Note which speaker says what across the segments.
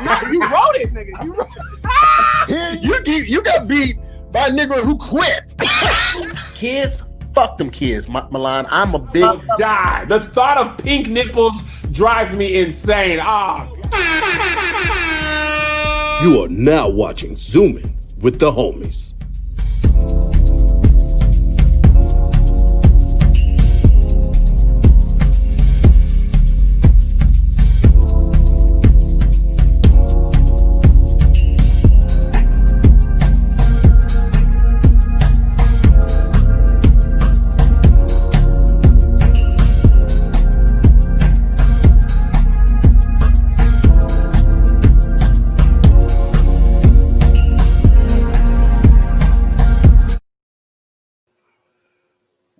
Speaker 1: No, you wrote it, nigga. You wrote it.
Speaker 2: You got beat by a nigga who quit.
Speaker 3: Kids, fuck them kids, Milan. I'm a big
Speaker 4: die. The thought of pink nipples drives me insane.
Speaker 5: You are now watching Zoom In with the homies.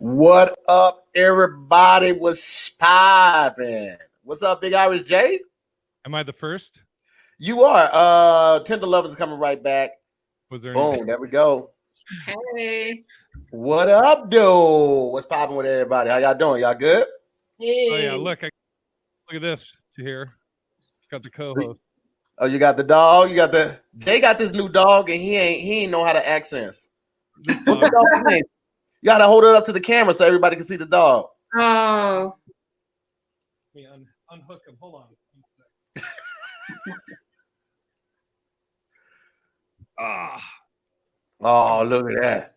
Speaker 3: What up, everybody? What's poppin'? What's up, Big Irish J?
Speaker 6: Am I the first?
Speaker 3: You are. Tender Lovers coming right back.
Speaker 6: Was there
Speaker 3: boom?
Speaker 6: anything?
Speaker 3: There we go.
Speaker 7: Hey.
Speaker 3: What up, dude? What's poppin' with everybody? How y'all doing? Y'all good?
Speaker 7: Hey.
Speaker 6: Oh yeah, look at this here. Got the co-host.
Speaker 3: Oh, you got the dog. Jay got this new dog, and he ain't know how to accents. What's the dog's name? You gotta hold it up to the camera so everybody can see the dog.
Speaker 7: Oh.
Speaker 6: Let me unhook him. Hold on.
Speaker 3: Oh, look at that.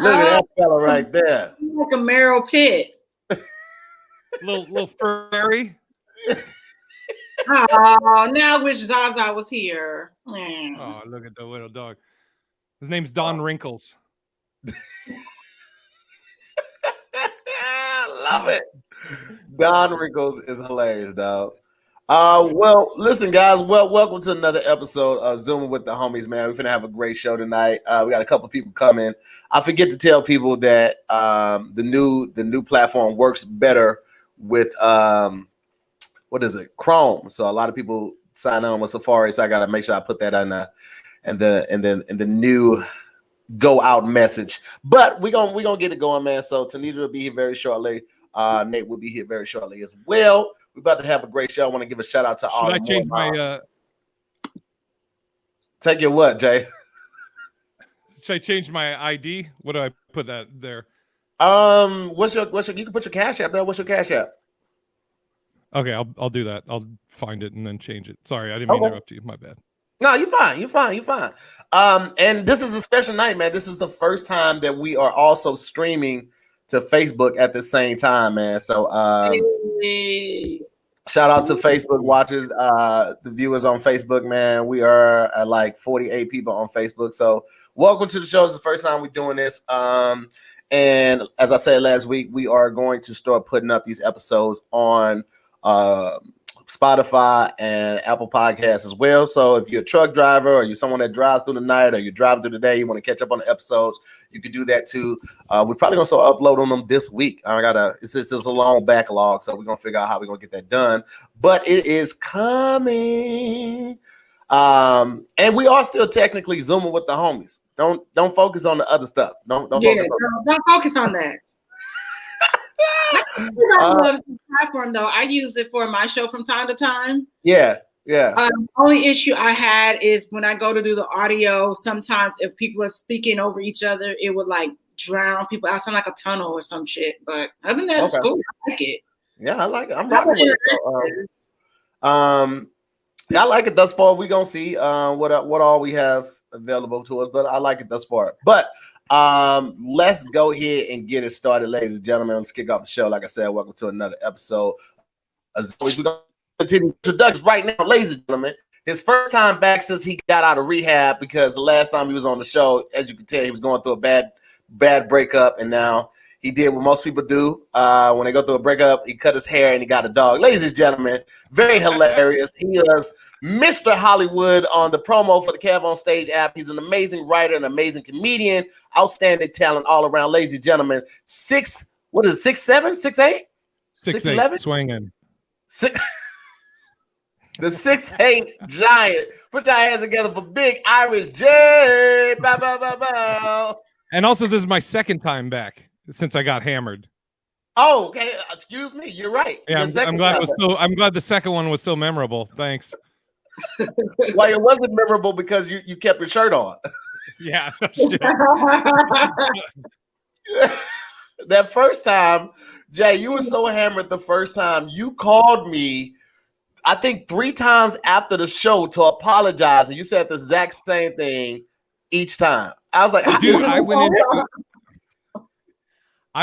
Speaker 3: Look at that fella right there.
Speaker 7: Like a Meryl Pitt.
Speaker 6: little furry.
Speaker 7: Oh, now I wish Zaza was here.
Speaker 6: Oh, look at the little dog. His name's Don Wrinkles.
Speaker 3: Love it. Don Wrinkles is hilarious, dog. Well, listen, guys. Welcome to another episode of Zooming with the Homies, man. We're gonna have a great show tonight. We got a couple people coming. I forget to tell people that the new platform works better with what is it, Chrome. So a lot of people sign on with Safari. So I gotta make sure I put that on the new go out message. But we're gonna get it going, man. So TaNEDRA will be here very shortly. Nate will be here very shortly as well. We're about to have a great show. I want to give a shout out to all.
Speaker 6: Should I change my
Speaker 3: take your what, Jay?
Speaker 6: Should I change my ID? What do I put that there?
Speaker 3: What's your you can put your Cash App there. What's your Cash App?
Speaker 6: Okay, I'll do that. I'll find it and then change it. Sorry, I didn't mean to interrupt you. My bad.
Speaker 3: No, you're fine. And this is a special night, man. This is the first time that we are also streaming to Facebook at the same time, man. So shout out to Facebook watchers, the viewers on Facebook, man. We are at like 48 people on Facebook. So welcome to the show. It's the first time we're doing this. And as I said last week, we are going to start putting up these episodes on Spotify and Apple Podcasts as well. So if you're a truck driver or you're someone that drives through the night or you're driving through the day, you want to catch up on the episodes, you can do that too. We're probably gonna start uploading them this week. It's just a long backlog, so we're gonna figure out how we're gonna get that done. But it is coming. And we are still technically Zooming with the homies. Don't focus on the other stuff. Don't
Speaker 7: focus on that. I love the platform though. I use it for my show from time to time.
Speaker 3: Yeah.
Speaker 7: Only issue I had is when I go to do the audio, sometimes if people are speaking over each other, it would like drown people. I sound like a tunnel or some shit. But other than that, it's cool. I like it.
Speaker 3: Yeah, I like it. I'm rocking with it. I like it thus far. We're gonna see what all we have available to us, but I like it thus far. But let's go ahead and get it started, ladies and gentlemen. Let's kick off the show. Like I said, welcome to another episode. As always, we're going to continue introductions right now, ladies and gentlemen. His first time back since he got out of rehab, because the last time he was on the show, as you can tell, he was going through a bad breakup, and now he did what most people do when they go through a breakup. He cut his hair and he got a dog. Ladies and gentlemen, very hilarious. He is Mr. Hollywood on the promo for the Kev on Stage app. He's an amazing writer, an amazing comedian, outstanding talent all around. Ladies and gentlemen, 6'7", 6'8", 6'11",
Speaker 6: swinging.
Speaker 3: The 6'8" giant. Put your hands together for Big Irish J. Bow, bow, bow, bow.
Speaker 6: And also, this is my second time back since I got hammered.
Speaker 3: Oh, okay. Excuse me. You're right.
Speaker 6: Yeah, I'm glad it was so. I'm glad the second one was so memorable. Thanks.
Speaker 3: Well, it wasn't memorable because you kept your shirt on.
Speaker 6: Yeah.
Speaker 3: That first time, Jay, you were so hammered the first time. You called me, I think 3 times after the show to apologize, and you said the exact same thing each time. I was like,
Speaker 6: dude, I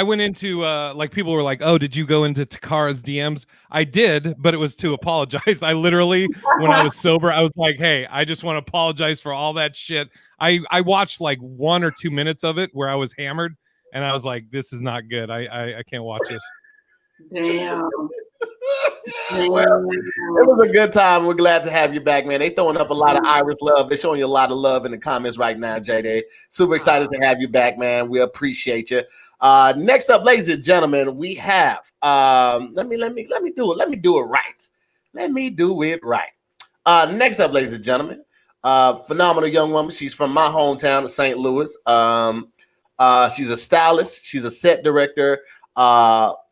Speaker 6: went into like people were like, "Oh, did you go into Takara's DMs?" I did, but it was to apologize. I literally, when I was sober, I was like, "Hey, I just want to apologize for all that shit." I watched like 1 or 2 minutes of it where I was hammered, and I was like, "This is not good. I can't watch this."
Speaker 7: Damn.
Speaker 3: Well, it was a good time. We're glad to have you back, man. They throwing up a lot of Irish love. They're showing you a lot of love in the comments right now, JD. Super excited to have you back, man. We appreciate you. Next up, ladies and gentlemen, we have let me do it. Let me do it right. Let me do it right. Next up, ladies and gentlemen, phenomenal young woman. She's from my hometown of St. Louis. She's a stylist. She's a set director.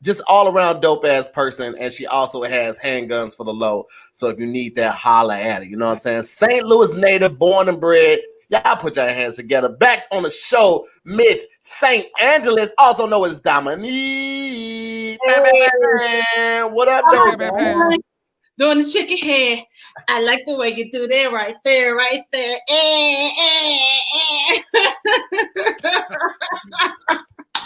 Speaker 3: Just all around dope ass person, and she also has handguns for the low. So if you need that, holla at it. You know what I'm saying? St. Louis native, born and bred. Y'all put your hands together. Back on the show, Miss St. Angeles, also known as Dominique. Hey. What up, dope?
Speaker 7: Doing the chicken hair. I like the way you do that right there, right there.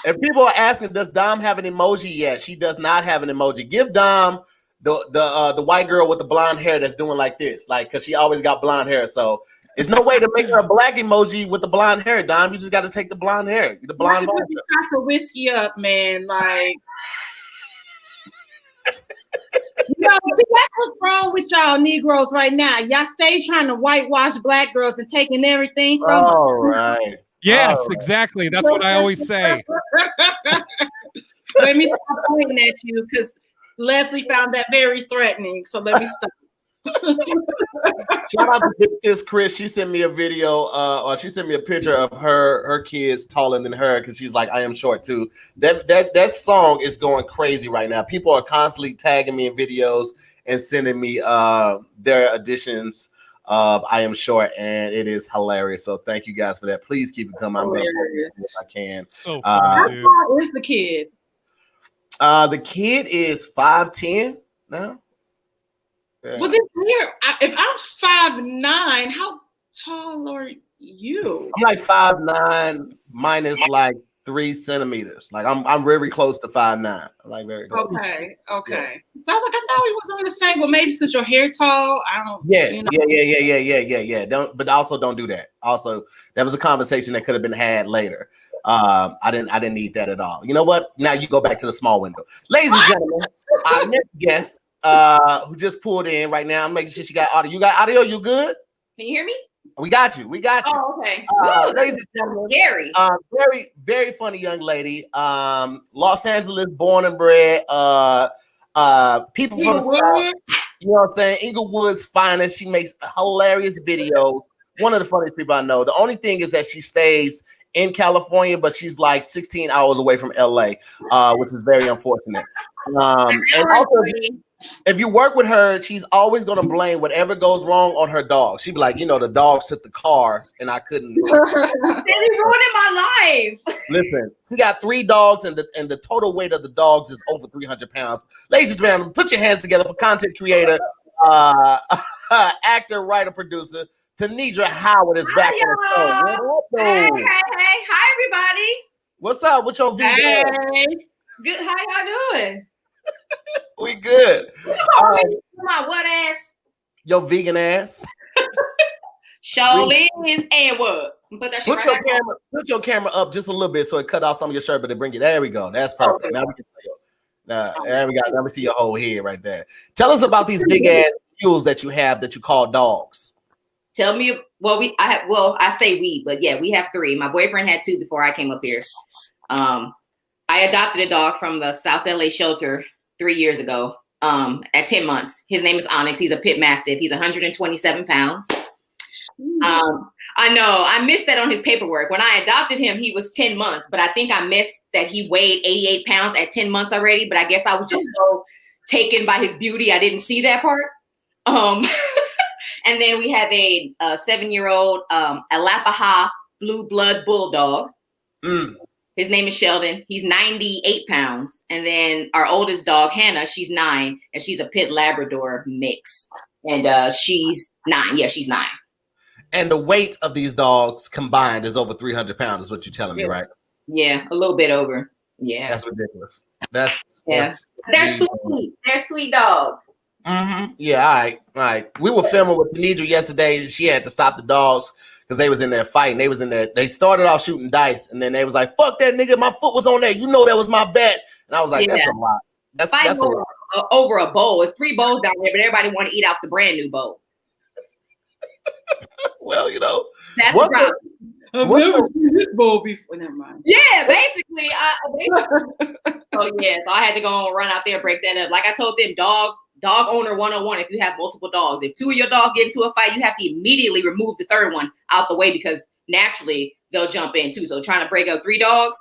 Speaker 3: And people are asking, does Dom have an emoji yet? She does not have an emoji. Give Dom the white girl with the blonde hair that's doing like this, like, because she always got blonde hair. So there's no way to make her a black emoji with the blonde hair, Dom. You just got to take the blonde hair. The blonde hair.
Speaker 7: You got to whiskey up, man. Like, that's what's wrong with y'all Negroes right now. Y'all stay trying to whitewash black girls and taking everything from them.
Speaker 3: All right.
Speaker 6: Yes, exactly. That's what I always say.
Speaker 7: Let me stop pointing at you because Leslie found that very threatening. So let me stop.
Speaker 3: Shout out to Big Sis Chris. She sent me a video, or she sent me a picture of her kids taller than her because she's like, I am short too. That song is going crazy right now. People are constantly tagging me in videos and sending me their editions of I Am Short, and it is hilarious. So thank you guys for that. Please keep it coming. I'm going to if I can.
Speaker 6: So funny, dude.
Speaker 7: How old is the kid?
Speaker 3: The kid is 5'10" now. Yeah.
Speaker 7: Well, this year, if I'm 5'9", how tall are you?
Speaker 3: I'm like 5'9" minus like 3 centimeters. Like I'm very close to 5'9". I'm like very close.
Speaker 7: Okay.
Speaker 3: Yeah.
Speaker 7: So I thought we was on the same. Well, maybe it's because your hair tall. I don't.
Speaker 3: Yeah,
Speaker 7: you know.
Speaker 3: yeah. But also don't do that. Also, that was a conversation that could have been had later. I didn't need that at all. You know what? Now you go back to the small window, ladies and gentlemen. Our next guest, who just pulled in right now. I'm making sure she got audio. You got audio? You good?
Speaker 8: Can you hear me?
Speaker 3: We got you.
Speaker 8: Oh, okay.
Speaker 3: Ladies and gentlemen,
Speaker 8: Gary.
Speaker 3: very, very funny young lady. Los Angeles, born and bred. People from the South. You know what I'm saying? Inglewood's finest. She makes hilarious videos. One of the funniest people I know. The only thing is that she stays in California, but she's like 16 hours away from LA, which is very unfortunate. And also, if you work with her, she's always going to blame whatever goes wrong on her dog. She'd be like, the dogs took the car and I couldn't.
Speaker 8: They ruining my life.
Speaker 3: Listen, she got 3 dogs and the total weight of the dogs is over 300 pounds. Ladies and gentlemen, put your hands together for content creator, actor, writer, producer, TanedraHoward is back on the show.
Speaker 8: Hey. Hi, everybody.
Speaker 3: What's up? What's your vegan?
Speaker 7: Hey.
Speaker 8: Good. How y'all doing?
Speaker 3: We good.
Speaker 8: My what ass?
Speaker 3: Your vegan ass.
Speaker 8: Show is and what?
Speaker 3: Put your camera up just a little bit so it cut off some of your shirt, but it bring it. There we go. That's perfect.
Speaker 8: Okay.
Speaker 3: Now we can see you. There we go. Now we see your whole head right there. Tell us about these big ass mules that you have that you call dogs.
Speaker 8: Tell me. I say we, but yeah, we have 3. My boyfriend had 2 before I came up here. I adopted a dog from the South LA shelter 3 years ago. At 10 months. His name is Onyx. He's a pit mastiff. He's 127 pounds. I know. I missed that on his paperwork. When I adopted him, he was 10 months, but I think I missed that he weighed 88 pounds at 10 months already. But I guess I was just so taken by his beauty, I didn't see that part. And then we have a 7-year-old Alapaha blue blood bulldog. His name is Sheldon. He's 98 pounds. And then our oldest dog, Hannah, she's 9, and she's a Pit Labrador mix. And she's 9. Yeah, she's 9.
Speaker 3: And the weight of these dogs combined is over 300 pounds, is what you're telling me, right?
Speaker 8: Yeah, a little bit over. Yeah.
Speaker 3: That's ridiculous.
Speaker 8: They're sweet. They're sweet dogs.
Speaker 3: Mm-hmm. Yeah, all right. We were filming with TANEDRA yesterday. She had to stop the dogs because they was in there fighting. They was in there. They started off shooting dice, and then they was like, "Fuck that nigga! My foot was on there. You know that was my bet." And I was like, "That's a lot. That's a lot."
Speaker 8: Over a bowl. It's 3 bowls down there, but everybody want to eat out the brand new bowl.
Speaker 3: Well, you know,
Speaker 8: that's the problem.
Speaker 1: I've never seen this bowl before. Never mind.
Speaker 8: Yeah, basically. So I had to go and run out there and break that up. Like I told them, dog owner 101. If you have multiple dogs, if 2 of your dogs get into a fight, you have to immediately remove the third one out the way because naturally they'll jump in too. So trying to break up 3 dogs.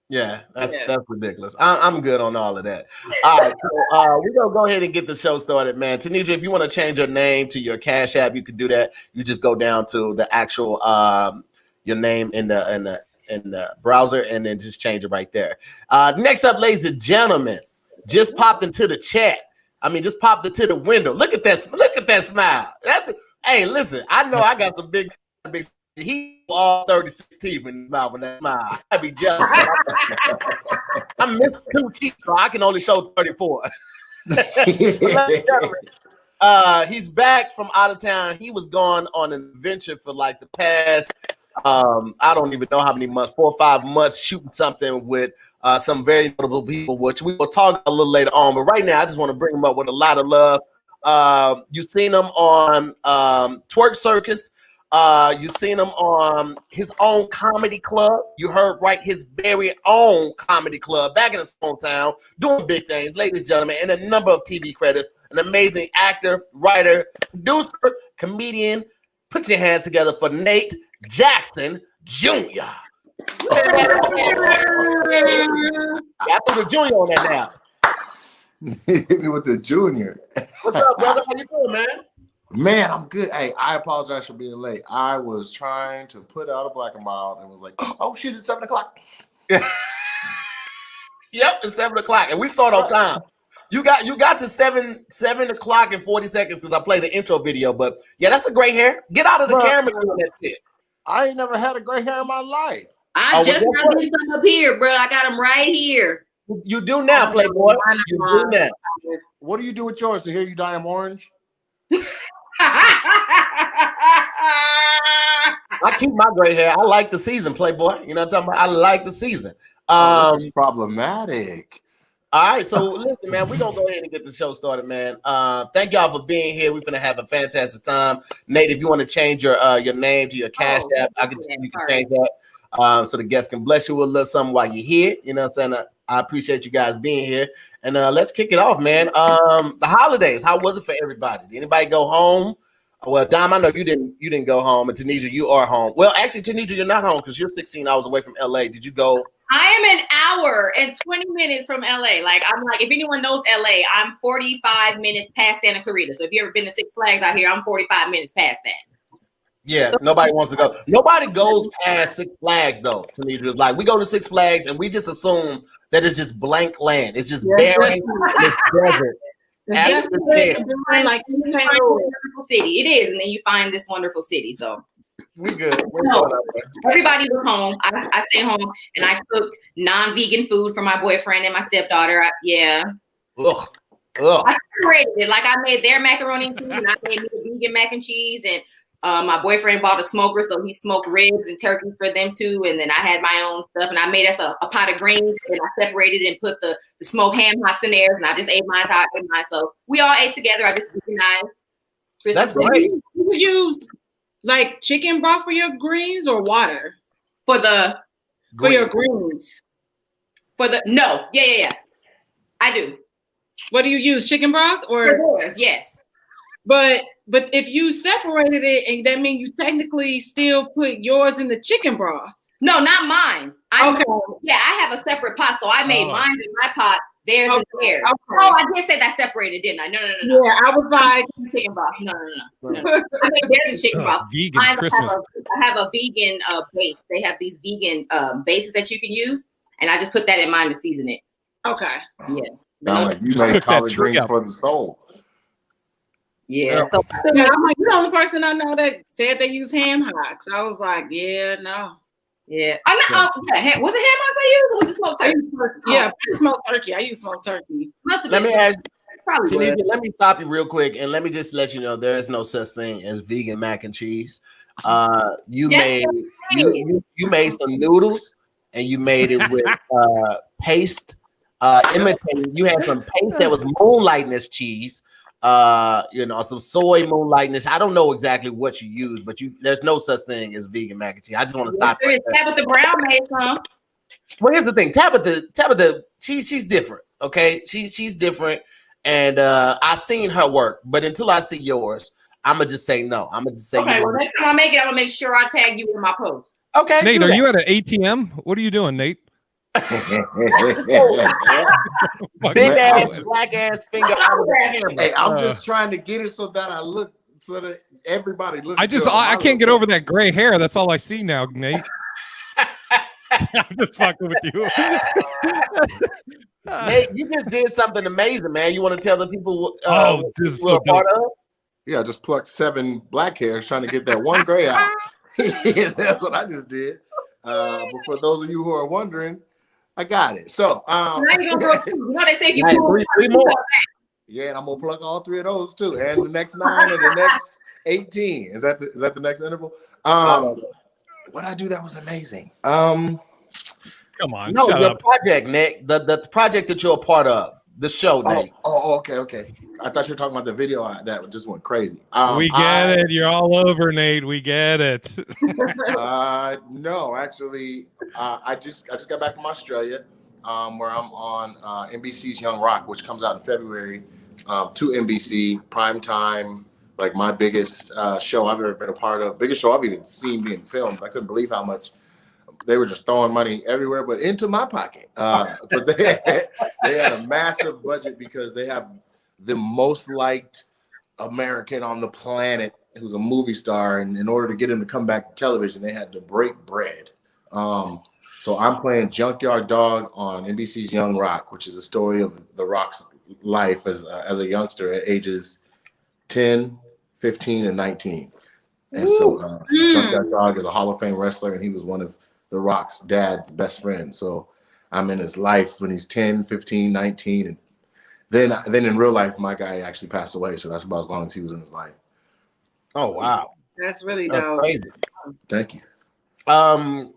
Speaker 3: Yeah, that's ridiculous. I'm good on all of that. All right, so, we're gonna go ahead and get the show started, man. TANEDRA, if you want to change your name to your Cash App, you can do that. You just go down to the actual your name in the browser and then just change it right there. Next up, ladies and gentlemen, just popped into the chat. I mean, just popped into the window. Look at that smile. Hey, listen, I know I got some big. He all 36 teeth in his mouth with that smile. I'd be jealous. I'm missing 2 teeth, so I can only show 34. He's back from out of town. He was gone on an adventure for like the past, I don't even know how many months, 4 or 5 months, shooting something with some very notable people, which we will talk a little later on. But right now, I just want to bring him up with a lot of love. You've seen him on Twerk Circus. You've seen him on his own comedy club. You heard right, his very own comedy club back in his hometown, doing big things, ladies and gentlemen, and a number of TV credits. An amazing actor, writer, producer, comedian. Put your hands together for Nate Jackson Jr. I put a junior on that now.
Speaker 2: Hit me with the junior.
Speaker 3: What's up, brother? How you doing, man?
Speaker 2: Man, I'm good. Hey, I apologize for being late. I was trying to put out a black and mild and was like, oh shit, it's 7 o'clock.
Speaker 3: Yep, it's 7 o'clock, and we start on time. You got to 7 o'clock and 40 seconds because I played the intro video. But yeah, that's a gray hair. Get out of the camera doing that shit.
Speaker 2: I ain't never had a gray hair in my life.
Speaker 8: I just got some up here, bro. I got them right here.
Speaker 3: You do now, Playboy. You do now.
Speaker 2: What do you do with yours? To hear you dye them orange?
Speaker 3: I keep my gray hair. I like the season, Playboy. You know what I'm talking about? I like the season.
Speaker 2: That's problematic.
Speaker 3: All right, so listen, man, we're gonna go ahead and get the show started, man. Thank y'all for being here. We're gonna have a fantastic time. Nate, if you want to change your name to your Cash App, you can change that so the guests can bless you with a little something while you're here. You know what I'm saying? I appreciate you guys being here. And let's kick it off, man. The holidays, how was it for everybody? Did anybody go home? Well, Dom, I know you didn't go home, and TANEDRA, you are home. Well, actually, TANEDRA, you're not home because you're 16 hours away from LA. Did you go?
Speaker 8: I am an hour and 20 minutes from LA. Like, I'm like, if anyone knows LA, I'm 45 minutes past Santa Clarita. So if you ever been to Six Flags out here, I'm 45 minutes past that.
Speaker 3: Yeah, nobody wants to go. Nobody goes past Six Flags, though, TANEDRA. Like, we go to Six Flags, and we just assume that it's just blank land. It's just barren. It's desert.
Speaker 8: It's like you find this wonderful city. It is, and then you find this wonderful city. So
Speaker 3: we good.
Speaker 8: Everybody was home. I stayed home, and I cooked non-vegan food for my boyfriend and my stepdaughter.
Speaker 3: Ugh.
Speaker 8: I separated it. Like, I made their macaroni and cheese, and I made me the vegan mac and cheese, and my boyfriend bought a smoker, so he smoked ribs and turkey for them too. And then I had my own stuff, and I made us a pot of greens, and I separated and put the smoked ham hocks in there, and I just ate mine how I ate mine. So we all ate together. I just organized.
Speaker 3: That's great.
Speaker 7: You used like chicken broth for your greens or water
Speaker 8: for
Speaker 7: your greens.
Speaker 8: Yeah. I do.
Speaker 7: What do you use? Chicken broth or
Speaker 8: yours? Yes.
Speaker 7: But if you separated it, and that means you technically still put yours in the chicken broth.
Speaker 8: No, not mine.
Speaker 7: Okay.
Speaker 8: Yeah, I have a separate pot, so I made mine in my pot. Theirs
Speaker 7: Okay.
Speaker 8: is theirs.
Speaker 7: Okay.
Speaker 8: Oh, I did say that separated, didn't I? No.
Speaker 7: Yeah, I was like,
Speaker 8: Chicken broth. No. I mean, theirs is chicken broth.
Speaker 6: Vegan
Speaker 8: Mine
Speaker 6: Christmas.
Speaker 8: I have a vegan base. They have these vegan bases that you can use, and I just put that in mine to season it.
Speaker 7: okay.
Speaker 8: Yeah.
Speaker 2: Sound like you
Speaker 6: Just
Speaker 2: made
Speaker 6: cook that
Speaker 2: collard
Speaker 6: tree
Speaker 2: greens
Speaker 6: up.
Speaker 2: for the soul.
Speaker 8: Yeah. So
Speaker 7: Yeah, I'm like, you're the only person I know that said they use ham hocks. I was like, yeah, no.
Speaker 8: yeah. Was it ham hocks I used, or was it smoked
Speaker 7: I
Speaker 8: turkey?
Speaker 7: use turkey. Yeah, I smoked turkey. I use smoked turkey.
Speaker 3: Let me ask
Speaker 8: Probably
Speaker 3: Tunisia,
Speaker 8: would.
Speaker 3: let me stop you real quick, and let me just let you know there is no such thing as vegan mac and cheese. You
Speaker 8: Yes,
Speaker 3: you made some noodles, and you made it with paste. Imitating, you had some paste that was moonlightness cheese. Some soy moonlightness. I don't know exactly what you used, but there's no such thing as vegan mac and cheese. I just want to stop.
Speaker 8: There is Tabitha Brown made some.
Speaker 3: Well, here's the thing, Tabitha, she's different. Okay, she's different. And I seen her work, but until I see yours, I'm gonna just say no. I'm gonna just say
Speaker 8: Okay, well, next time I make it, I'm gonna make sure I tag you in my post.
Speaker 3: Okay,
Speaker 6: Nate, are you at an ATM? What are you doing, Nate?
Speaker 3: Big ass, black ass finger out of the camera.
Speaker 2: Hey, I'm just trying to get it so that I look, so that everybody looks.
Speaker 6: I can't get over that gray hair. That's all I see now, Nate. I'm just fucking with you.
Speaker 3: Nate, you just did something amazing, man. You want to tell the people
Speaker 6: Oh, this is
Speaker 3: what
Speaker 6: so
Speaker 3: you're a part of?
Speaker 2: Yeah, I just plucked 7 black hairs trying to get that one gray out. Yeah, that's what I just did. But for those of you who are wondering, I got it. So
Speaker 8: Now you gonna grow, you know they say if you
Speaker 3: Hey,
Speaker 8: pull
Speaker 3: three more.
Speaker 2: yeah, and I'm gonna pluck all 3 of those too, and the next 9 and the next 18. Is that the next interval? What I do that was amazing.
Speaker 6: Come on,
Speaker 3: No,
Speaker 6: shut
Speaker 3: the
Speaker 6: up.
Speaker 3: project, Nick, the project that you're a part of, the show, Nate.
Speaker 2: Okay. I thought you were talking about the video that just went crazy.
Speaker 6: We get it. You're all over, Nate. We get it.
Speaker 2: No, actually, I just got back from Australia, where I'm on NBC's Young Rock, which comes out in February, to NBC prime time. Like my biggest show I've ever been a part of, biggest show I've even seen being filmed. I couldn't believe how much they were just throwing money everywhere, but into my pocket. But they had a massive budget because they have the most liked American on the planet who's a movie star, and in order to get him to come back to television, they had to break bread. So I'm playing Junkyard Dog on NBC's Young Rock, which is a story of The Rock's life as a youngster at ages 10, 15, and 19. And so Junkyard Dog is a Hall of Fame wrestler, and he was one of The Rock's dad's best friends. So I'm in his life when he's 10, 15, 19, and then in real life, my guy actually passed away. So that's about as long as he was in his life.
Speaker 3: Oh wow,
Speaker 7: That's really
Speaker 3: that's
Speaker 7: dope.
Speaker 3: crazy.
Speaker 2: Thank you.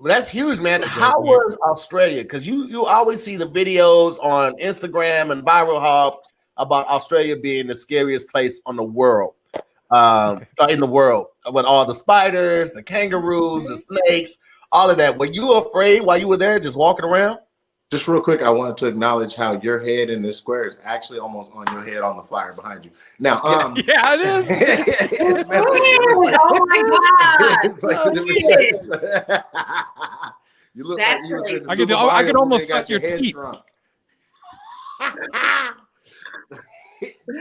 Speaker 3: That's huge, man. How was Australia? Because you always see the videos on Instagram and Viral Hub about Australia being the scariest place on the world, in the world, with all the spiders, the kangaroos, the snakes, all of that. Were you afraid while you were there, just walking around?
Speaker 2: Just real quick, I wanted to acknowledge how your head in this square is actually almost on your head on the flyer behind you. Now,
Speaker 6: Yeah, it is.
Speaker 2: it's messy.
Speaker 8: Oh my god!
Speaker 2: It's like
Speaker 8: Oh,
Speaker 2: two different
Speaker 8: shit.
Speaker 2: shapes. You look
Speaker 8: That's
Speaker 2: like you was in the
Speaker 6: I could-
Speaker 2: Super
Speaker 6: I
Speaker 2: Mario
Speaker 6: could almost
Speaker 2: movie and got
Speaker 6: suck your
Speaker 2: head
Speaker 6: teeth.
Speaker 2: shrunk.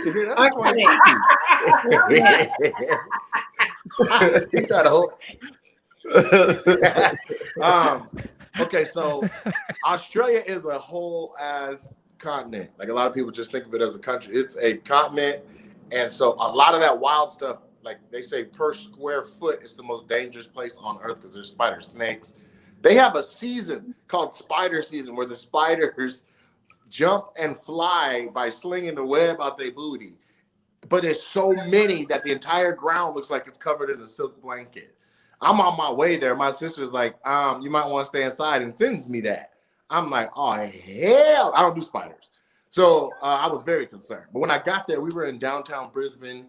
Speaker 2: To hear that, he tried to hold. Okay, so Australia is a whole ass continent. Like a lot of people just think of it as a country. It's a continent, and so a lot of that wild stuff, like they say, per square foot, it's the most dangerous place on earth because there's spider snakes. They have a season called Spider Season where the spiders jump and fly by slinging the web out their booty. But there's so many that the entire ground looks like it's covered in a silk blanket. I'm on my way there. My sister's like, you might want to stay inside, and sends me that. I'm like, oh, hell, I don't do spiders. So I was very concerned. But when I got there, we were in downtown Brisbane,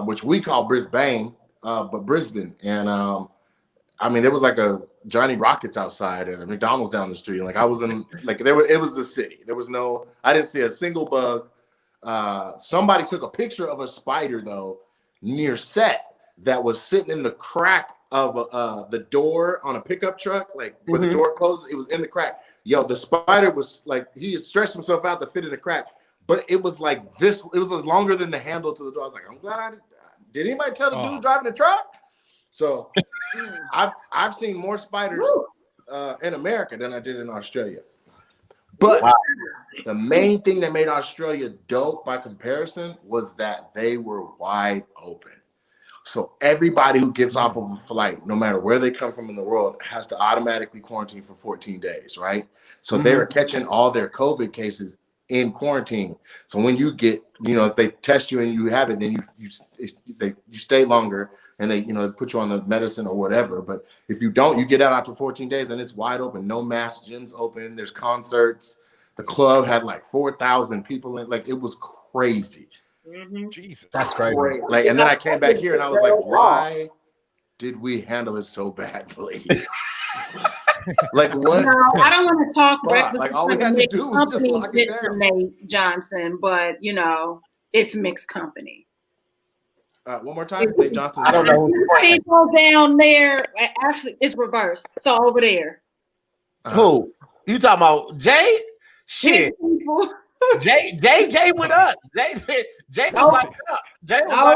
Speaker 2: which we call Brisbane, but Brisbane. And I mean, there was like a Johnny Rockets outside and a McDonald's down the street. Like I was in, like it was the city. There was I didn't see a single bug. Somebody took a picture of a spider though near set that was sitting in the crack of the door on a pickup truck, like where the door closes, it was in the crack. Yo, the spider was like, he had stretched himself out to fit in the crack, but it was like this. It was longer than the handle to the door. I was like, I'm glad did anybody tell the dude driving the truck? So I've seen more spiders in America than I did in Australia. But the main thing that made Australia dope by comparison was that they were wide open. So everybody who gets off of a flight, no matter where they come from in the world, has to automatically quarantine for 14 days, right? So they were catching all their COVID cases in quarantine. So when you get, if they test you and you have it, then you stay longer and they, put you on the medicine or whatever. But if you don't, you get out after 14 days and it's wide open, no mask, gyms open, there's concerts. The club had like 4,000 people in, like it was crazy.
Speaker 6: Jesus,
Speaker 3: that's crazy.
Speaker 2: Like, and then I came back here and I was like, why did we handle it so badly? Like what?
Speaker 7: No, I don't want to talk.
Speaker 2: Like all we had to do was just lock it down.
Speaker 7: Nate Johnson, but it's mixed company.
Speaker 2: One more time, Nate Johnson.
Speaker 3: I don't know.
Speaker 7: People down there. Actually, it's reversed. So over there.
Speaker 3: Who you talking about? Jay? Shit. Jay with us. Jay was like, Jay was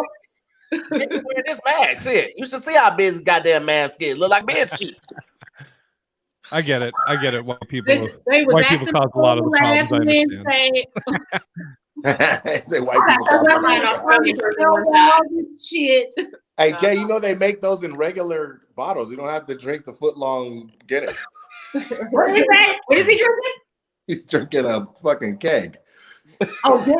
Speaker 3: wearing this mask. Shit, you should see how big his goddamn mask is. Look like bed sheet.
Speaker 6: I get it. Why people cause a lot of the problems. I understand.
Speaker 2: Say white people.
Speaker 7: Shit.
Speaker 2: Hey Jay, they make those in regular bottles. You don't have to drink the foot-long Guinness.
Speaker 8: What is that? What is he drinking?
Speaker 2: He's drinking a fucking keg.
Speaker 7: Oh, good.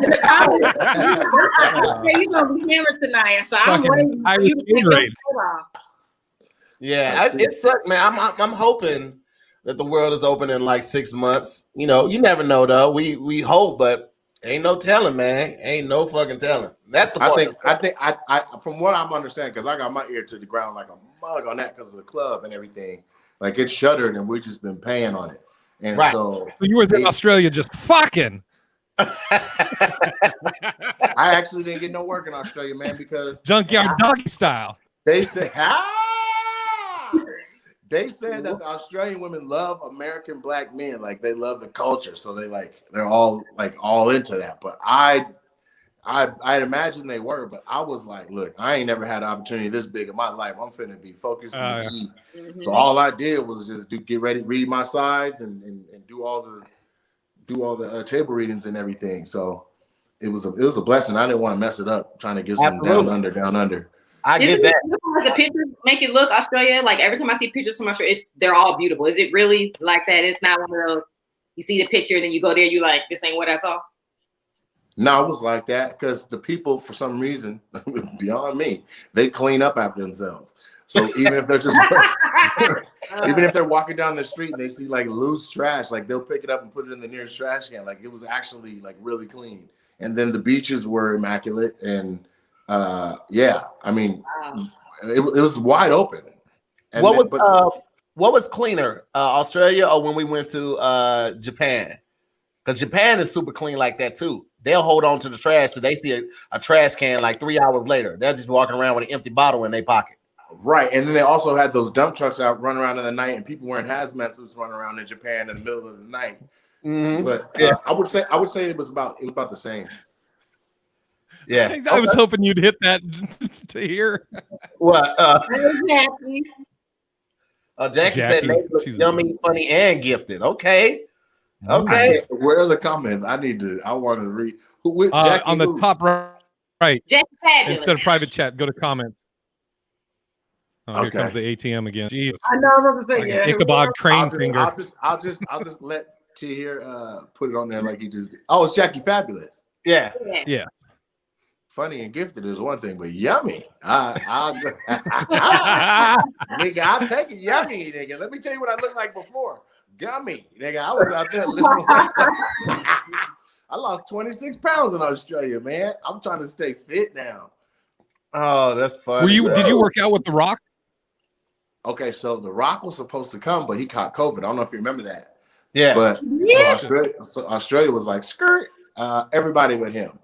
Speaker 7: You're gonna be hammered tonight, so I'm waiting for you to take your foot off.
Speaker 3: Yeah, it sucked, man. I'm hoping that the world is open in like 6 months. You never know though. We hope, but ain't no telling, man. Ain't no fucking telling. That's the point.
Speaker 2: I think from what I'm understanding, because I got my ear to the ground like a mug on that because of the club and everything. Like it's shuttered and we've just been paying on it. And so
Speaker 6: you was in Australia just fucking.
Speaker 2: I actually didn't get no work in Australia, man, because
Speaker 6: junkyard doggy style.
Speaker 2: They said they said that the Australian women love American black men, like they love the culture, so they're all into that. But I'd imagine they were, but I was like, look, I ain't never had an opportunity this big in my life. I'm finna be focused and eat. So all I did was just get ready, read my sides, and do all the table readings and everything. So it was a blessing. I didn't want to mess it up trying to get some down under.
Speaker 3: I get that.
Speaker 8: The pictures make it look Australia. Like every time I see pictures from Australia, they're all beautiful. Is it really like that? It's not one of those. You see the picture, and then you go there. You like, this ain't what I saw.
Speaker 2: No, it was like that because the people, for some reason, beyond me, they clean up after themselves. So even if they're just, even if they're walking down the street and they see like loose trash, like they'll pick it up and put it in the nearest trash can. Like it was actually like really clean. And then the beaches were immaculate. And yeah, I mean, it was wide open. And
Speaker 3: what was cleaner, Australia or when we went to Japan? Because Japan is super clean like that too. They'll hold on to the trash so they see a trash can like 3 hours later. They're just walking around with an empty bottle in their pocket.
Speaker 2: Right. And then they also had those dump trucks out running around in the night and people wearing hazmat suits running around in Japan in the middle of the night. Mm-hmm. But I would say it was about the same.
Speaker 3: Yeah.
Speaker 6: I was hoping you'd hit that to hear.
Speaker 3: What? Jackie said they look yummy, funny, and gifted. Okay. Okay.
Speaker 2: Where are the comments? I want to read.
Speaker 6: Jackie, on the top right.
Speaker 8: Jackie Fabulous.
Speaker 6: Instead of private chat, go to comments. Oh, here comes the ATM again. Jeez.
Speaker 7: I know what to say.
Speaker 6: Like Ichabod Crane finger.
Speaker 2: I'll just let Tahir put it on there like he just did. Oh, it's Jackie Fabulous.
Speaker 3: Yeah.
Speaker 6: Yeah.
Speaker 2: Funny and gifted is one thing, but yummy. Nigga, I'll take it yummy, nigga. Let me tell you what I looked like before. Gummy, nigga. I was out there living like I lost 26 pounds in Australia, man. I'm trying to stay fit now.
Speaker 3: Oh, that's funny.
Speaker 6: Did you work out with The Rock?
Speaker 2: Okay, so The Rock was supposed to come, but he caught COVID. I don't know if you remember that.
Speaker 3: Yeah.
Speaker 2: But so Australia was like, skirt, everybody with him.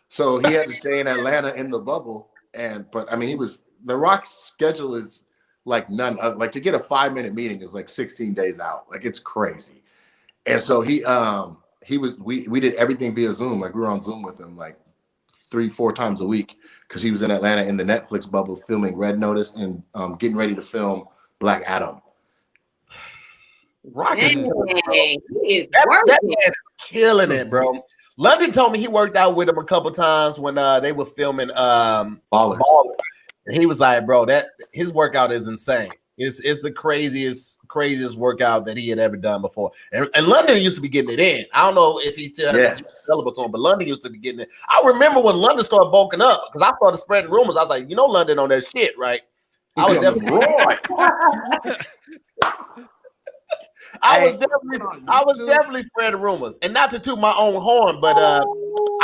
Speaker 2: So he had to stay in Atlanta in the bubble. But I mean, The Rock's schedule is like none other. Like to get a 5-minute meeting is like 16 days out. Like it's crazy. And so we did everything via Zoom. Like we were on Zoom with him like 3-4 times a week because he was in Atlanta in the Netflix bubble filming Red Notice and getting ready to film Black Adam.
Speaker 3: Rock is
Speaker 8: He is
Speaker 3: that
Speaker 8: working.
Speaker 3: man is killing it, bro. London told me he worked out with him a couple times when they were filming
Speaker 2: Ballers.
Speaker 3: And he was like, bro, that his workout is insane. It's the craziest workout that he had ever done before. And London used to be getting it in. I don't know if he still has it available to him, but London used to be getting it. I remember when London started bulking up because I started spreading rumors. I was like, London on that shit, right? I was definitely spreading rumors, and not to toot my own horn, but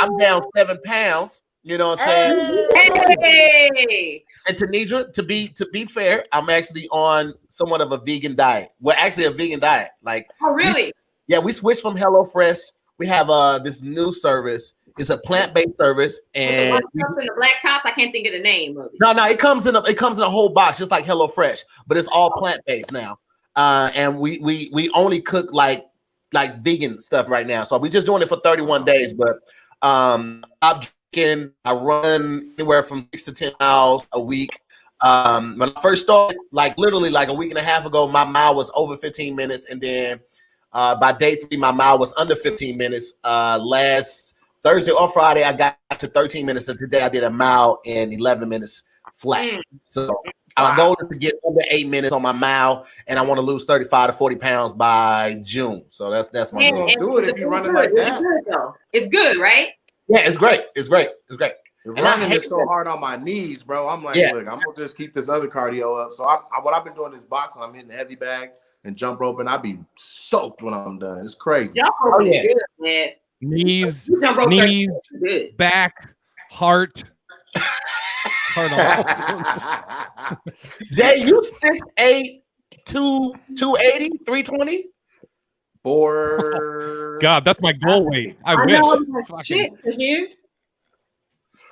Speaker 3: I'm down 7 pounds. You know what I'm saying?
Speaker 8: Hey.
Speaker 3: And Tanedra, to be fair, I'm actually on somewhat of a vegan diet. Well, actually a vegan diet. Like,
Speaker 8: oh really?
Speaker 3: We switched from HelloFresh. We have this new service. It's a plant-based service, and
Speaker 8: in the black tops. I can't think of the name of it.
Speaker 3: No, it comes in a whole box, just like HelloFresh, but it's all plant-based now. And we only cook like vegan stuff right now. So we're just doing it for 31 days. But I run anywhere from 6 to 10 miles a week. When I first started, like literally like a week and a half ago, my mile was over 15 minutes, and then by day 3, my mile was under 15 minutes. Last Thursday or Friday, I got to 13 minutes, and today I did a mile in 11 minutes flat. So our goal is to get under 8 minutes on my mile, and I want to lose 35 to 40 pounds by June. So that's my goal.
Speaker 2: Do it if you're running like that.
Speaker 8: It's good, right?
Speaker 3: Yeah, it's great. It's great.
Speaker 2: And running is so hard on my knees, bro. I'm like, look, I'm gonna just keep this other cardio up. So what I've been doing is boxing. I'm hitting the heavy bag and jump rope, and I be soaked when I'm done. It's crazy.
Speaker 8: Good, man.
Speaker 6: Knees, back, heart.
Speaker 3: Jay, you 6'8", 280, 320?
Speaker 6: God, that's my goal weight. I wish.
Speaker 7: Shit, here.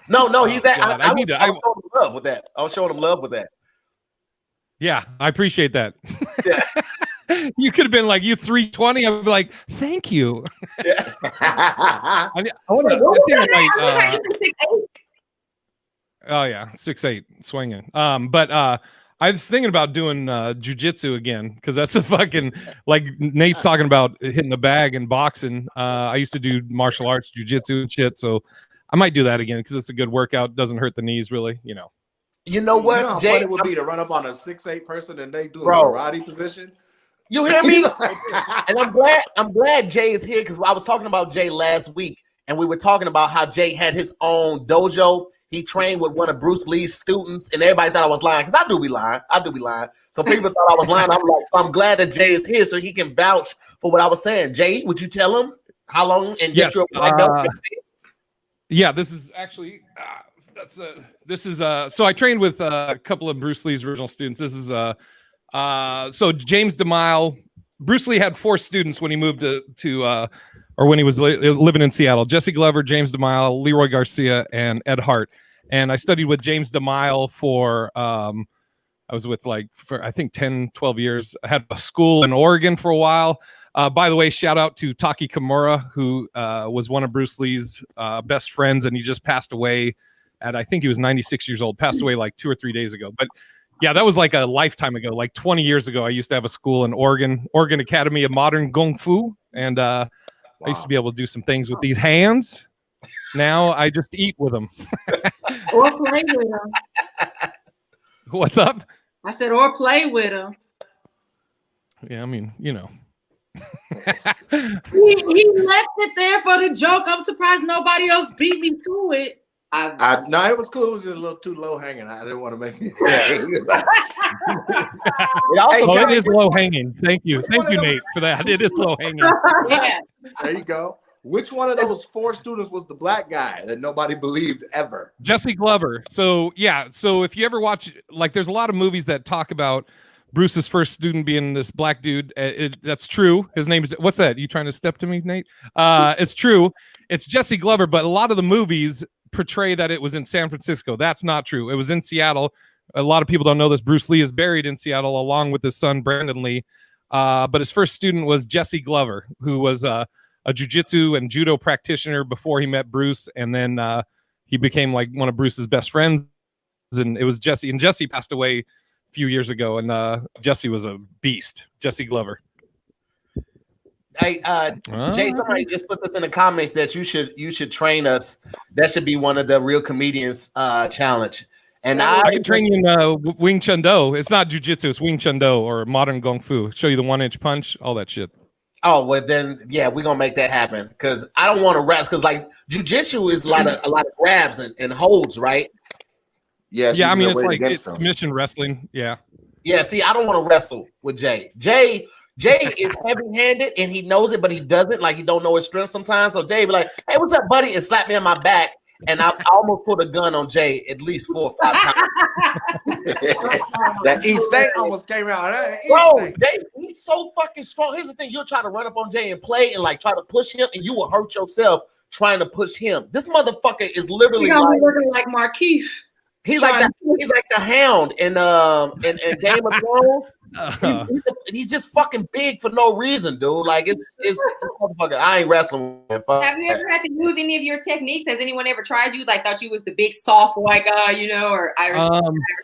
Speaker 3: No, he's that.
Speaker 6: God,
Speaker 3: I was showing him love with that. I was showing him love with that.
Speaker 6: Yeah, I appreciate that.
Speaker 3: Yeah.
Speaker 6: You could have been like, you 320. I'd be like, thank you.
Speaker 3: Yeah.
Speaker 6: Oh yeah, 6'8", swinging. But I was thinking about doing jujitsu again because that's a fucking like Nate's talking about hitting the bag and boxing. I used to do martial arts, jujitsu and shit, so I might do that again because it's a good workout. Doesn't hurt the knees really,
Speaker 3: You know what,
Speaker 2: how
Speaker 3: Jay?
Speaker 2: funny it would be to run up on a 6'8" person and they do a karate position.
Speaker 3: You hear me? And I'm glad Jay is here because I was talking about Jay last week, and we were talking about how Jay had his own dojo. He trained with one of Bruce Lee's students, and everybody thought I was lying because I do be lying. So people thought I was lying. I'm like, so I'm glad that Jay is here so he can vouch for what I was saying. Jay, would you tell him how long and get your black belt?
Speaker 6: Yeah, this is actually so I trained with a couple of Bruce Lee's original students. This is so James DeMille. Bruce Lee had 4 students when he moved to or when he was living in Seattle: Jesse Glover, James DeMille, Leroy Garcia, and Ed Hart. And I studied with James DeMille for I was with for I think 10, 12 years. I had a school in Oregon for a while. By the way, shout out to Taki Kimura, who was one of Bruce Lee's best friends, and he just passed away at, I think he was 96 years old, passed away like 2 or 3 days ago. But yeah, that was like a lifetime ago, like 20 years ago. I used to have a school in Oregon Academy of Modern Kung Fu, and I used to be able to do some things with these hands. Now I just eat with them.
Speaker 7: Or play with them.
Speaker 6: What's up?
Speaker 7: I said, or play with them.
Speaker 6: Yeah, I mean,
Speaker 7: He left it there for the joke. I'm surprised nobody else beat me to it.
Speaker 2: No, it was cool. It was just a little too low hanging. I didn't want to make it.
Speaker 6: It is low hanging. Thank you, Nate, for that. It is low hanging.
Speaker 7: Yeah.
Speaker 2: There you go. Which one of those 4 students was the black guy that nobody believed ever?
Speaker 6: Jesse Glover. So yeah. So if you ever watch, there's a lot of movies that talk about Bruce's first student being this black dude. That's true. His name is, what's that? You trying to step to me, Nate? It's true. It's Jesse Glover, but a lot of the movies portray that it was in San Francisco. That's not true. It was in Seattle. A lot of people don't know this. Bruce Lee is buried in Seattle along with his son, Brandon Lee. But his first student was Jesse Glover, who was a jiu-jitsu and judo practitioner before he met Bruce. And then he became like one of Bruce's best friends. And it was Jesse. And Jesse passed away a few years ago. And Jesse was a beast. Jesse Glover.
Speaker 3: Hey, Jay, somebody just put this in the comments that you should train us. That should be one of the Real Comedians challenge. And
Speaker 6: I can train you in Wing Chun Do. It's not jujitsu, it's Wing Chun Do or modern Kung Fu. Show you the 1-inch punch, all that shit.
Speaker 3: Oh, well then, yeah, we're gonna make that happen because I don't want to rest because like jujitsu is a lot of grabs and holds, right?
Speaker 2: Yeah,
Speaker 6: I mean it's submission wrestling. Yeah.
Speaker 3: Yeah, see, I don't want to wrestle with Jay. Jay is heavy-handed and he knows it, but he doesn't. Like he don't know his strength sometimes. So Jay be like, "Hey, what's up, buddy?" and slap me on my back. And I almost put a gun on Jay at least 4 or 5 times.
Speaker 2: That East Saint almost came out.
Speaker 3: Bro, he's so fucking strong. Here's the thing: you'll try to run up on Jay and play and like try to push him, and you will hurt yourself trying to push him. This motherfucker is literally
Speaker 7: looking like Markeith.
Speaker 3: He's like the Hound in Game of Thrones. He's just fucking big for no reason, dude. Like it's motherfucker. I ain't wrestling.
Speaker 8: Have you ever had to use any of your techniques? Has anyone ever tried you? Like thought you was the big soft white guy, you know, or Irish?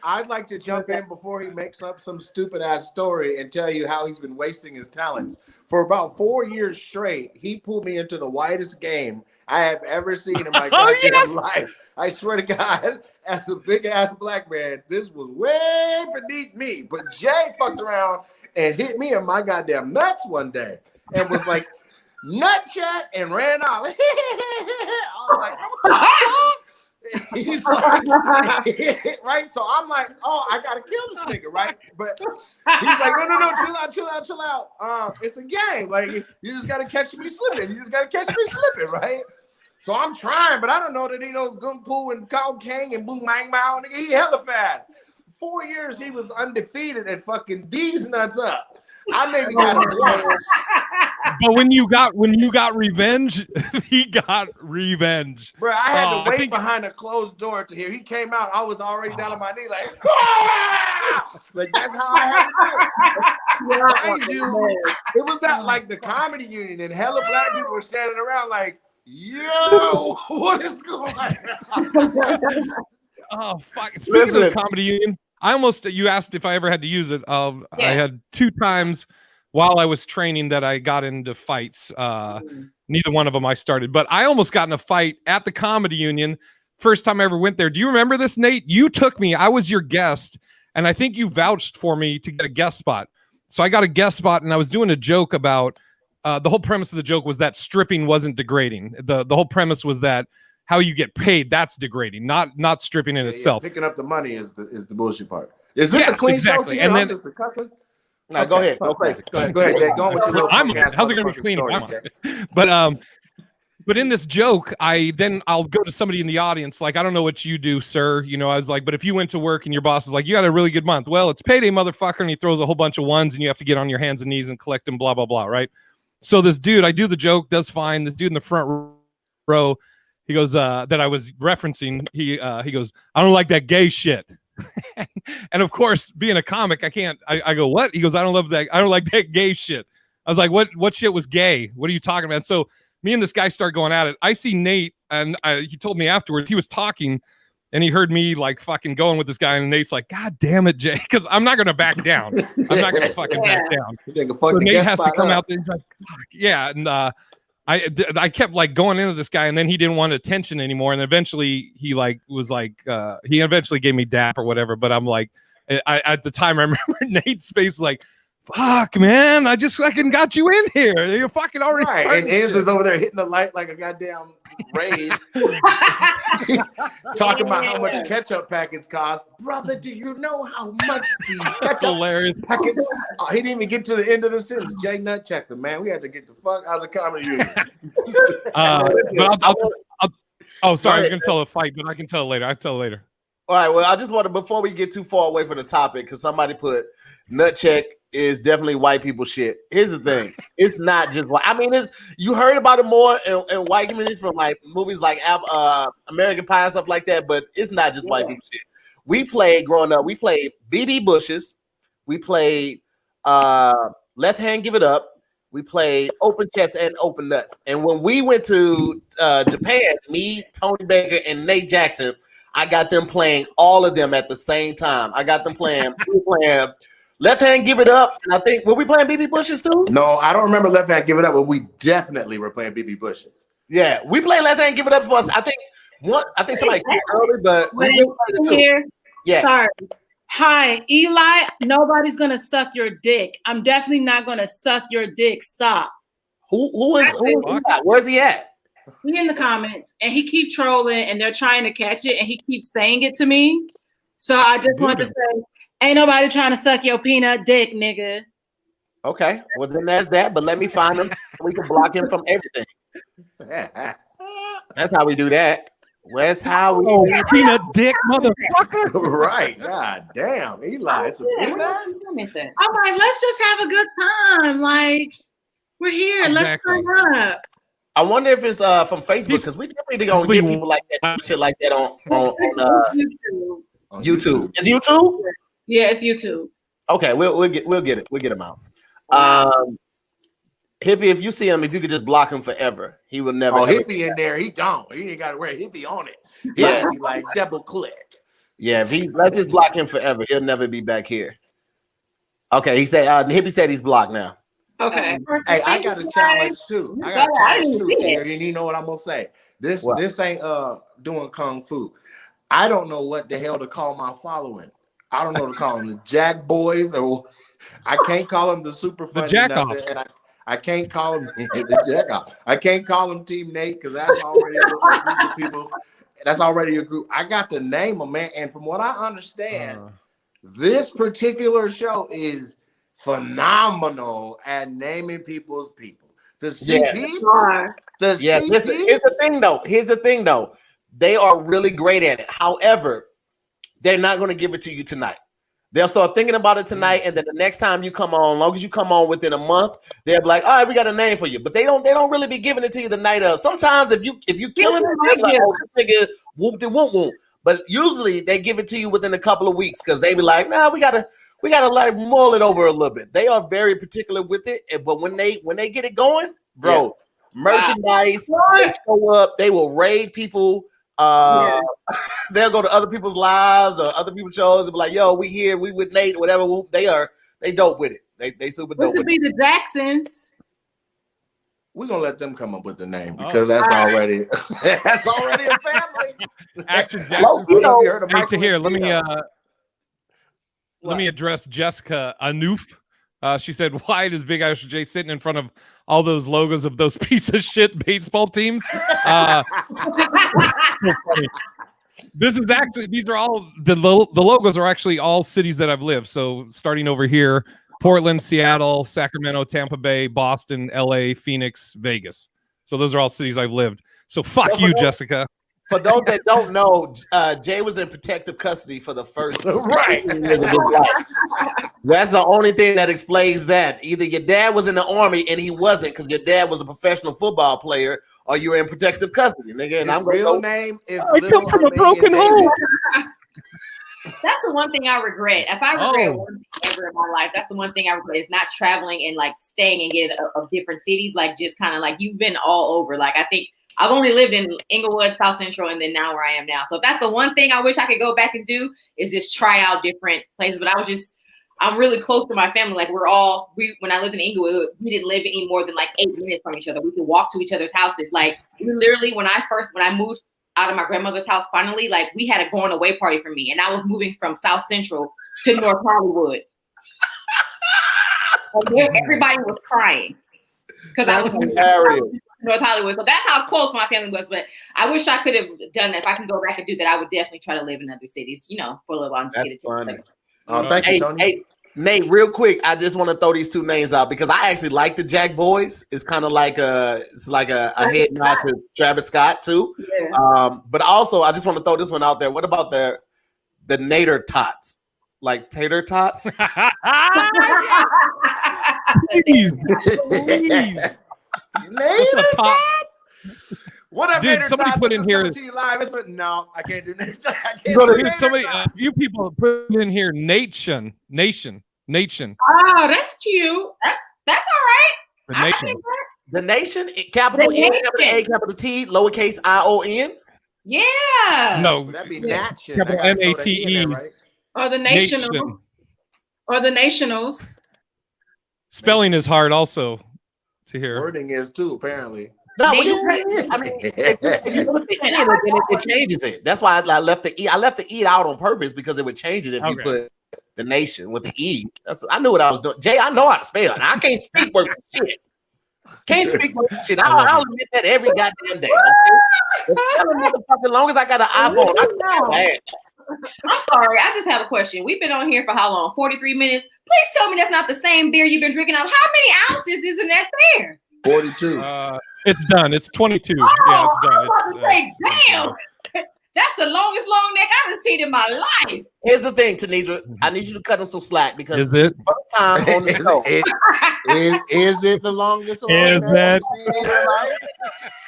Speaker 2: I'd like to jump in before he makes up some stupid ass story and tell you how he's been wasting his talents. For about 4 years straight, he pulled me into the whitest game I have ever seen in my goddamn life. I swear to God, as a big ass black man, this was way beneath me. But Jay fucked around and hit me in my goddamn nuts one day and was like, nut chat, and ran off. I was like, what the fuck? He's like, right? So I'm like, oh, I gotta kill this nigga, right? But he's like, no, chill out. It's a game. Like, you just gotta catch me slipping. Right? So I'm trying, but I don't know that he knows Gung Fu and Kao Kang and Boom Bang Bao. Nigga, he hella fast. 4 years he was undefeated at fucking these nuts up. I maybe got a glove.
Speaker 6: But when you got revenge, he got revenge.
Speaker 2: Bro, I had to wait behind a closed door to hear. He came out, I was already down on my knee, like, ah! Like that's how I had to do it. Mind you, it was at like the comedy union, and hella black people were standing around like, yo, what is going on?
Speaker 6: Oh fuck! Speaking of the comedy union, you asked if I ever had to use it. I had 2 times while I was training that I got into fights. Neither one of them I started, but I almost got in a fight at the comedy union. First time I ever went there. Do you remember this, Nate? You took me. I was your guest, and I think you vouched for me to get a guest spot. So I got a guest spot, and I was doing a joke about the whole premise of the joke was that stripping wasn't degrading. The whole premise was that how you get paid, that's degrading, not stripping in itself.
Speaker 2: Picking up the money is the bullshit part. Is this a clean
Speaker 6: exactly.
Speaker 2: show?
Speaker 6: And then
Speaker 2: just a cussing?
Speaker 3: No, go ahead. Go crazy.
Speaker 2: Go ahead, Jay. Go on with your little podcast.
Speaker 6: How's it going to be clean? But in this joke, I'll go to somebody in the audience, like, I don't know what you do, sir. You know, I was like, but if you went to work and your boss is like, you had a really good month. Well, it's payday, motherfucker. And he throws a whole bunch of ones and you have to get on your hands and knees and collect them, blah, blah, blah, right? So this dude, I do the joke, does fine. This dude in the front row, he goes, that I was referencing, he goes, I don't like that gay shit. And of course, being a comic, I go, what? He goes, I don't like that gay shit. I was like, what shit was gay? What are you talking about? And so me and this guy start going at it. I see Nate, and he told me afterwards, he was talking, and he heard me like fucking going with this guy, and Nate's like, God damn it, Jay, because I'm not gonna back down. I'm not gonna fucking back down. So Nate has to come out there. He's like, fuck. Yeah, and I kept like going into this guy, and then he didn't want attention anymore, and eventually he like was like he eventually gave me dap or whatever. But I'm like, at the time I remember Nate's face like, fuck, man, I just fucking got you in here. You're fucking already starting.
Speaker 2: And Enz is over there hitting the light like a goddamn rave. Talking about how much ketchup packets cost. Brother, do you know how much these ketchup packets? He didn't even get to the end of the sentence. Jay nut checked him, man. We had to get the fuck out of the comedy union.
Speaker 6: Sorry, I was going to tell a fight, but I can tell later. I'll tell later.
Speaker 3: All right, well, I just want to, before we get too far away from the topic, because somebody put nut check is definitely white people shit. Here's the thing. It's not just white. I mean, you heard about it more in white communities from like movies like American Pie and stuff like that, but it's not just white people shit. we played growing up. We played BB Bushes. We played Left Hand Give It Up. We played Open Chest and Open Nuts. And when we went to Japan, me, Tony Baker, and Nate Jackson, I got them playing all of them at the same time. I got them playing. We were playing Left Hand Give It Up. And I think, were we playing BB Bushes too?
Speaker 2: No, I don't remember Left Hand Give It Up, but we definitely were playing BB Bushes.
Speaker 3: Yeah, we played Left Hand Give It Up for us. I think somebody came early, but we played it too. Yes.
Speaker 7: Sorry. Hi, Eli. Nobody's gonna suck your dick. I'm definitely not gonna suck your dick. Stop.
Speaker 3: Who is Eli? Where's he at?
Speaker 7: He in the comments, and he keep trolling, and they're trying to catch it, and he keeps saying it to me. So I just wanted to say, ain't nobody trying to suck your peanut dick, nigga.
Speaker 3: Okay, well then there's that. But let me find him. We can block him from everything. That's how we do that. That's how we do
Speaker 6: peanut dick, motherfucker.
Speaker 2: Right. God damn. Eli, it's a peanut.
Speaker 7: I'm like, let's just have a good time. Like, we're here.
Speaker 6: Exactly.
Speaker 7: Let's turn up.
Speaker 3: I wonder if it's from Facebook, because we typically gonna get people like that, shit like that on YouTube. Is YouTube?
Speaker 7: Yeah, it's YouTube.
Speaker 3: Okay, we'll get it. We'll get him out. Hippie, if you see him, if you could just block him forever, he will never.
Speaker 2: Oh, Hippie in there, he gone. He ain't got to wear Hippie on it.
Speaker 3: Yeah,
Speaker 2: he like double click.
Speaker 3: Yeah, if let's just block him forever. He'll never be back here. Okay, he said Hippie said he's blocked now.
Speaker 7: Okay.
Speaker 2: Hey, I got a challenge too. I got a challenge too. And you know what I'm gonna say? This ain't doing kung fu. I don't know what the hell to call my following. I don't know to call them the Jack Boys, or I can't call them the Super Funny.
Speaker 6: The Jack Off.
Speaker 2: I can't call them the Jack Off. I can't call them Team Nate because that's already a group of people. That's already a group. I got to name them, man. And from what I understand, this particular show is phenomenal at naming people's people. The CPs,
Speaker 3: here's the thing though. They are really great at it. However, they're not going to give it to you tonight. They'll start thinking about it tonight, and then the next time you come on, as long as you come on within a month, they'll be like, "All right, we got a name for you." But they don't really be giving it to you the night of. Sometimes if you killing it, like, oh, this nigga whoop de whoop whoop. But usually they give it to you within a couple of weeks because they be like, "Nah, we gotta let it mull it over a little bit." They are very particular with it, but when they get it going, bro, merchandise, they show up, they will raid people. They'll go to other people's lives or other people's shows and be like, "Yo, we here, we with Nate, whatever." They dope with it. They super dope.
Speaker 7: It could be the Jacksons.
Speaker 2: We're gonna let them come up with the name because that's already a family.
Speaker 6: Action Jackson. Hey, Tahir, let me address Jessica Anouf. She said, "Why does Big Irish J sitting in front of all those logos of those piece of shit baseball teams?" These are all the logos are actually all cities that I've lived. So starting over here, Portland, Seattle, Sacramento, Tampa Bay, Boston, LA, Phoenix, Vegas. So those are all cities I've lived. So fuck you, Jessica.
Speaker 3: For those that don't know, Jay was in protective custody for the first
Speaker 2: right.
Speaker 3: That's the only thing that explains that. Either your dad was in the army and he wasn't because your dad was a professional football player, or you were in protective custody, nigga. And
Speaker 2: his real name is
Speaker 6: I come from a broken home.
Speaker 8: That's the one thing I regret. If I regret one thing ever in my life, that's the one thing I regret is not traveling and like staying and getting of different cities. Like just kind of like you've been all over. Like I think I've only lived in Inglewood, South Central, and then now where I am now. So if that's the one thing I wish I could go back and do is just try out different places. But I'm really close to my family. Like when I lived in Inglewood, we didn't live any more than like 8 minutes from each other. We could walk to each other's houses. Like we literally, when I moved out of my grandmother's house, finally, like we had a going away party for me. And I was moving from South Central to North Hollywood. And everybody was crying. Because I was North Hollywood. So that's how close my family was. But I wish I could have done that. If I can go back and do that, I would definitely try to live in other cities, for a little while.
Speaker 3: That's funny.
Speaker 2: Thank you, Tony.
Speaker 3: Hey, Nate, real quick, I just want to throw these two names out because I actually like the Jack Boys. It's kind of like a head nod to Travis Scott too. Yeah. But also, I just want to throw this one out there. What about the Nader Tots? Like tater tots? Please.
Speaker 2: Nader Tots? What up,
Speaker 6: Dude, somebody put in here.
Speaker 2: Live. No, I can't do that. I can't
Speaker 6: Dude, somebody, a few people put in here. Nation.
Speaker 7: Oh, that's cute. That's all right.
Speaker 6: The nation.
Speaker 3: The nation, capital N, capital A, capital T, lowercase ION.
Speaker 8: Yeah.
Speaker 6: No,
Speaker 2: would that be nation?
Speaker 6: capital NATE.
Speaker 2: Right?
Speaker 7: Or the national. Or the nationals.
Speaker 6: Spelling is hard also to hear.
Speaker 2: Wording is too, apparently.
Speaker 3: No, if you put the E in it, then it changes it. That's why I left the E. I left the E out on purpose because it would change it if you put the nation with the E. I knew what I was doing. Jay, I know how to spell. And I can't speak worth shit. Can't speak worth shit. I'll admit that every goddamn day. Okay? As long as I got an iPhone, I can
Speaker 8: I'm sorry. I just have a question. We've been on here for how long? 43 minutes. Please tell me that's not the same beer you've been drinking out. How many ounces is in that beer?
Speaker 2: 42.
Speaker 6: It's done. It's 22.
Speaker 8: Oh,
Speaker 6: yeah, it's done.
Speaker 8: I was about to say, damn. That's the longest long neck I've seen in my life.
Speaker 3: Here's the thing, Tanedra. I need you to cut him some slack because
Speaker 6: is it
Speaker 3: first time on the show.
Speaker 2: Is it the longest?
Speaker 6: Is that?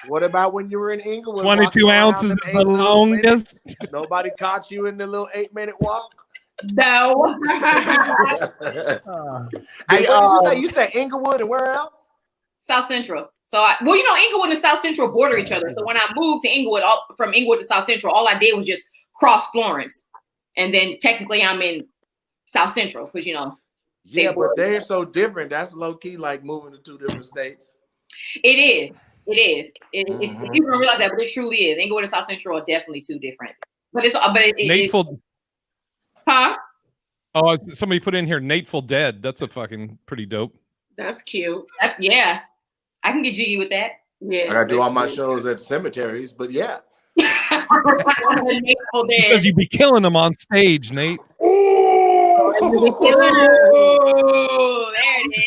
Speaker 2: What about when you were in Inglewood?
Speaker 6: 22 ounces is the longest.
Speaker 2: Nobody caught you in the little 8-minute walk.
Speaker 7: No.
Speaker 2: Hey, what did you say? You said Inglewood and where else?
Speaker 8: South Central. So, Inglewood and South Central border each other. So when I moved to Inglewood, from Inglewood to South Central, all I did was just cross Florence, and then technically I'm in South Central because
Speaker 2: Yeah, but they're so different. That's low key like moving to 2 different states.
Speaker 8: It is. It's, people don't realize that, but it truly is. Inglewood and South Central are definitely 2 different. But
Speaker 6: Nateful.
Speaker 8: Huh?
Speaker 6: Oh, somebody put in here Nateful Dead. That's a fucking pretty dope.
Speaker 7: That's cute.
Speaker 8: Yeah. I can get jiggy with that.
Speaker 7: Yeah.
Speaker 2: I gotta do all my shows at cemeteries, but yeah.
Speaker 6: Because you'd be killing them on stage, Nate.
Speaker 8: Ooh, there it is.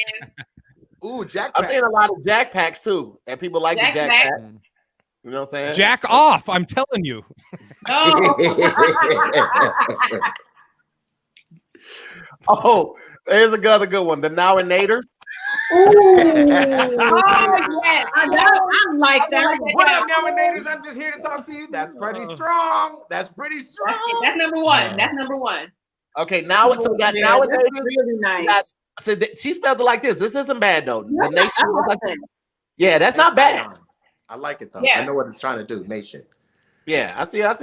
Speaker 2: Ooh, Jack.
Speaker 3: I'm seeing a lot of Jack Packs too, and people like the Jack Pack. You know what I'm saying?
Speaker 6: Jack off, I'm telling you.
Speaker 3: Oh, there's another good one. The Nowinators.
Speaker 7: Ooh. Oh, yes. I like that.
Speaker 2: What up, Nowinators? I'm just here to talk to you. That's pretty strong. That's pretty strong.
Speaker 8: That's number one. That's number one.
Speaker 3: Okay, now we got Nowinators.
Speaker 7: Really nice.
Speaker 3: So she spelled it like this. This isn't bad though. The nation was like that. Yeah, that's not bad.
Speaker 2: I like it though.
Speaker 8: Yeah.
Speaker 2: I know what it's trying to do. Nation.
Speaker 3: Yeah, I see what's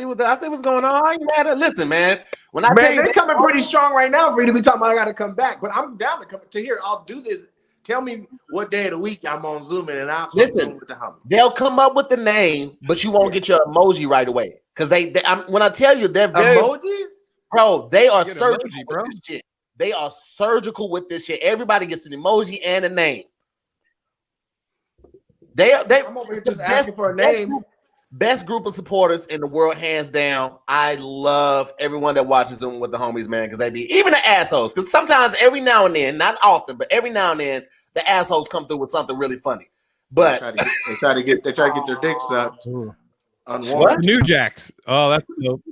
Speaker 3: going on. You matter. Listen, man. When I
Speaker 2: tell you they're coming pretty strong right now for you to be talking about I gotta come back. But I'm down to come to here. I'll do this. Tell me what day of the week I'm on Zoom and I'll
Speaker 3: listen.
Speaker 2: With the
Speaker 3: they'll come up with the name, but you won't get your emoji right away. Because when I tell you they're very
Speaker 2: emojis,
Speaker 3: bro, they are surgical
Speaker 6: emoji, bro.
Speaker 3: with this shit. They are surgical with this shit. Everybody gets an emoji and a name.
Speaker 2: I'm over here just asking for a name.
Speaker 3: Best group of supporters in the world, hands down. I love everyone that watches them with the homies, man, because they be even the assholes. Because sometimes, every now and then, not often, but every now and then, the assholes come through with something really funny. But
Speaker 2: they try to get their dicks sucked.
Speaker 6: What? New Jacks. Oh, that's dope.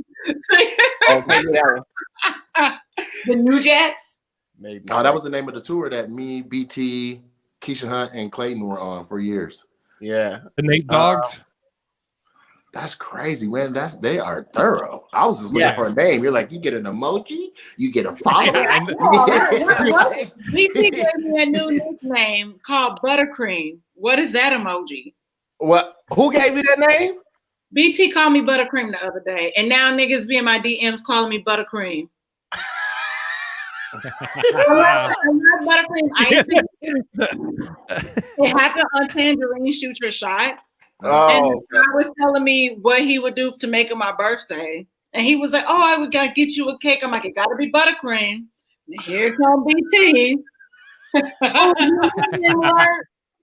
Speaker 8: The New Jacks.
Speaker 3: Maybe.
Speaker 2: Oh, that was the name of the tour that me, BT, Keisha Hunt, and Clayton were on for years.
Speaker 3: Yeah,
Speaker 6: the Nate Dogs.
Speaker 2: That's crazy, man. They are thorough. I was just looking for a name. You're like, you get an emoji, you get a follower.
Speaker 7: BT gave me a new nickname called Buttercream. What is that emoji?
Speaker 3: What? Who gave you that name?
Speaker 7: BT called me Buttercream the other day, and now niggas be in my DMs calling me Buttercream. I love buttercream icing. It happened on Tangerine Shoot Your Shot. And I was telling me what he would do to make it my birthday. And he was like, oh, I would gotta get you a cake. I'm like, it gotta be buttercream. And here comes BT.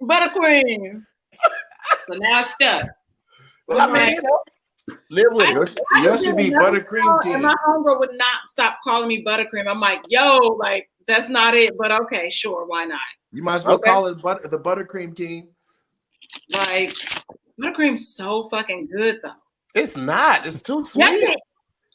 Speaker 7: Buttercream.
Speaker 8: So now it's stuck.
Speaker 3: Well, I mean, live with it.
Speaker 2: Yours should be buttercream team.
Speaker 7: And my homegirl would not stop calling me buttercream. I'm like, yo, like, that's not it. But okay, sure, why not?
Speaker 2: You might as well call it the buttercream team.
Speaker 7: Like, buttercream's so fucking good though.
Speaker 3: It's not. It's too sweet.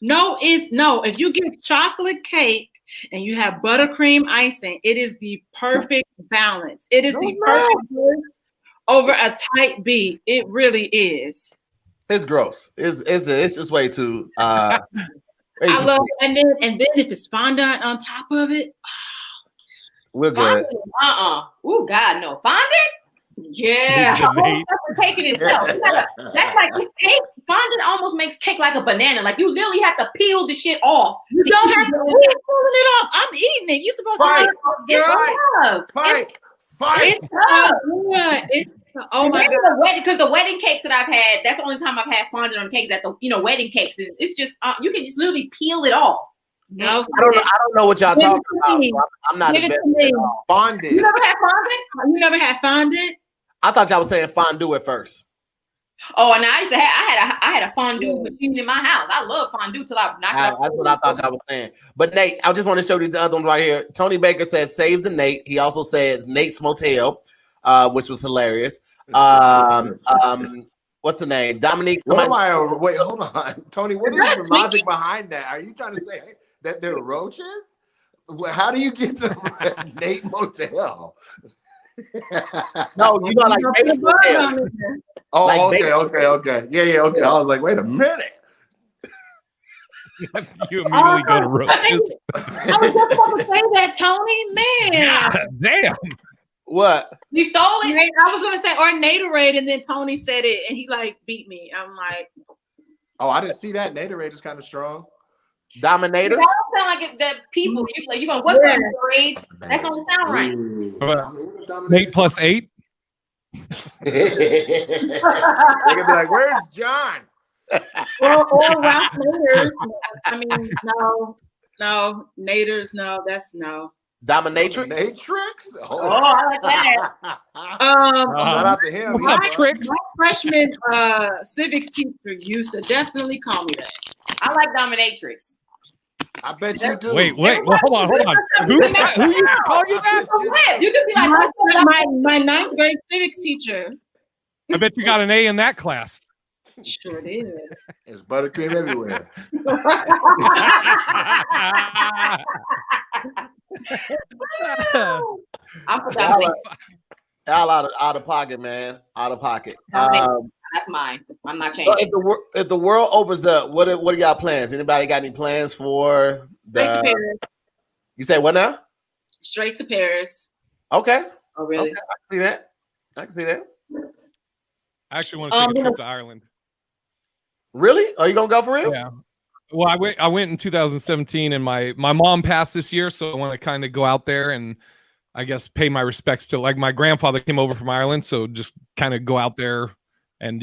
Speaker 7: No, it's no. If you get chocolate cake and you have buttercream icing, it is the perfect balance. It is the perfect balance over a tight B. It really is.
Speaker 3: It's gross. It's just way too.
Speaker 7: I love, and then if it's fondant on top of it,
Speaker 3: we're good.
Speaker 8: Oh God, no fondant. Yeah, cake in itself. That's like cake. Fondant almost makes cake like a banana. Like you literally have to peel the shit off.
Speaker 7: You don't have to peel it off. I'm eating it. You're supposed to
Speaker 2: fight.
Speaker 8: Oh my God! Because the wedding cakes that I've had, that's the only time I've had fondant on cakes at the wedding cakes. It's just you can just literally peel it off.
Speaker 7: No,
Speaker 3: I don't know what y'all talking about. So I'm not invested.
Speaker 2: Fondant.
Speaker 8: You never had fondant?
Speaker 7: You never had fondant?
Speaker 3: I thought y'all was saying fondue at first.
Speaker 8: Oh, and I had a fondue machine in my house. I love fondue till I knocked out.
Speaker 3: That's what I thought y'all was saying. But Nate, I just want to show you the other ones right here. Tony Baker said, "Save the Nate." He also said Nate's Motel, which was hilarious. What's the name? Dominique.
Speaker 2: Wait, hold on, Tony. What is the logic behind that? Are you trying to say that they're roaches? How do you get to Nate Motel?
Speaker 3: No, you know, like Nate's Motel.
Speaker 2: Oh,
Speaker 3: like
Speaker 2: okay. Yeah, okay. I was like, wait a minute.
Speaker 6: You immediately go to roaches.
Speaker 7: I was just going to say that, Tony. Man.
Speaker 6: God, damn.
Speaker 3: What?
Speaker 8: You stole it?
Speaker 7: I was going to say, or Naderade, and then Tony said it, and he like beat me. I'm like,
Speaker 2: oh, I didn't see that. Naderade is kind of strong.
Speaker 3: Dominators?
Speaker 8: That don't sound like the people. You're going to what grades? That don't sound right.
Speaker 6: Nate plus 8?
Speaker 2: They're gonna be like, "Where's John?"
Speaker 7: or Ralph Naders. I mean, no, Naders. No, that's no.
Speaker 3: Dominatrix?
Speaker 2: Matrix?
Speaker 8: Oh, I like that.
Speaker 2: Shout out to him.
Speaker 7: My freshman civics teacher used to definitely call me that.
Speaker 8: I like dominatrix.
Speaker 2: I bet you do.
Speaker 6: Wait. Well, hold on. Who used to call you that?
Speaker 8: You could be like
Speaker 7: my 9th grade civics teacher.
Speaker 6: I bet you got an A in that class.
Speaker 7: Sure did.
Speaker 2: There's buttercream everywhere.
Speaker 8: I'm for dominatrix.
Speaker 3: Out of pocket, man. Out of pocket.
Speaker 8: That's mine. I'm not changing.
Speaker 3: If the world opens up, what are y'all plans? Anybody got any plans for
Speaker 7: Straight to Paris.
Speaker 3: You say what now?
Speaker 7: Straight to Paris.
Speaker 3: Okay.
Speaker 7: Oh, really?
Speaker 3: Okay. I can see that.
Speaker 6: I actually want to take a trip to Ireland.
Speaker 3: Really? Are you gonna go for real?
Speaker 6: Yeah. Well, I went in 2017, and my mom passed this year, so I want to kind of go out there and I guess pay my respects to, like, my grandfather came over from Ireland, so just kind of go out there and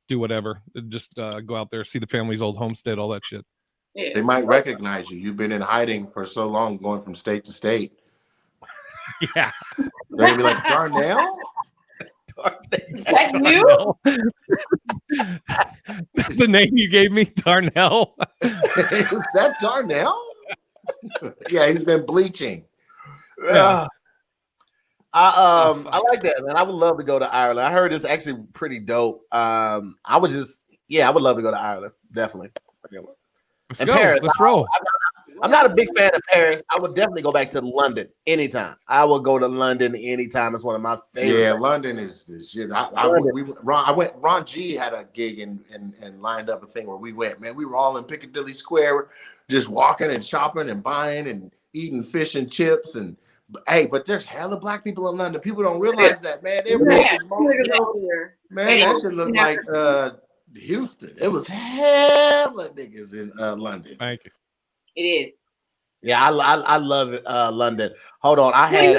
Speaker 6: do whatever. Just go out there, see the family's old homestead, all that shit.
Speaker 7: Yeah.
Speaker 2: They might recognize you. You've been in hiding for so long, going from state to state.
Speaker 6: Yeah.
Speaker 2: They're gonna be like, Darnell?
Speaker 8: That's you?
Speaker 6: That's the name you gave me, Darnell.
Speaker 2: Is that Darnell? Yeah, he's been bleaching.
Speaker 3: Yeah. I like that, man. I would love to go to Ireland. I heard it's actually pretty dope. I would love to go to Ireland. Definitely.
Speaker 6: Let's
Speaker 3: and
Speaker 6: go.
Speaker 3: Paris,
Speaker 6: Let's roll.
Speaker 3: I'm not a big fan of Paris. I would definitely go back to London anytime. I will go to London anytime. It's one of my favorite.
Speaker 2: Yeah, London is the shit. Ron G had a gig and lined up a thing where we went. Man, we were all in Piccadilly Square, just walking and shopping and buying and eating fish and chips and. Hey, but there's hella black people in London. People don't realize that, man. That should look like Houston. It was hella niggas in London.
Speaker 6: Thank you.
Speaker 8: It is.
Speaker 3: Yeah, I love it. London. Hold on, I had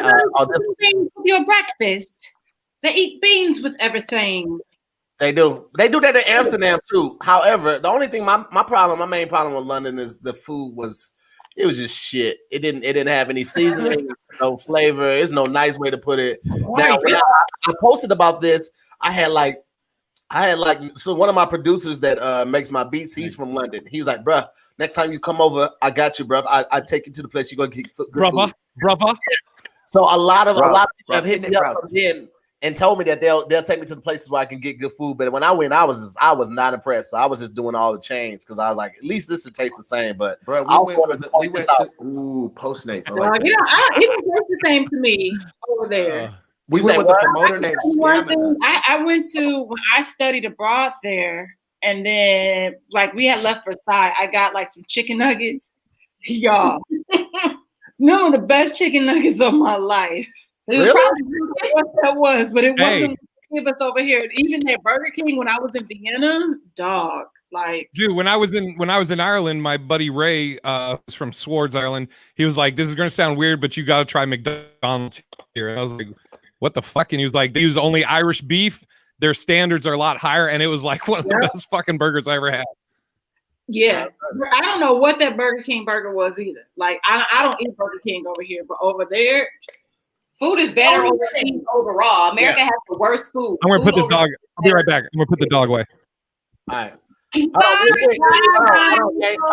Speaker 7: beans with your breakfast. They eat beans with everything.
Speaker 3: They do that in Amsterdam too. However, the only thing my main problem with London is the food was. It was just shit. It didn't have any seasoning, no flavor. There's no nice way to put it. Now, when I posted about this, I had like so one of my producers that makes my beats, he's from London. He was like, bruh, next time you come over, I got you, bruh. I take you to the place you're gonna get good food.
Speaker 6: Brother.
Speaker 3: So a lot of people have hit me up from then and told me that they'll take me to the places where I can get good food. But when I went, I was not impressed. So I was just doing all the chains because I was like, at least this should taste the same. But
Speaker 2: bro, we went to Postmates.
Speaker 7: It didn't taste the same to me over there.
Speaker 2: We went with the promoter named Stamina.
Speaker 7: I went to when I studied abroad there. And then like we had left for side. I got like some chicken nuggets. Y'all. None of the best chicken nuggets of my life. It was probably what that was, but it wasn't give us over here. Even at Burger King when I was in Vienna, dog. Like,
Speaker 6: dude, when I was in Ireland, my buddy Ray was from Swords, Ireland. He was like, "This is gonna sound weird, but you gotta try McDonald's here." And I was like, "What the fuck?" And he was like, "They use only Irish beef. Their standards are a lot higher." And it was like one of the best fucking burgers I ever had.
Speaker 7: Yeah, I don't know what that Burger King burger was either. Like, I don't eat Burger King over here, but over there,
Speaker 8: food is better overseas overall. America has the worst food.
Speaker 6: I'm gonna put this dog. I'll be right back. I'm gonna put the dog away.
Speaker 3: All right. Hold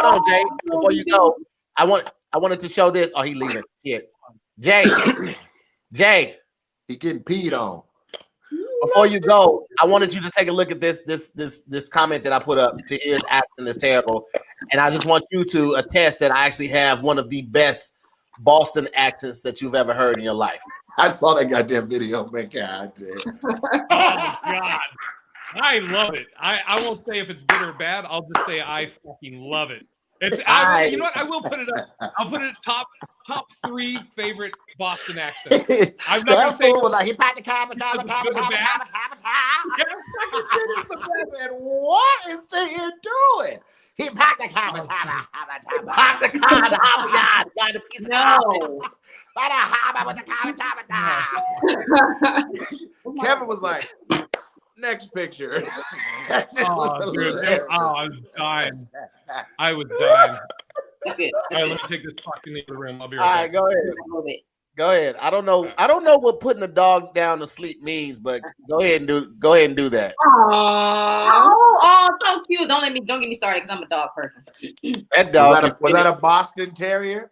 Speaker 3: on, Jay. Before you go, I wanted to show this. Oh, he leaving. Shit. Jay.
Speaker 2: He getting peed on.
Speaker 3: Before you go, I wanted you to take a look at this comment that I put up. TAHIR'S accent is terrible, and I just want you to attest that I actually have one of the best Boston accents that you've ever heard in your life.
Speaker 2: I saw that goddamn video, man. God damn.
Speaker 6: Oh my God. I love it. I won't say if it's good or bad. I'll just say I fucking love it. It's you know what? I will put it up. I'll put it top 3 favorite Boston accents. I'm not gonna say
Speaker 2: like he packed the car, and what is he doing? He packed the car, Kevin was like, next picture.
Speaker 6: Dude, I was dying. All right, let me take this fucking in the room. I'll be right back.
Speaker 3: All right, go ahead. I don't know what putting the dog down to sleep means, but go ahead and do that.
Speaker 8: Oh, so cute. Don't get me started because I'm a dog person.
Speaker 3: That dog
Speaker 2: was that a Boston Terrier?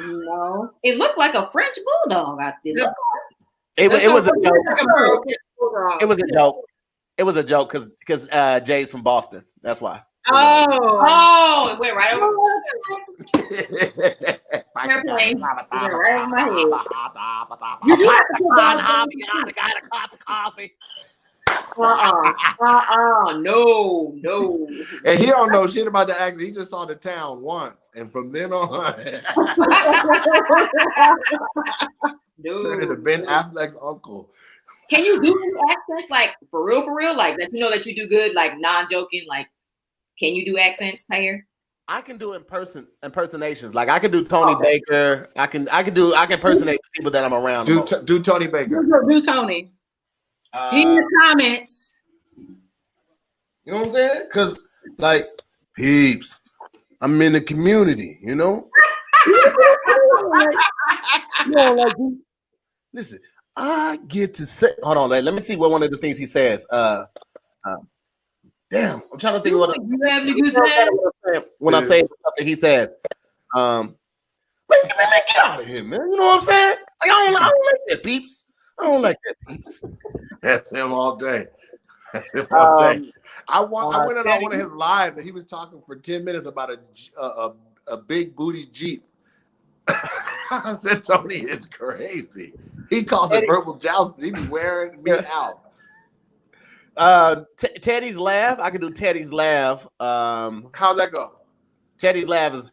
Speaker 8: No, it looked like a French bulldog.
Speaker 3: It was a joke. It was a joke. It was a joke because Jay's from Boston. That's why.
Speaker 8: Oh, it went right over
Speaker 3: coffee.
Speaker 8: No.
Speaker 2: And he don't know shit about the accent. He just saw the town once, and from then on, turned into Ben Affleck's uncle.
Speaker 8: Can you do these accents like for real? Like that you know that you do good, like non-joking, like can you do accents, Tahir?
Speaker 3: I can do impersonations. Like I can do Tony Baker. I can impersonate the people that I'm around.
Speaker 2: Do Tony Baker.
Speaker 7: Do Tony. In the comments.
Speaker 3: You know what I'm saying? Because like peeps, I'm in the community. You know. Listen, I get to say. Hold on, let me see what one of the things he says. Damn, I'm trying to think of what when I say something he says. Man, get out of here, man. You know what I'm saying? Like, I don't like that, peeps. I don't like that, peeps.
Speaker 2: That's him all day. That's him all day. I went on one of his lives and he was talking for 10 minutes about a big booty Jeep. I said, Tony is crazy. He calls it verbal jousting. He be wearing me out.
Speaker 3: Teddy's laugh. I can do Teddy's laugh.
Speaker 2: How's that go?
Speaker 3: Teddy's laugh is.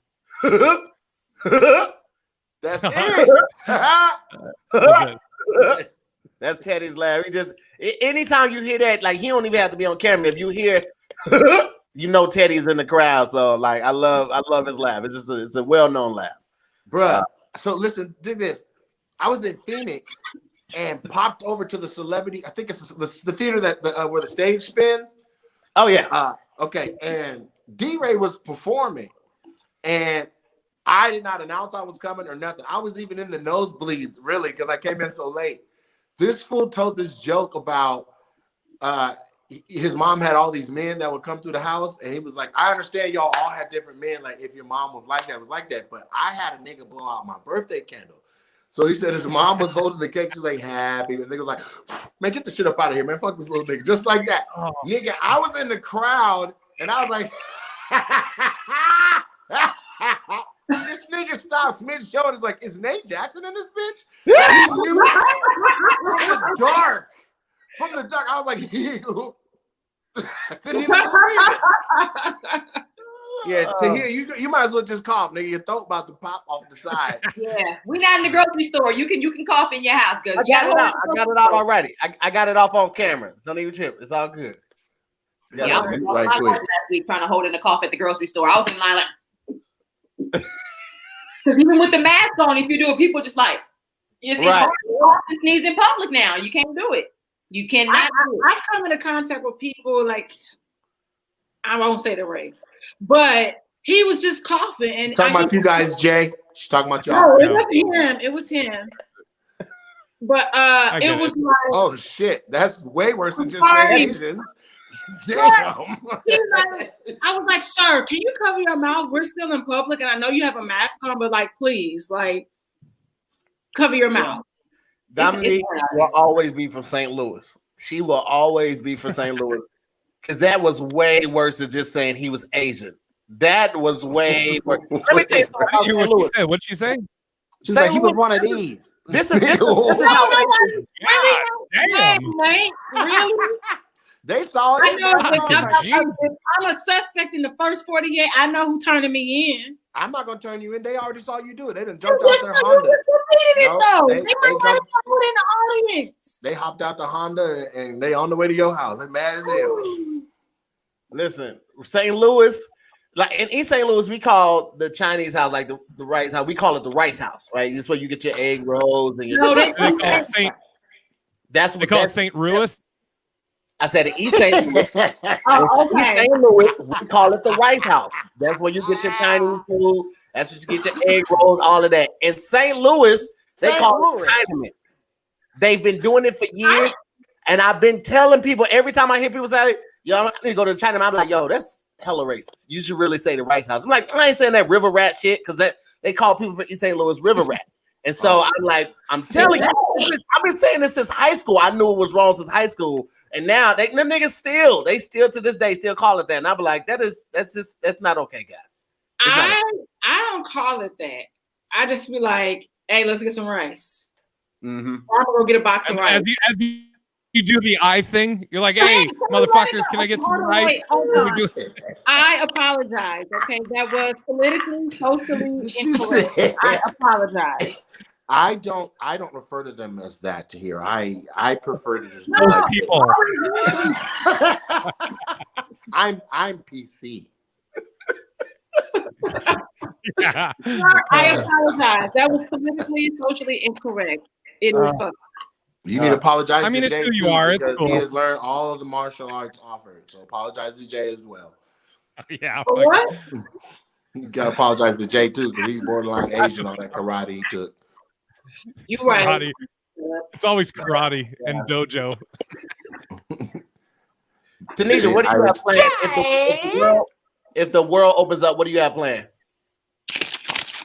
Speaker 2: That's it.
Speaker 3: That's Teddy's laugh. He just anytime you hear that, like he don't even have to be on camera. If you hear, you know Teddy's in the crowd. So like I love his laugh. It's a well-known laugh,
Speaker 2: bruh. So listen, dig this. I was in Phoenix and popped over to the celebrity. I think it's the theater that where the stage spins.
Speaker 3: Oh yeah.
Speaker 2: Okay. And D-Ray was performing, and I did not announce I was coming or nothing. I was even in the nosebleeds, really, because I came in so late. This fool told this joke about his mom had all these men that would come through the house, and he was like, I understand y'all all had different men. Like, if your mom was like that, but I had a nigga blow out my birthday candle. So he said his mom was holding the cake. She's like, happy. And the nigga was like, man, get the shit up out of here, man. Fuck this little nigga. Just like that. Oh. Nigga, I was in the crowd, and I was like, this nigga stops mid-show and is like, is Nate Jackson in this bitch? He knew from the dark. I was like, I couldn't even breathe it. Yeah, Tahir, you might as well just cough, nigga. Your throat about to pop off the side.
Speaker 8: Yeah, we're not in the grocery store. You can cough in your house, cause
Speaker 3: I got it out. I got it out already. I got it off on camera. Don't even trip. It's all good.
Speaker 8: Yeah, I was last week trying to hold in the cough at the grocery store. I was in line like, because even with the mask on, if you do it, people just like it's hard to sneeze in public now. You can't do it. You cannot.
Speaker 7: I've come into contact with people like I won't say the race, but he was just coughing and
Speaker 2: talking about you guys, Jay. She's talking about y'all.
Speaker 7: No, it wasn't him. It was him. But it was like,
Speaker 2: oh shit, that's way worse than just saying Asians. Damn.
Speaker 7: I was like, sir, can you cover your mouth? We're still in public, and I know you have a mask on, but like, please, like, cover your mouth.
Speaker 3: Dominique will always be from St. Louis. She will always be from St. Louis because that was way worse than just saying he was Asian. That was way worse. Let me tell you something.
Speaker 6: What'd she say?
Speaker 2: She's like, he was one of these.
Speaker 3: This is how
Speaker 7: really?
Speaker 2: They saw it.
Speaker 7: I know, I'm a suspect in the first 48. I know who turning me in.
Speaker 2: I'm not gonna turn you in. They already saw you do it. They done jumped out their Honda. They hopped out the Honda and they on the way to your house. They mad as hell.
Speaker 3: Listen, St. Louis, like in East St. Louis, we call the Chinese house like the rice house. We call it the rice house, right? This is where you get your egg rolls and your.
Speaker 6: They call it St. Louis.
Speaker 3: I said East St. Louis. East St. Louis, we call it the White House. That's where you get your Chinese food. That's where you get your egg rolls, all of that. In St. Louis, they call it Chinaman. They've been doing it for years, and I've been telling people every time I hear people say, "Yo, I need to go to Chinaman," I'm like, "Yo, that's hella racist. You should really say the Rice House." I'm like, I ain't saying that river rat shit because that they call people from East St. Louis river rats. And so I'm like, I'm telling you, I've been saying this since high school. I knew it was wrong since high school, and now the niggas still to this day still call it that. And I'm like, that's not okay, guys.
Speaker 7: I don't call it that. I just be like, hey, let's get some rice.
Speaker 3: Mm-hmm.
Speaker 7: I'm gonna go get a box of rice.
Speaker 6: As you do the eye thing, you're like, hey, motherfuckers, can I get some rice?
Speaker 7: I apologize. Okay, that was politically, socially incorrect. I apologize.
Speaker 2: I don't refer to them as that to here. I prefer to just
Speaker 6: people.
Speaker 2: I'm PC.
Speaker 6: Yeah.
Speaker 7: I apologize. That was politically and socially incorrect. It was fucked.
Speaker 2: You need to apologize to
Speaker 6: it's
Speaker 2: Jay
Speaker 6: who you
Speaker 2: too,
Speaker 6: are.
Speaker 2: because
Speaker 6: cool.
Speaker 2: he has learned all of the martial arts offered. So apologize to Jay as well.
Speaker 6: Yeah.
Speaker 7: What?
Speaker 2: You gotta apologize to Jay too, because he's borderline Asian on that karate he took.
Speaker 7: You right.
Speaker 6: Karate. It's always karate and dojo.
Speaker 3: Tanisha, what do you have planned? If the world opens up, what do you have planned?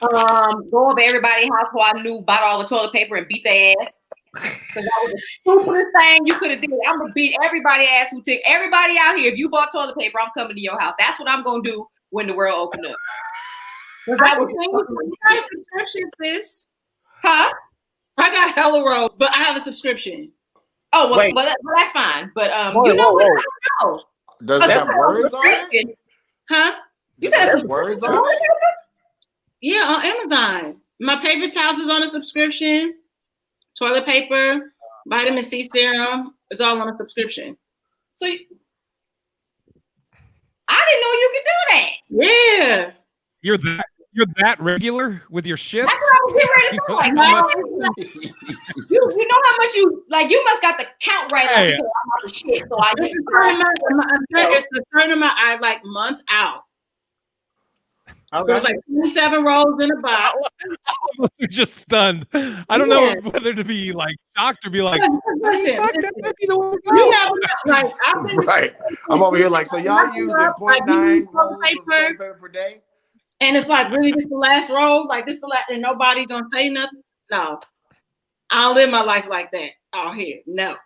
Speaker 8: Go over everybody's house who I knew bought all the toilet paper and beat their ass. Because that was the stupidest thing you could have did. I'm gonna beat everybody ass who took everybody out here. If you bought toilet paper, I'm coming to your house. That's what I'm gonna do when the world opens up.
Speaker 7: You got a subscription, sis? Huh? I got hella rolls, but I have a subscription.
Speaker 8: Oh well, that's fine. But you know what? I don't know.
Speaker 2: Does it have words on it?
Speaker 7: Huh?
Speaker 2: You said have words on it?
Speaker 7: Yeah, on Amazon. My paper towels is on a subscription. Toilet paper, vitamin C serum, it's all on a subscription.
Speaker 8: So I didn't know you could do that.
Speaker 7: Yeah.
Speaker 6: You're that regular with your shit?
Speaker 8: That's what I was getting ready to do. You know how much you you must got the count right on the shit. So I just
Speaker 7: it's the certain amount I like months out. Okay. There's like 27 rolls in a box.
Speaker 6: You're just stunned. I don't know whether to be like shocked or be like,
Speaker 7: listen.
Speaker 2: Right. I'm over here like, so y'all using 0.9 rolls of paper per day?
Speaker 7: And it's like, really, this the last roll? Like, this the last, and nobody gonna say nothing? No. I don't live my life like that out here. No.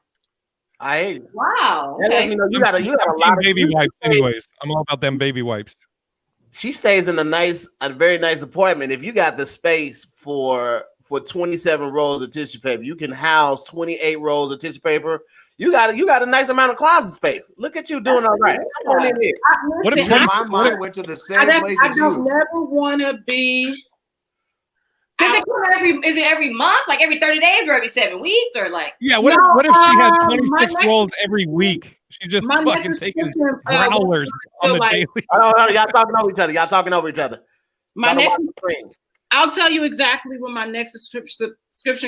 Speaker 3: I hate it.
Speaker 8: Wow.
Speaker 3: Okay. You got a lot of
Speaker 6: baby wipes anyways. I'm all about them baby wipes.
Speaker 3: She stays in a very nice apartment. If you got the space for for 27 rolls of tissue paper. You can house 28 rolls of tissue paper. You got a nice amount of closet space. Look at you doing all right. Come on in here.
Speaker 6: What if
Speaker 2: My mind went to the same place
Speaker 7: I
Speaker 2: as
Speaker 7: don't
Speaker 2: you.
Speaker 7: never want to be.
Speaker 8: Is it every month, like every 30 days, or every 7 weeks, or like?
Speaker 6: Yeah. What if she had 26 rolls every week? She's just
Speaker 7: my
Speaker 6: fucking
Speaker 7: next
Speaker 6: taking
Speaker 7: subscription,
Speaker 6: growlers on the
Speaker 7: like-
Speaker 6: daily.
Speaker 3: Hold on, y'all talking over each other.
Speaker 7: My next, I'll tell you exactly when my next subscription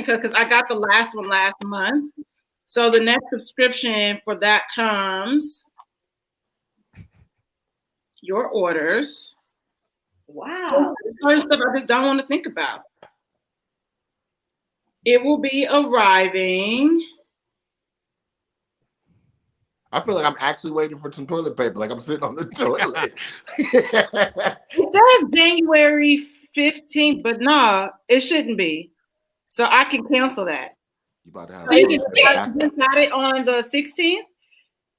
Speaker 7: because I got the last one last month. So the next subscription for that comes your orders.
Speaker 8: Wow.
Speaker 7: Certain stuff I just don't want to think about. It will be arriving.
Speaker 2: I feel like I'm actually waiting for some toilet paper, like I'm sitting on the toilet.
Speaker 7: It says January 15th, but nah, it shouldn't be. So I can cancel that.
Speaker 2: You about to have
Speaker 7: I just got it on the 16th,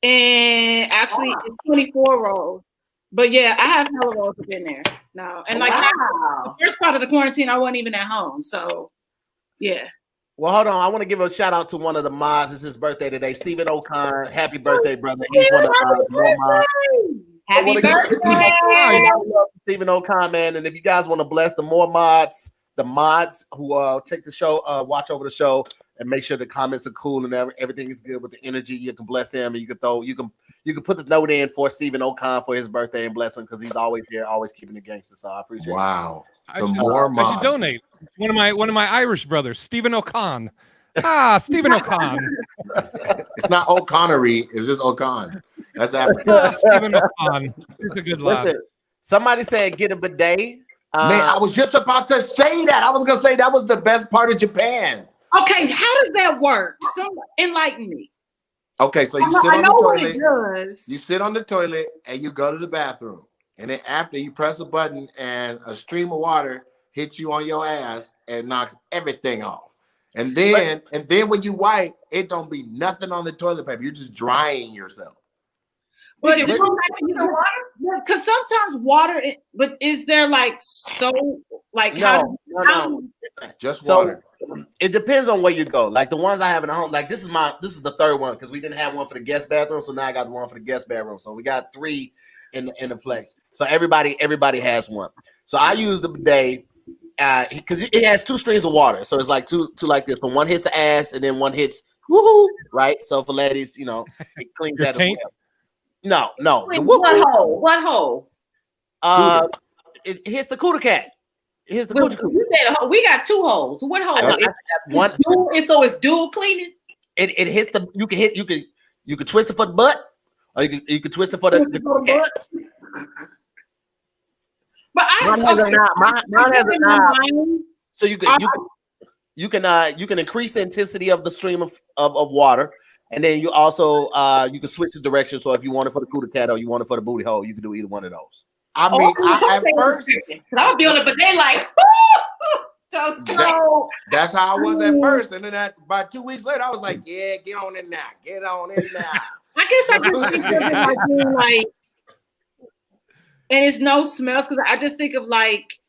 Speaker 7: and actually it's 24 rolls. But yeah, I have hella rolls up in there now. And like the first part of the quarantine, I wasn't even at home. So yeah.
Speaker 3: Well, hold on. I want to give a shout out to one of the mods. It's his birthday today. Stephen O'Con. Happy birthday, brother. He's one of the mods.
Speaker 8: Happy birthday,
Speaker 3: Stephen O'Con, man. And if you guys want to bless the MooreMods, the mods who take the show, watch over the show, and make sure the comments are cool and everything is good with the energy, you can bless them. And you can put the note in for Stephen O'Con for his birthday and bless him because he's always here, always keeping the gangster. So I appreciate it.
Speaker 2: Wow.
Speaker 6: I should donate. One of my Irish brothers, Stephen O'Con. Stephen O'Con.
Speaker 2: It's not O'Connery, it's just O'Con. That's African.
Speaker 6: Stephen O'Con. He's a good lad.
Speaker 3: Somebody said get a bidet.
Speaker 2: Man, I was just about to say that. I was gonna say that was the best part of Japan.
Speaker 7: Okay, how does that work? So enlighten me.
Speaker 2: Okay, so you sit on the toilet. You sit on the toilet and you go to the bathroom. And then after you press a button and a stream of water hits you on your ass and knocks everything off. And then when you wipe, it don't be nothing on the toilet paper. You're just drying yourself.
Speaker 7: But because sometimes water, but is there like so like
Speaker 3: no.
Speaker 2: Just water.
Speaker 3: It depends on where you go. Like the ones I have in the home, like this is the third one because we didn't have one for the guest bathroom, so now I got the one for the guest bathroom. So we got 3 in the place. So everybody has one. So I use the bidet because it has 2 streams of water. So it's like two like this. So one hits the ass and then one hits woohoo, right? So for ladies, it cleans that as well. No.
Speaker 8: One hole.
Speaker 3: It hits the cooter cat. Here's the cooter.
Speaker 8: You said we got 2 holes. What hole? So it's dual cleaning.
Speaker 3: It hits the. You can twist it for the butt, or you can twist it for the butt.
Speaker 7: But
Speaker 3: mine has a knob. So you can increase the intensity of the stream of water, and then you also you can switch the direction. So if you want it for the cooter cat or you want it for the booty hole, you can do either one of those.
Speaker 2: I mean, at first,
Speaker 8: I would be on it, but they like.
Speaker 2: That's how I was at first, and then about 2 weeks later, I was like, "Yeah, get on in now, get on in now."
Speaker 7: I guess I just think of it like being like, and it's no smells because I just think of like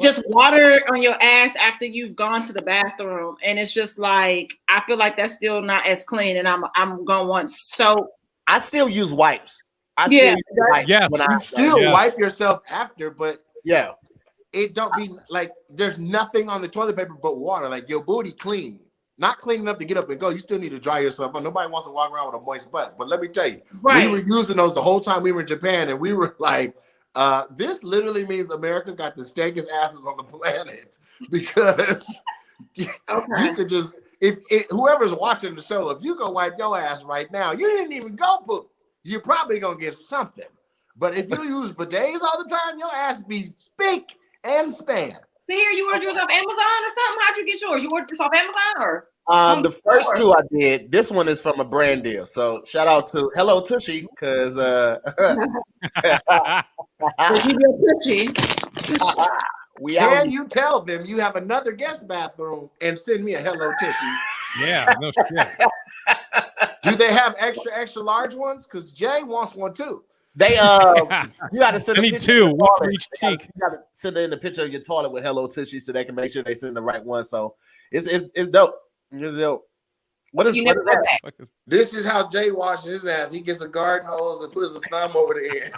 Speaker 7: just water on your ass after you've gone to the bathroom, and it's just like I feel like that's still not as clean, and I'm gonna want soap.
Speaker 3: I still use wipes.
Speaker 6: Yes.
Speaker 2: You still wipe yourself after, but
Speaker 3: yeah,
Speaker 2: it don't be like there's nothing on the toilet paper but water. Like your booty clean, not clean enough to get up and go. You still need to dry yourself up. Nobody wants to walk around with a moist butt. But let me tell you, we were using those the whole time we were in Japan, and we were like, this literally means America got the stankest asses on the planet because you could just whoever's watching the show, if you go wipe your ass right now, you didn't even go poop. You're probably gonna get something. But if you use bidets all the time, your ass be spick and span.
Speaker 8: So here, you ordered yours off Amazon or something? How'd you get yours? You ordered this off Amazon or?
Speaker 3: The first 2 I did. This one is from a brand deal. So shout out to Hello Tushy because
Speaker 2: Can you tell them you have another guest bathroom and send me a Hello Tushy?
Speaker 6: Yeah, no shit.
Speaker 2: Do they have extra large ones? Because Jay wants one too.
Speaker 3: They you got to send.
Speaker 6: I need two, one for each cheek.
Speaker 3: You got to send in the picture of your toilet with "Hello Tushy" so they can make sure they send the right one. So it's dope. It's dope. What is that?
Speaker 2: This is how Jay washes his ass. He gets a garden hose and puts his thumb over the end.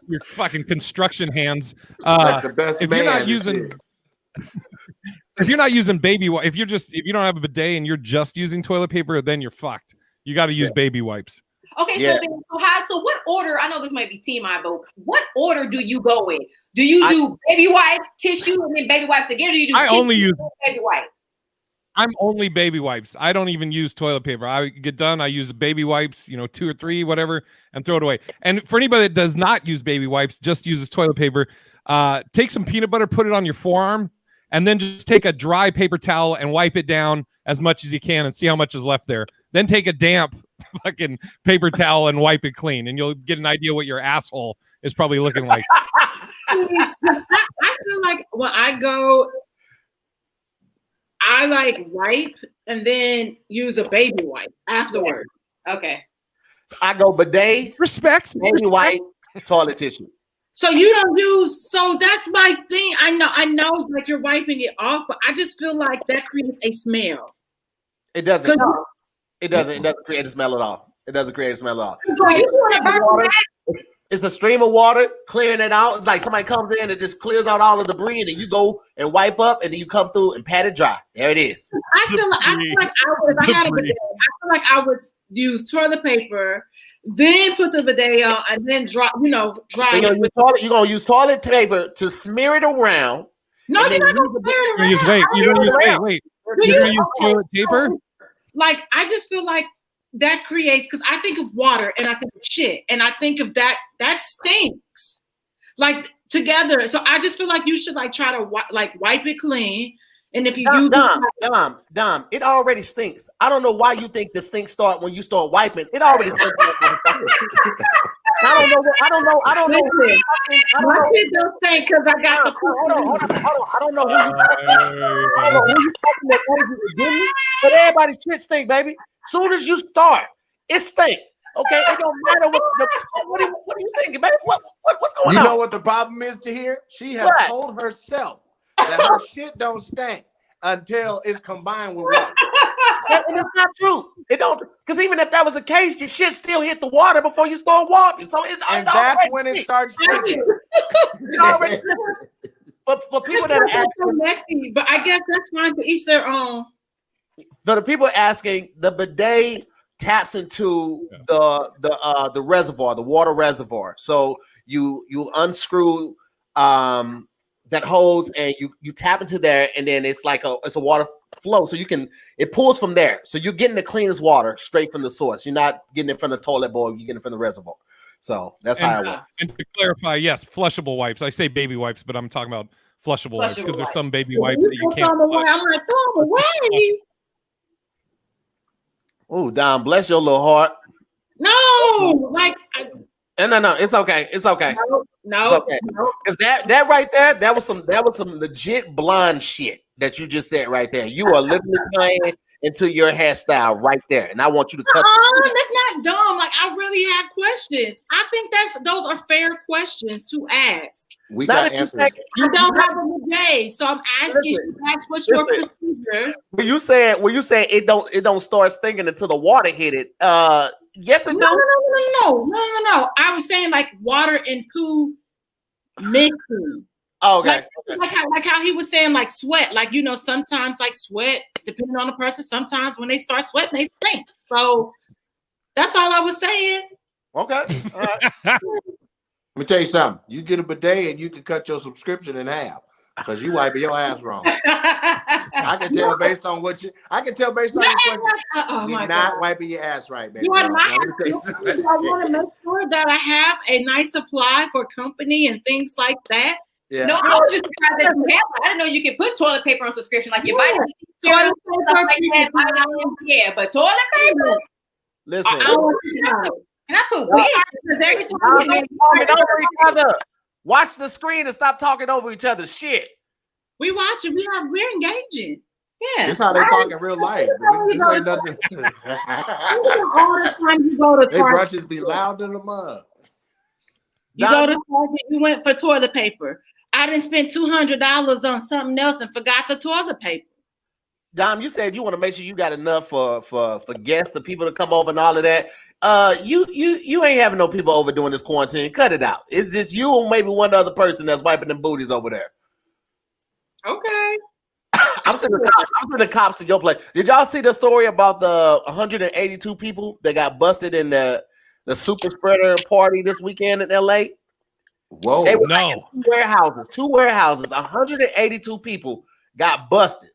Speaker 6: Your fucking construction hands.
Speaker 2: Like the best
Speaker 6: if
Speaker 2: man.
Speaker 6: You're not using baby wipes, if you don't have a bidet and you're just using toilet paper, then you're fucked. You got to use baby wipes.
Speaker 8: Okay, so what order? I know this might be TMI, but what order do you go in? Do you do baby wipes, tissue, and then baby wipes again? Or do you do
Speaker 6: I only use
Speaker 8: baby wipes?
Speaker 6: I'm only baby wipes. I don't even use toilet paper. I get done, I use baby wipes, 2 or 3, whatever, and throw it away. And for anybody that does not use baby wipes, just uses toilet paper, take some peanut butter, put it on your forearm, and then just take a dry paper towel and wipe it down as much as you can and see how much is left there. Then take a damp fucking paper towel and wipe it clean, and you'll get an idea what your asshole is probably looking like.
Speaker 7: I feel like when I go, I like wipe and then use a baby wipe afterward.
Speaker 8: Okay.
Speaker 3: So I go bidet,
Speaker 6: respect,
Speaker 3: baby wipe, toilet tissue.
Speaker 7: So you don't use, so that's my thing. I know like you're wiping it off, but I just feel like that creates a smell.
Speaker 3: It doesn't. It doesn't create a smell at all. It doesn't create a smell at all. It's a stream of water clearing it out. It's like somebody comes in and just clears out all of the debris, and then you go and wipe up, and then you come through and pat it dry. There it is.
Speaker 7: I feel like I would, if I had a bidet, I feel like I would use toilet paper, then put the bidet on, and then dry
Speaker 3: So you're gonna use toilet paper to smear it around.
Speaker 7: No, you're not gonna smear it around.
Speaker 6: You're gonna use toilet paper?
Speaker 7: Like, I just feel like that creates, because I think of water and I think of shit, and I think of that stinks like together. So I just feel like you should like try to wipe it clean. And if you
Speaker 3: Dom, it already stinks. I don't know why you think the stink start when you start wiping. It already stinks. I don't know.
Speaker 7: My shit don't stink because I got the
Speaker 3: hold on. I don't know who you talking about, but everybody's shit stink, baby. Soon as you start, it stink. Okay, it don't matter what are you thinking, baby? What's going on?
Speaker 2: You know what the problem is to hear? She has told herself that her shit don't stink until it's combined with water.
Speaker 3: And it's not true. It don't, because even if that was the case, your shit still hit the water before you start wiping. So
Speaker 2: that's when it starts stinking.
Speaker 3: It's already for people that are
Speaker 7: so messy, but I guess that's fine, to each their own.
Speaker 3: So the people asking, the bidet taps into the reservoir, the water reservoir. So you unscrew that hose and you tap into there, and then it's like it's a water flow. So it pulls from there. So you're getting the cleanest water straight from the source. You're not getting it from the toilet bowl, you're getting it from the reservoir. So that's how it works.
Speaker 6: And to clarify, yes, flushable wipes. I say baby wipes, but I'm talking about flushable wipes because there's some baby wipes that you can't.
Speaker 7: I'm like, throw them away.
Speaker 3: Oh, Dom, bless your little heart.
Speaker 7: No, like
Speaker 3: no, it's okay. It's okay.
Speaker 7: No,
Speaker 3: it's okay. Because that right there, that was some legit blonde shit that you just said right there. You are literally playing into your hairstyle right there, and I want you to cut.
Speaker 7: That's not dumb. Like, I really had questions. I think those are fair questions to ask.
Speaker 2: We got answers.
Speaker 7: I don't have a bidet, so I'm asking you guys, what's your procedure?
Speaker 3: When you say it don't start stinking until the water hit it. Yes, it does.
Speaker 7: No. I was saying like water and poo mixing.
Speaker 3: Oh, okay.
Speaker 7: Like how he was saying, like sweat. Like, sometimes like sweat, depending on the person, sometimes when they start sweating, they stink. So that's all I was saying.
Speaker 3: Okay. All right.
Speaker 2: Let me tell you something. You get a bidet and you can cut your subscription in half because you wiping your ass wrong. I can tell based on your question. You're not wiping your ass right, baby.
Speaker 7: I want to make sure that I have a nice supply for company and things like that.
Speaker 2: Yeah.
Speaker 8: No, I was just surprised that you have. I didn't know you could put toilet paper on subscription. Like you might toilet paper, but toilet paper.
Speaker 3: Listen,
Speaker 8: and I put weird because every time
Speaker 3: talking over each other. Watch the screen and stop talking over each other. Shit.
Speaker 7: We watching. We're engaging.
Speaker 8: Yeah.
Speaker 2: This how they talk in real life. This ain't nothing.
Speaker 7: All the time you go to
Speaker 2: They
Speaker 7: Target,
Speaker 2: brunches be loud in the mud.
Speaker 7: you go to Target, you went for toilet paper. I didn't spend $200 on something else and forgot the toilet paper.
Speaker 3: Dom, you said you want to make sure you got enough for guests, the people to come over and all of that. You ain't having no people over during this quarantine. Cut it out. It's just you or maybe one other person that's wiping them booties over there.
Speaker 7: Okay.
Speaker 3: I'm sending the cops to your place. Did y'all see the story about the 182 people that got busted in the super spreader party this weekend in LA?
Speaker 2: Whoa.
Speaker 3: They were
Speaker 6: No.
Speaker 3: like in two warehouses, 182 people got busted.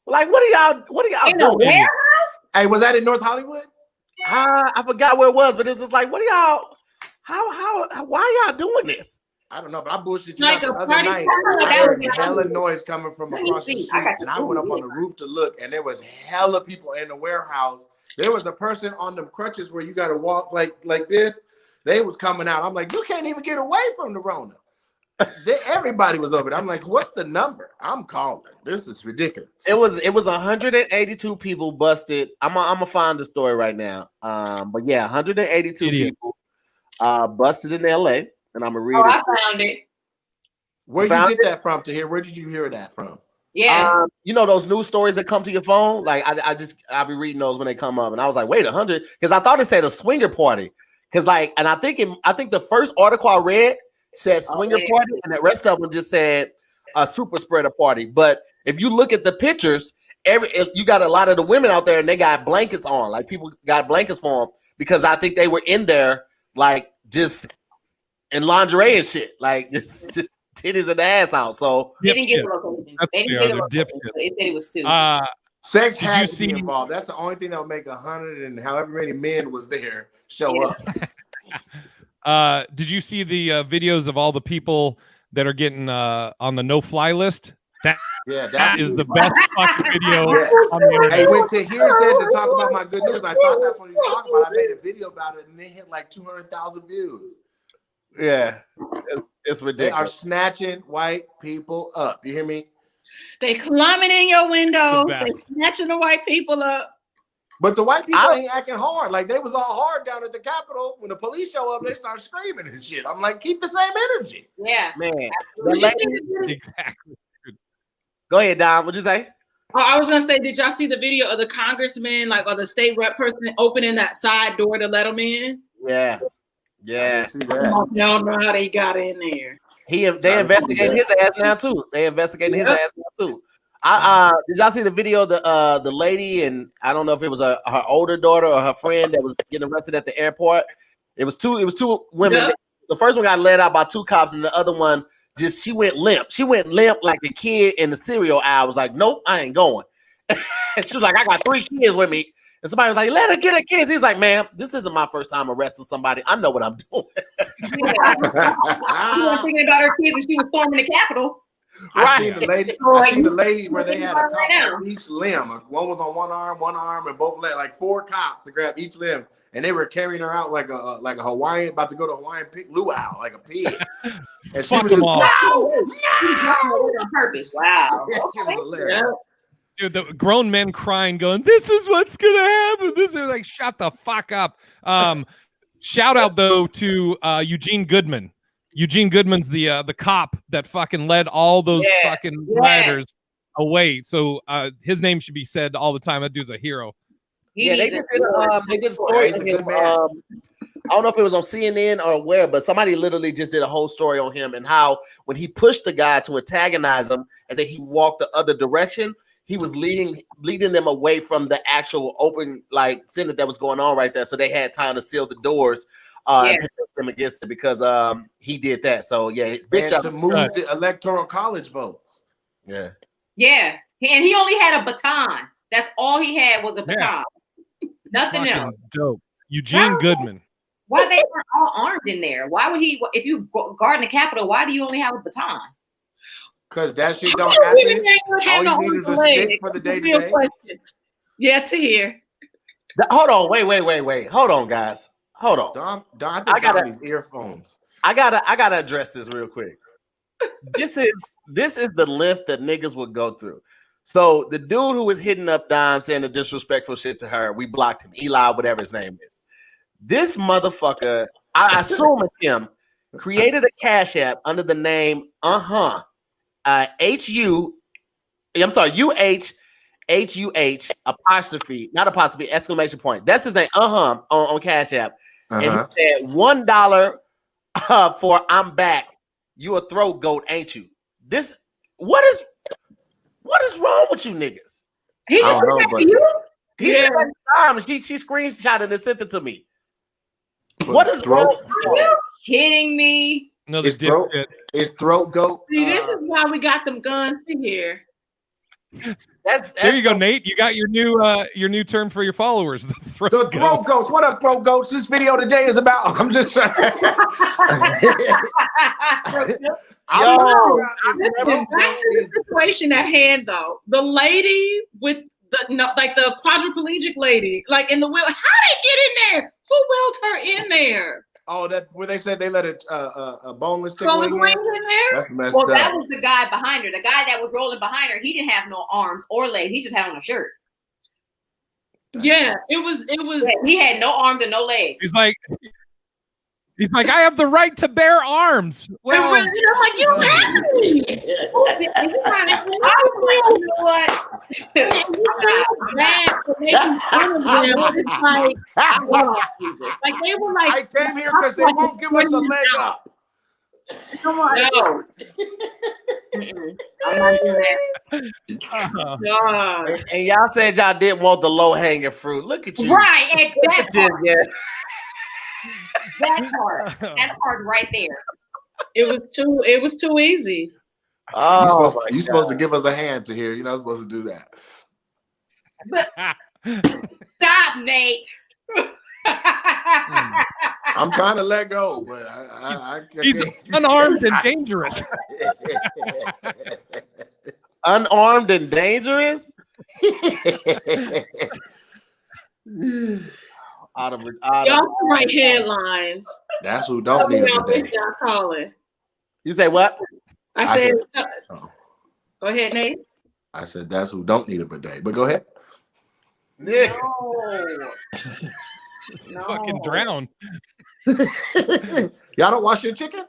Speaker 3: Like, what are y'all
Speaker 8: In a
Speaker 3: doing?
Speaker 8: warehouse?
Speaker 2: Hey, was that in North Hollywood?
Speaker 3: I forgot where it was, but it's just like, what are y'all? Why y'all doing this?
Speaker 2: I don't know, but I bullshit you
Speaker 7: Like
Speaker 2: not
Speaker 7: a
Speaker 2: the other
Speaker 7: party
Speaker 2: night.
Speaker 7: party,
Speaker 2: I
Speaker 8: that
Speaker 2: heard
Speaker 8: was-
Speaker 2: hella noise coming from
Speaker 8: Let me
Speaker 2: across the
Speaker 8: see.
Speaker 2: street, and I went up on the roof to look, and there was hella people in the warehouse. There was a person on them crutches where you got to walk like this. They was coming out. I'm like, you can't even get away from the Rona. Everybody was over there. I'm like, what's the number? I'm calling. This is ridiculous.
Speaker 3: It was 182 people busted. I'm gonna find the story right now. But yeah, 182
Speaker 6: Idiots.
Speaker 3: people busted in LA, and I'm gonna read
Speaker 8: Oh,
Speaker 3: it.
Speaker 8: I found it.
Speaker 2: Where
Speaker 3: Found
Speaker 2: you get that from, Tahir? Where did you hear that from?
Speaker 8: Yeah.
Speaker 3: You know those news stories that come to your phone? Like I'll be reading those when they come up, and I was like, wait, 100? Because I thought it said a swinger party. Because and I think the first article I read said swinger party, and the rest of them just said a super spreader party. But if you look at the pictures, you got a lot of the women out there, and they got blankets on. Like people got blankets for them because I think they were in there like just in lingerie and shit, like just titties and ass out. So
Speaker 8: They didn't give
Speaker 6: Dipshit.
Speaker 8: a location.
Speaker 6: That's
Speaker 8: They didn't
Speaker 6: what
Speaker 8: give a
Speaker 6: they are,
Speaker 8: location.
Speaker 6: they're
Speaker 8: So they said it was 2.
Speaker 2: Sex
Speaker 6: Did
Speaker 2: had
Speaker 6: you
Speaker 2: to
Speaker 6: see-
Speaker 2: be involved. That's the only thing that'll make 100 and however many men was there show up.
Speaker 6: Did you see the videos of all the people that are getting on the no-fly list?
Speaker 2: Yeah,
Speaker 6: That is the best fucking video
Speaker 2: Yes.
Speaker 6: on the internet.
Speaker 2: Hey, when Tahir said to talk about my good news, I thought that's what he was talking about. I made a video about it, and they hit like 200,000 views.
Speaker 3: yeah, it's
Speaker 2: They are
Speaker 3: ridiculous.
Speaker 2: snatching white people up. You hear me?
Speaker 7: They climbing in your windows.
Speaker 6: The
Speaker 7: They
Speaker 6: best.
Speaker 7: snatching the white people up.
Speaker 2: But the white people ain't acting hard. Like they was all hard down at the Capitol. When the police show up, they start screaming and shit. I'm like, keep the same energy.
Speaker 8: Yeah.
Speaker 3: Man,
Speaker 7: Did you see the video?
Speaker 6: Exactly.
Speaker 3: go ahead, Don. What'd you say?
Speaker 7: Oh, I was gonna say, did y'all see the video of the congressman, like, or the state rep person opening that side door to let him in?
Speaker 3: Yeah,
Speaker 2: I
Speaker 3: yeah.
Speaker 2: didn't see that.
Speaker 7: I don't know how they got in there.
Speaker 3: They
Speaker 2: I didn't see
Speaker 3: investigating
Speaker 2: that.
Speaker 3: his ass now too. They investigating his
Speaker 7: Yep.
Speaker 3: ass now too. Did y'all see the video of the lady, and I don't know if it was her older daughter or her friend that was getting arrested at the airport? It was two women.
Speaker 7: Yep.
Speaker 3: The first one got led out by 2 cops, and the other one she went limp. She went limp like a kid in the cereal aisle. Was like, nope, I ain't going. And she was like, I got 3 kids with me. And somebody was like, let her get her kids. He was like, ma'am, this isn't my first time arresting somebody. I know what I'm doing.
Speaker 8: Yeah. She was thinking about her kids when she was storming the Capitol.
Speaker 2: I seen the lady where they had a cop on each limb. One was on one arm, and both legs. Like 4 cops to grab each limb, and they were carrying her out like a Hawaiian, about to go to Hawaiian luau, like a pig. And she
Speaker 6: Fuck
Speaker 2: was
Speaker 6: them
Speaker 2: just,
Speaker 6: all.
Speaker 8: On purpose. Wow.
Speaker 2: she was hilarious.
Speaker 6: Dude, the grown men crying, going, "This is what's gonna happen." This is like, shut the fuck up. Shout out though to Eugene Goodman. Eugene Goodman's the cop that fucking led all those fucking rioters away. So his name should be said all the time. That dude's a hero.
Speaker 3: Yeah, they did a story on him. I don't know if it was on CNN or where, but somebody literally just did a whole story on him and how when he pushed the guy to antagonize him and then he walked the other direction, he was leading them away from the actual open like Senate that was going on right there. So they had time to seal the doors and protect them against it because he did that. So yeah, it's big
Speaker 2: And
Speaker 3: shout
Speaker 2: to move the electoral college votes.
Speaker 3: Yeah.
Speaker 8: Yeah. And he only had a baton. That's all he had was a baton.
Speaker 6: Yeah.
Speaker 8: Nothing
Speaker 6: Fucking
Speaker 8: else.
Speaker 6: dope. Eugene Goodman.
Speaker 8: Why they weren't all armed in there? Why would he? If you guarding the Capitol, why do you only have a baton?
Speaker 2: Because that shit don't happen. All you need is a stick for the day-to-day.
Speaker 7: Yeah, to hear.
Speaker 3: Hold on, wait. Hold on, guys. Hold on.
Speaker 2: Don, I got these earphones.
Speaker 3: I gotta address this real quick. This is the length that niggas would go through. So the dude who was hitting up Dime saying the disrespectful shit to her, we blocked him. Eli, whatever his name is. This motherfucker, I assume it's him, created a Cash App under the name UH apostrophe, not apostrophe, exclamation point. That's his name, on Cash App. And he said $1 for I'm back. You a throat goat, ain't you? What is wrong with you niggas?
Speaker 7: He just said that to you?
Speaker 3: He said that time, and she screenshotted and sent it to me. What is wrong?
Speaker 8: Are you kidding me?
Speaker 6: No,
Speaker 2: It's throat goat.
Speaker 7: See, this is why we got them guns in here.
Speaker 6: There you go, Nate. You got your new term for your followers. The throat
Speaker 2: goats. What up, throat goats? This video today is about. I'm just trying.
Speaker 7: Back to the situation at hand, though. The lady with the quadriplegic lady, like in the wheel. How they get in there? Who willed her in there?
Speaker 2: Oh, that where they said they let a boneless chicken
Speaker 7: Rolling
Speaker 2: in
Speaker 7: wings
Speaker 2: there?
Speaker 7: in there?
Speaker 2: That's messed
Speaker 8: Well,
Speaker 2: up.
Speaker 8: that was the guy behind her. The guy that was rolling behind her, he didn't have no arms or legs. He just had on a shirt.
Speaker 7: Yeah, it was.
Speaker 8: He had no arms and no legs.
Speaker 6: He's like, I have the right to bear arms. Well,
Speaker 7: I'm like, you have me. Like they were like,
Speaker 2: I came here because they won't give us a leg up.
Speaker 7: Come on,
Speaker 8: no. I'm not doing
Speaker 7: that.
Speaker 3: And y'all said y'all didn't want the low hanging fruit. Look at you,
Speaker 8: right? At that part.
Speaker 3: Yeah.
Speaker 8: That part right there.
Speaker 7: It was too easy.
Speaker 3: Oh,
Speaker 2: you're supposed to give us a hand to hear. You're not supposed to do that.
Speaker 8: But stop, Nate.
Speaker 2: I'm trying to let go, but I
Speaker 6: he's unarmed and dangerous.
Speaker 3: Unarmed and dangerous.
Speaker 7: Y'all write headlines.
Speaker 2: That's who don't need it today.
Speaker 7: Y'all calling.
Speaker 3: You say what?
Speaker 7: I said go ahead, Nate.
Speaker 2: I said that's who don't need a bidet. But go ahead.
Speaker 3: Nick.
Speaker 7: No.
Speaker 6: Fucking drown.
Speaker 2: Y'all don't wash your chicken?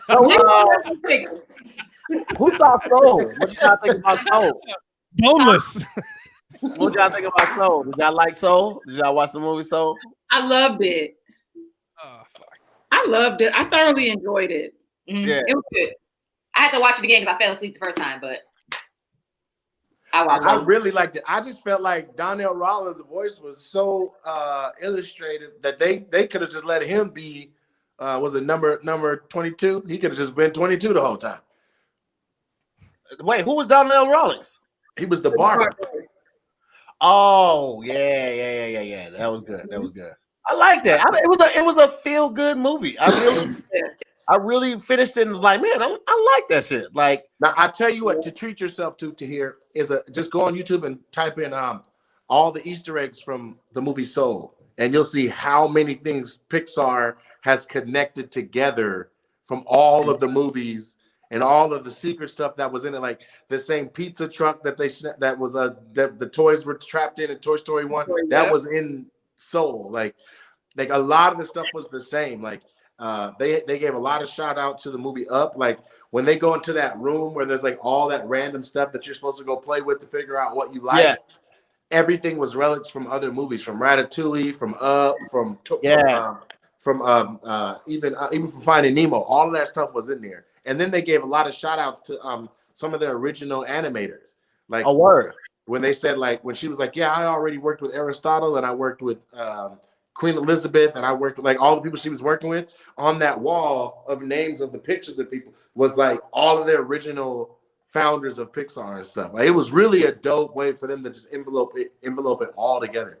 Speaker 3: So, who saw Soul? What did y'all think about Soul?
Speaker 6: Boneless.
Speaker 3: What y'all think about Soul? Did y'all like Soul? Did y'all watch the movie Soul?
Speaker 7: I loved it.
Speaker 6: Oh, fuck.
Speaker 7: I loved it. I thoroughly enjoyed it.
Speaker 8: Mm-hmm.
Speaker 3: Yeah.
Speaker 8: It was good. I had to watch it again because I fell asleep the first time, but
Speaker 2: I really liked it. I just felt like Donnell Rollins' voice was so illustrative that they could have just let him be. Was it number 22? He could have just been 22 the whole time.
Speaker 3: Wait, who was Donnell Rollins?
Speaker 2: He was the barber.
Speaker 3: Oh yeah. That was good. I like that. It was a feel good movie. I really finished it and was like, man, I like that shit. Like,
Speaker 2: now I tell you what, to treat yourself to hear is just go on YouTube and type in all the Easter eggs from the movie Soul, and you'll see how many things Pixar has connected together from all of the movies and all of the secret stuff that was in it, like the same pizza truck that the toys were trapped in Toy Story 1. That was in Soul. Like a lot of the stuff was the same. Like they gave a lot of shout out to the movie Up. Like when they go into that room where there's like all that random stuff that you're supposed to go play with to figure out what you like. Yeah. Everything was relics from other movies, from Ratatouille, from Up, even from Finding Nemo. All of that stuff was in there. And then they gave a lot of shout outs to some of the original animators. Like
Speaker 3: a word.
Speaker 2: When they said, like, when she was like, yeah, I already worked with Aristotle and I worked with Queen Elizabeth and I worked with like all the people she was working with, on that wall of names of the pictures of people was like all of their original founders of Pixar and stuff. Like, it was really a dope way for them to just envelope it all together.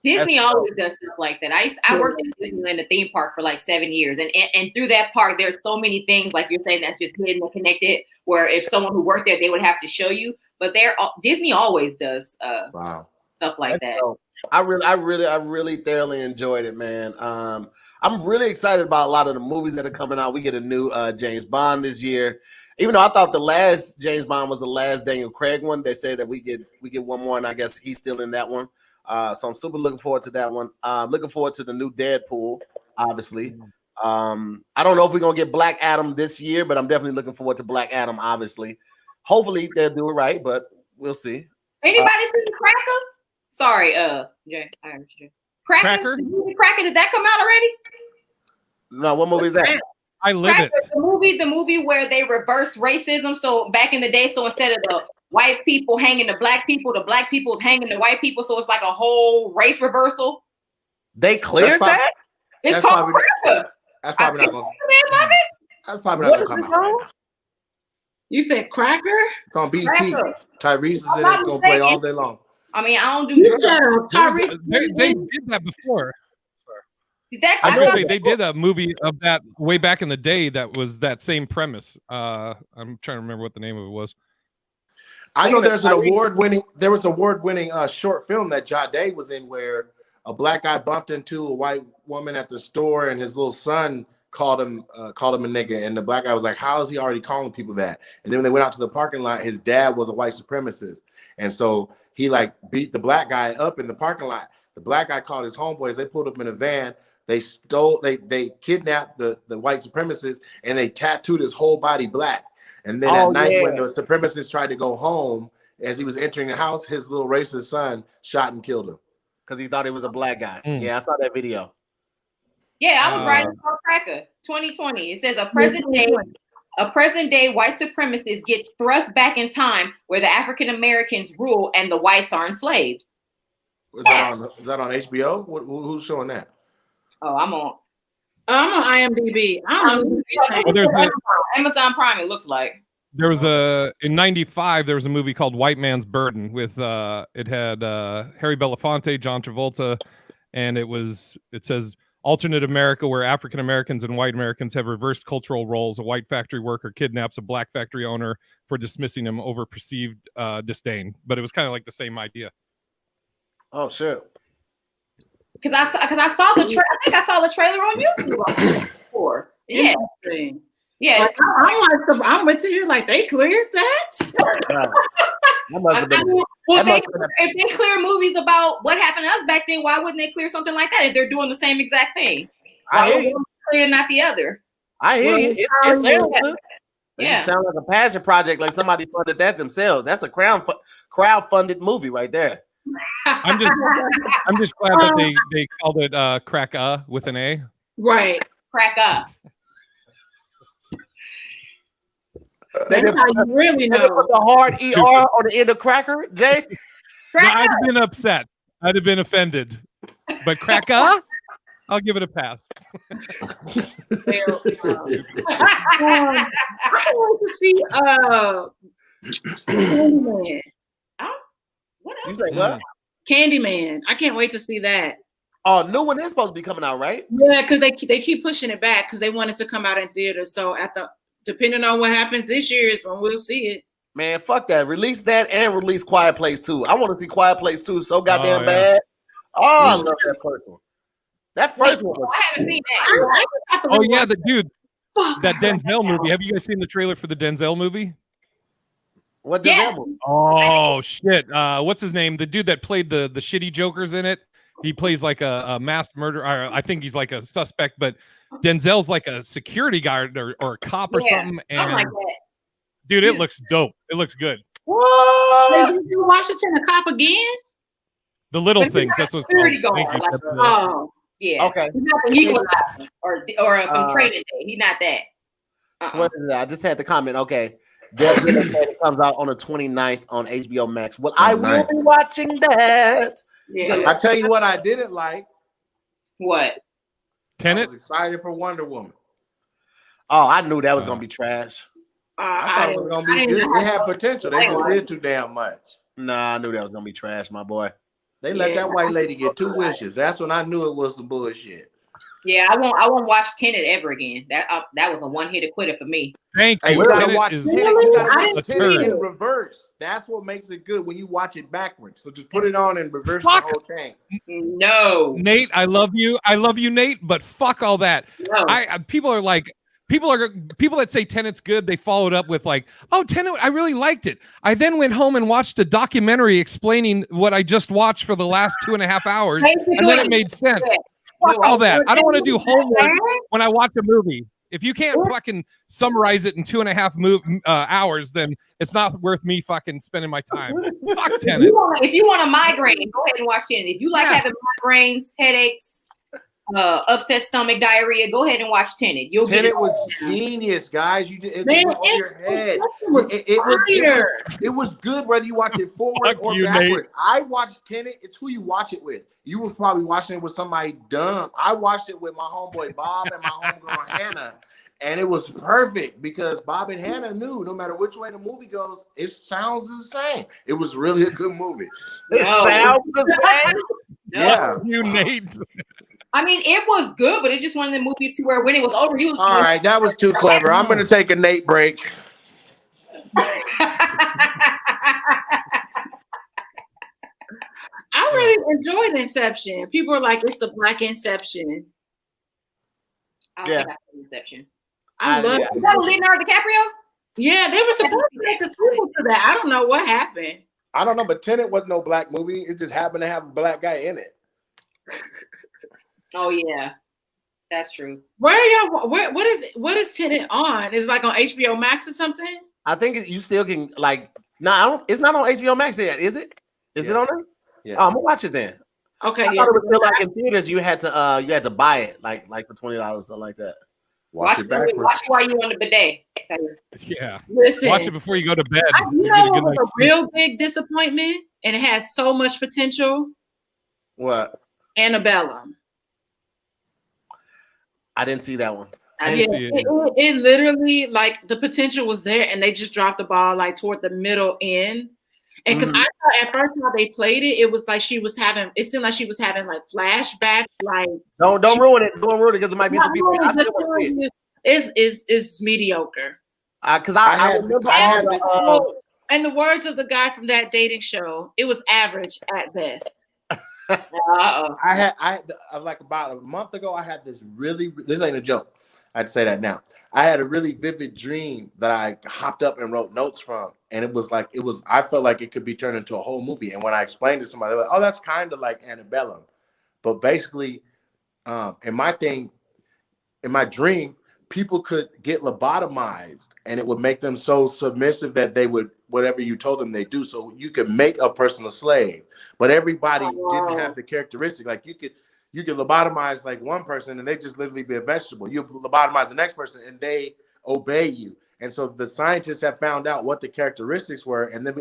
Speaker 8: Disney always does stuff like that. I worked in Disneyland, the theme park, for like 7 years, and through that park, there's so many things like you're saying that's just hidden and connected. Where if someone who worked there, they would have to show you. But Disney always does stuff like that.
Speaker 3: Dope. I really thoroughly enjoyed it, man. I'm really excited about a lot of the movies that are coming out. We get a new James Bond this year, Even though I thought the last James Bond was the last Daniel Craig one, they say that we get one more, and I guess he's still in that one. So I'm super looking forward to that one. Looking forward to the new Deadpool, obviously. I don't know if we're gonna get Black Adam this year, but I'm definitely looking forward to Black Adam, obviously. Hopefully they'll do it right, but we'll see.
Speaker 8: Anybody seen Cracker? Sorry, Jay. I heard you. Cracker? The movie Cracker, did that come out already?
Speaker 3: No, what movie is that?
Speaker 6: I live
Speaker 8: Cracker,
Speaker 6: it.
Speaker 8: the movie where they reverse racism. So back in the day, so instead of the white people hanging the black people is hanging the white people. So it's like a whole race reversal.
Speaker 3: They cleared that?
Speaker 8: It's called Cracker.
Speaker 2: That's probably not going
Speaker 8: to.
Speaker 2: That's probably not going to come out.
Speaker 7: You said Cracker?
Speaker 2: It's on BT.
Speaker 8: Cracker.
Speaker 2: Tyrese is in it. It's going to play all day long.
Speaker 8: I mean, I don't do
Speaker 6: They did that before.
Speaker 8: That
Speaker 6: I was gonna say they did a movie of that way back in the day that was that same premise. I'm trying to remember what the name of it was.
Speaker 2: I know there's an award-winning short film that Jade was in where a black guy bumped into a white woman at the store and his little son called him a nigga, and the black guy was like, how is he already calling people that? And then when they went out to the parking lot, his dad was a white supremacist, and so he like beat the black guy up in the parking lot. The black guy called his homeboys. They pulled up in a van. They kidnapped the white supremacists, and they tattooed his whole body black. And then at night, when the supremacists tried to go home, as he was entering the house, his little racist son shot and killed him.
Speaker 3: Because he thought he was a black guy. Yeah, I saw that video.
Speaker 8: Yeah, I was writing about Cracker 2020. It says a present day white supremacist gets thrust back in time where the African Americans rule and the whites are enslaved.
Speaker 2: Is that on HBO? Who's showing that?
Speaker 8: Oh, I'm on
Speaker 7: IMDb. I don't know.
Speaker 6: Well, there's
Speaker 8: Amazon Prime. It looks like
Speaker 6: there was in '95. There was a movie called White Man's Burden with it had Harry Belafonte, John Travolta, and it says alternate America where African Americans and white Americans have reversed cultural roles. A white factory worker kidnaps a black factory owner for dismissing him over perceived disdain. But it was kind of like the same idea.
Speaker 3: Oh shit.
Speaker 8: Because I saw the I think I saw the trailer on YouTube before. Yeah. Yeah.
Speaker 7: Like, I'm with you. Like they cleared that.
Speaker 8: If they clear movies about what happened to us back then, why wouldn't they clear something like that if they're doing the same exact thing? Why would one clear and not the other?
Speaker 3: I hear you. It sounds good.
Speaker 8: Yeah.
Speaker 3: It sounds like a passion project, like somebody funded that themselves. That's a crowd-funded movie right there.
Speaker 6: I'm just glad that they called it Crack with an A.
Speaker 7: Right.
Speaker 8: Crack up.
Speaker 7: That's how you really know.
Speaker 3: They put the hard ER on the end of cracker, Jay.
Speaker 6: No, I'd have been upset. I'd have been offended. But Cracker, I'll give it a pass.
Speaker 7: I want to see Candyman.
Speaker 8: What
Speaker 3: You
Speaker 8: else?
Speaker 3: say what?
Speaker 7: Candyman. I can't wait to see that.
Speaker 3: Oh, new one is supposed to be coming out, right?
Speaker 7: Yeah, because they keep pushing it back because they want it to come out in theaters. So depending on what happens this year is when we'll see it.
Speaker 3: Man, fuck that. Release that and release Quiet Place 2. I want to see Quiet Place 2 so goddamn bad. Oh, I love that first one. That first one was.
Speaker 8: I haven't seen that.
Speaker 6: Oh yeah, the dude. That Denzel movie. Have you guys seen the trailer for the Denzel movie?
Speaker 3: What Denzel movie?
Speaker 6: Oh shit. What's his name? The dude that played the shitty Jokers in it. He plays like a masked murderer. I think he's like a suspect, but Denzel's like a security guard or a cop or something. And
Speaker 8: like that.
Speaker 6: Dude, it looks dope. It looks good.
Speaker 7: What? Did you Washington a cop again?
Speaker 6: The Little Things. That's what's called. Thank you.
Speaker 8: Oh, yeah.
Speaker 3: Okay.
Speaker 8: He's not the Equalizer or from Training Day. He's not that.
Speaker 3: What is that? I just had the comment. Okay. It comes out on the 29th on HBO Max. Well, I will be watching that.
Speaker 8: Yeah.
Speaker 2: I tell you what I didn't like.
Speaker 8: What?
Speaker 6: Tenet?
Speaker 2: I was excited for Wonder Woman.
Speaker 3: Oh, I knew that was gonna be trash.
Speaker 2: I thought it was gonna be good. It had potential. They just did too damn much.
Speaker 3: Nah, I knew that was gonna be trash, my boy.
Speaker 2: They let that white lady get 2 wishes. That's when I knew it was some bullshit.
Speaker 8: Yeah, I won't watch Tenet ever again. That was a one-hit quitter for me.
Speaker 6: Thank you.
Speaker 2: Hey, you gotta
Speaker 6: Tenet
Speaker 2: watch
Speaker 6: is
Speaker 2: Tenet. You gotta watch
Speaker 6: a
Speaker 2: Tenet
Speaker 6: turd.
Speaker 2: in reverse. That's what makes it good when you watch it backwards. So just put it on and reverse
Speaker 6: Fuck.
Speaker 2: the whole thing.
Speaker 8: No,
Speaker 6: Nate, I love you. I love you, Nate, but fuck all that.
Speaker 8: no.
Speaker 6: People are like, people that say Tenet's good, they followed up with like, oh, Tenet, I really liked it. I then went home and watched a documentary explaining what I just watched for the last 2.5 hours, and then it made sense. Fuck all that. I don't want to do homework when I watch a movie. If you can't fucking summarize it in 2.5 hours, then it's not worth me fucking spending my time. Fuck Tenet.
Speaker 8: If you want a migraine, go ahead and watch Tenet. If you like having migraines, headaches, upset stomach, diarrhea, go ahead and watch Tenet.
Speaker 2: Tenet was genius, guys. You just it went over your head. It was good whether you watch it forward or backwards. Nate. I watched Tenet. It's who you watch it with. You was probably watching it with somebody dumb. I watched it with my homeboy Bob and my homegirl Hannah, and it was perfect because Bob and Hannah knew no matter which way the movie goes, it sounds the same. It was really a good movie.
Speaker 3: It sounds the same.
Speaker 2: Yeah,
Speaker 6: you Nate.
Speaker 8: I mean, it was good, but it's just one of the movies to where when it was over, he was.
Speaker 2: All right, that was too clever. I'm going to take a Nate break.
Speaker 7: I really enjoyed Inception. People are like, it's the Black Inception.
Speaker 8: Yeah, Inception.
Speaker 7: I love it.
Speaker 8: Is that Leonardo DiCaprio?
Speaker 7: Yeah, they were supposed to make a sequel to that. I don't know what happened.
Speaker 2: I don't know, but Tenet wasn't no black movie. It just happened to have a black guy in it.
Speaker 8: Oh yeah, that's true.
Speaker 7: Where are y'all? What is Tenet on? Is it like on HBO Max or something?
Speaker 3: I think you still can like. No, it's not on HBO Max yet, is it? Is it on there?
Speaker 2: Yeah.
Speaker 3: Oh, I'm gonna watch it then.
Speaker 7: Okay.
Speaker 3: I thought it was still like in theaters. You had to buy it like for $20 or something like that.
Speaker 2: Watch it backwards.
Speaker 8: Watch while you on the bidet.
Speaker 6: Yeah.
Speaker 7: Listen,
Speaker 6: watch it before you go to bed.
Speaker 7: You know what was a real big disappointment, and it has so much potential.
Speaker 3: What?
Speaker 7: Annabellum.
Speaker 3: I didn't see that one.
Speaker 6: I didn't see it.
Speaker 7: It literally, like, the potential was there, and they just dropped the ball like toward the middle end. And because I thought at first how they played it, it was like she was having. It seemed like she was having like flashbacks. Like,
Speaker 3: don't ruin it. Don't ruin it because it might be some people.
Speaker 7: Is mediocre.
Speaker 3: Because I remember.
Speaker 7: In the words of the guy from that dating show, it was average at best.
Speaker 2: I had like about a month ago, I had this ain't a joke. I'd say that now. I had a really vivid dream that I hopped up and wrote notes from. And I felt like it could be turned into a whole movie. And when I explained to somebody, they're like, oh, that's kind of like Annabellum. But basically, in my dream, people could get lobotomized and it would make them so submissive that they would, whatever you told them they do. So you could make a person a slave, but everybody didn't have the characteristic. Like you could lobotomize like one person and they just literally be a vegetable. You lobotomize the next person and they obey you. And so the scientists have found out what the characteristics were, and then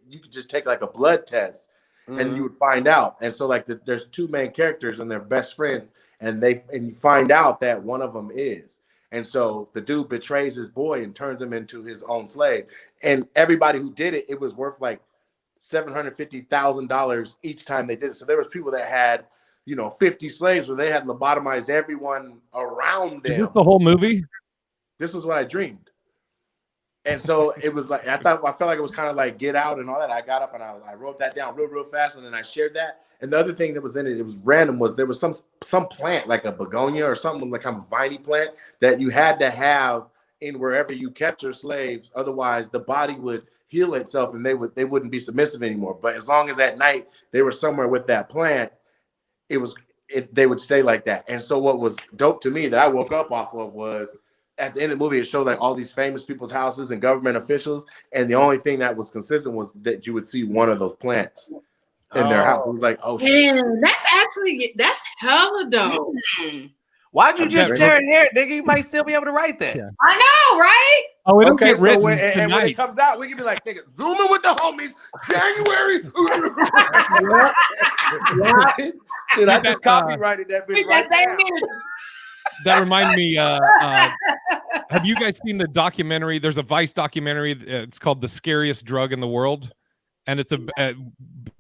Speaker 2: you could just take like a blood test and you would find out. And so like there's two main characters and they're best friends, and you find out that one of them is. And so the dude betrays his boy and turns him into his own slave. And everybody who did it, it was worth like $750,000 each time they did it. So there was people that had 50 slaves where they had lobotomized everyone around them.
Speaker 6: Is this the whole movie?
Speaker 2: This was what I dreamed. And so it was like, I felt like it was kind of like Get Out and all that. I got up and I wrote that down real fast, and then I shared that. And the other thing that was in it was random, was there was some plant like a begonia or something like kind of viney plant that you had to have in wherever you kept your slaves. Otherwise the body would heal itself and they wouldn't be submissive anymore. But as long as at night they were somewhere with that plant, they would stay like that. And so what was dope to me that I woke up off of was at the end of the movie, it showed like all these famous people's houses and government officials. And the only thing that was consistent was that you would see one of those plants in their house. It was like, oh shit.
Speaker 7: That's hella dope.
Speaker 3: Why'd you just share it here, nigga? You might still be able to write that.
Speaker 6: Yeah.
Speaker 8: I know, right?
Speaker 6: Oh, it'll get
Speaker 2: So
Speaker 6: written
Speaker 2: when
Speaker 6: tonight.
Speaker 2: it comes out, we can be like, nigga, zoom in with the homies, January. Shit, I just copyrighted that bitch right now.
Speaker 6: That reminded me, have you guys seen the documentary? There's a Vice documentary. It's called The Scariest Drug in the World. And it's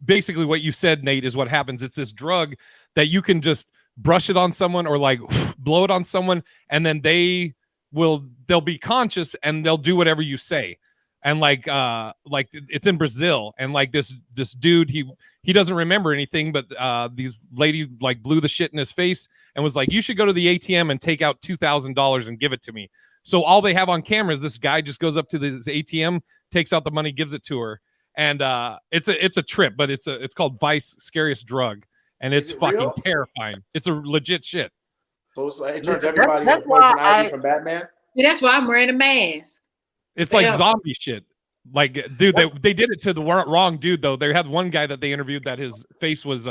Speaker 6: basically what you said, Nate, is what happens. It's this drug that you can just brush it on someone or like blow it on someone, and then they'll be conscious and they'll do whatever you say. And like it's in Brazil, and like this dude, he doesn't remember anything, but these ladies like blew the shit in his face and was like, you should go to the ATM and take out $2,000 and give it to me. So all they have on camera is this guy just goes up to this ATM, takes out the money, gives it to her, and it's a trip, but it's called Vice Scariest Drug, and it's fucking
Speaker 2: real?
Speaker 6: terrifying. It's a legit shit.
Speaker 2: So it turns everybody
Speaker 3: that's
Speaker 2: into Poison
Speaker 3: why
Speaker 2: Ivy from Batman.
Speaker 7: See, that's why I'm wearing a mask.
Speaker 6: It's like zombie shit. Like, dude, they did it to the wrong dude though. They had one guy that they interviewed that his face was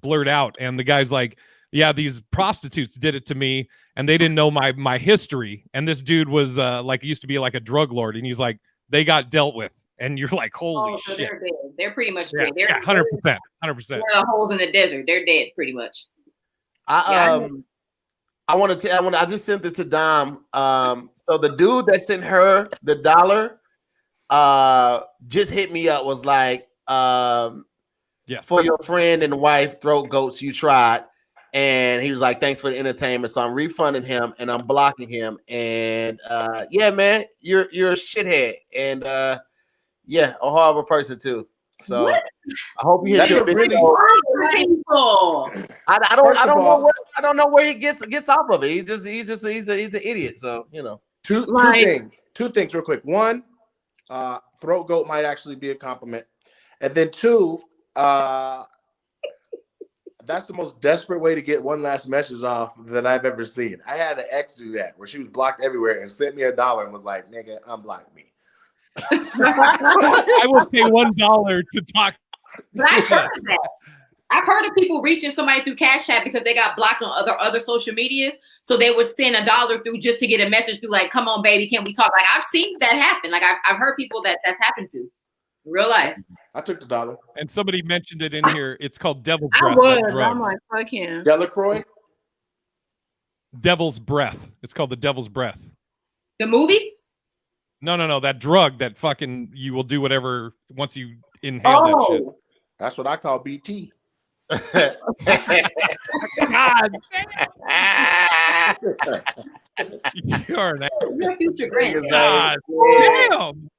Speaker 6: blurred out, and the guy's like, yeah, these prostitutes did it to me, and they didn't know my history. And this dude was like, used to be like a drug lord, and he's like, they got dealt with. And you're like, holy shit.
Speaker 8: They're dead. They're pretty much
Speaker 6: Yeah,
Speaker 8: dead. They're
Speaker 6: 100%. 100%.
Speaker 8: They're holes in the desert. They're dead pretty much.
Speaker 3: I just sent it to Dom. So the dude that sent her the $1 just hit me up, was like,
Speaker 6: yes,
Speaker 3: for your friend and wife throat goats you tried. And he was like, thanks for the entertainment. So I'm refunding him and I'm blocking him. And yeah, man, you're a shithead. And yeah, a horrible person too. So what? I hope you hit your
Speaker 2: really
Speaker 8: people.
Speaker 3: I don't know where he gets off of it. He's an idiot. So you know.
Speaker 2: Two things real quick. One, throat goat might actually be a compliment. And then two, that's the most desperate way to get one last message off that I've ever seen. I had an ex do that where she was blocked everywhere and sent me $1 and was like, nigga, unblock me.
Speaker 6: I will pay $1 to talk.
Speaker 8: But I've heard of that. I've heard of people reaching somebody through CashApp because they got blocked on other social medias. So they would send $1 through just to get a message through, like, come on, baby, can we talk? Like, I've seen that happen. Like, I've heard people that's happened to in real life.
Speaker 2: I took the $1.
Speaker 6: And somebody mentioned it in here. It's called Devil's Breath.
Speaker 7: I'm like, fuck him.
Speaker 2: Delacroix?
Speaker 6: Devil's Breath. It's called the Devil's Breath.
Speaker 8: The movie?
Speaker 6: No. That drug that fucking you will do whatever once you inhale that shit.
Speaker 2: That's what I call BT.
Speaker 6: God. You're an
Speaker 8: future grand.
Speaker 6: God damn.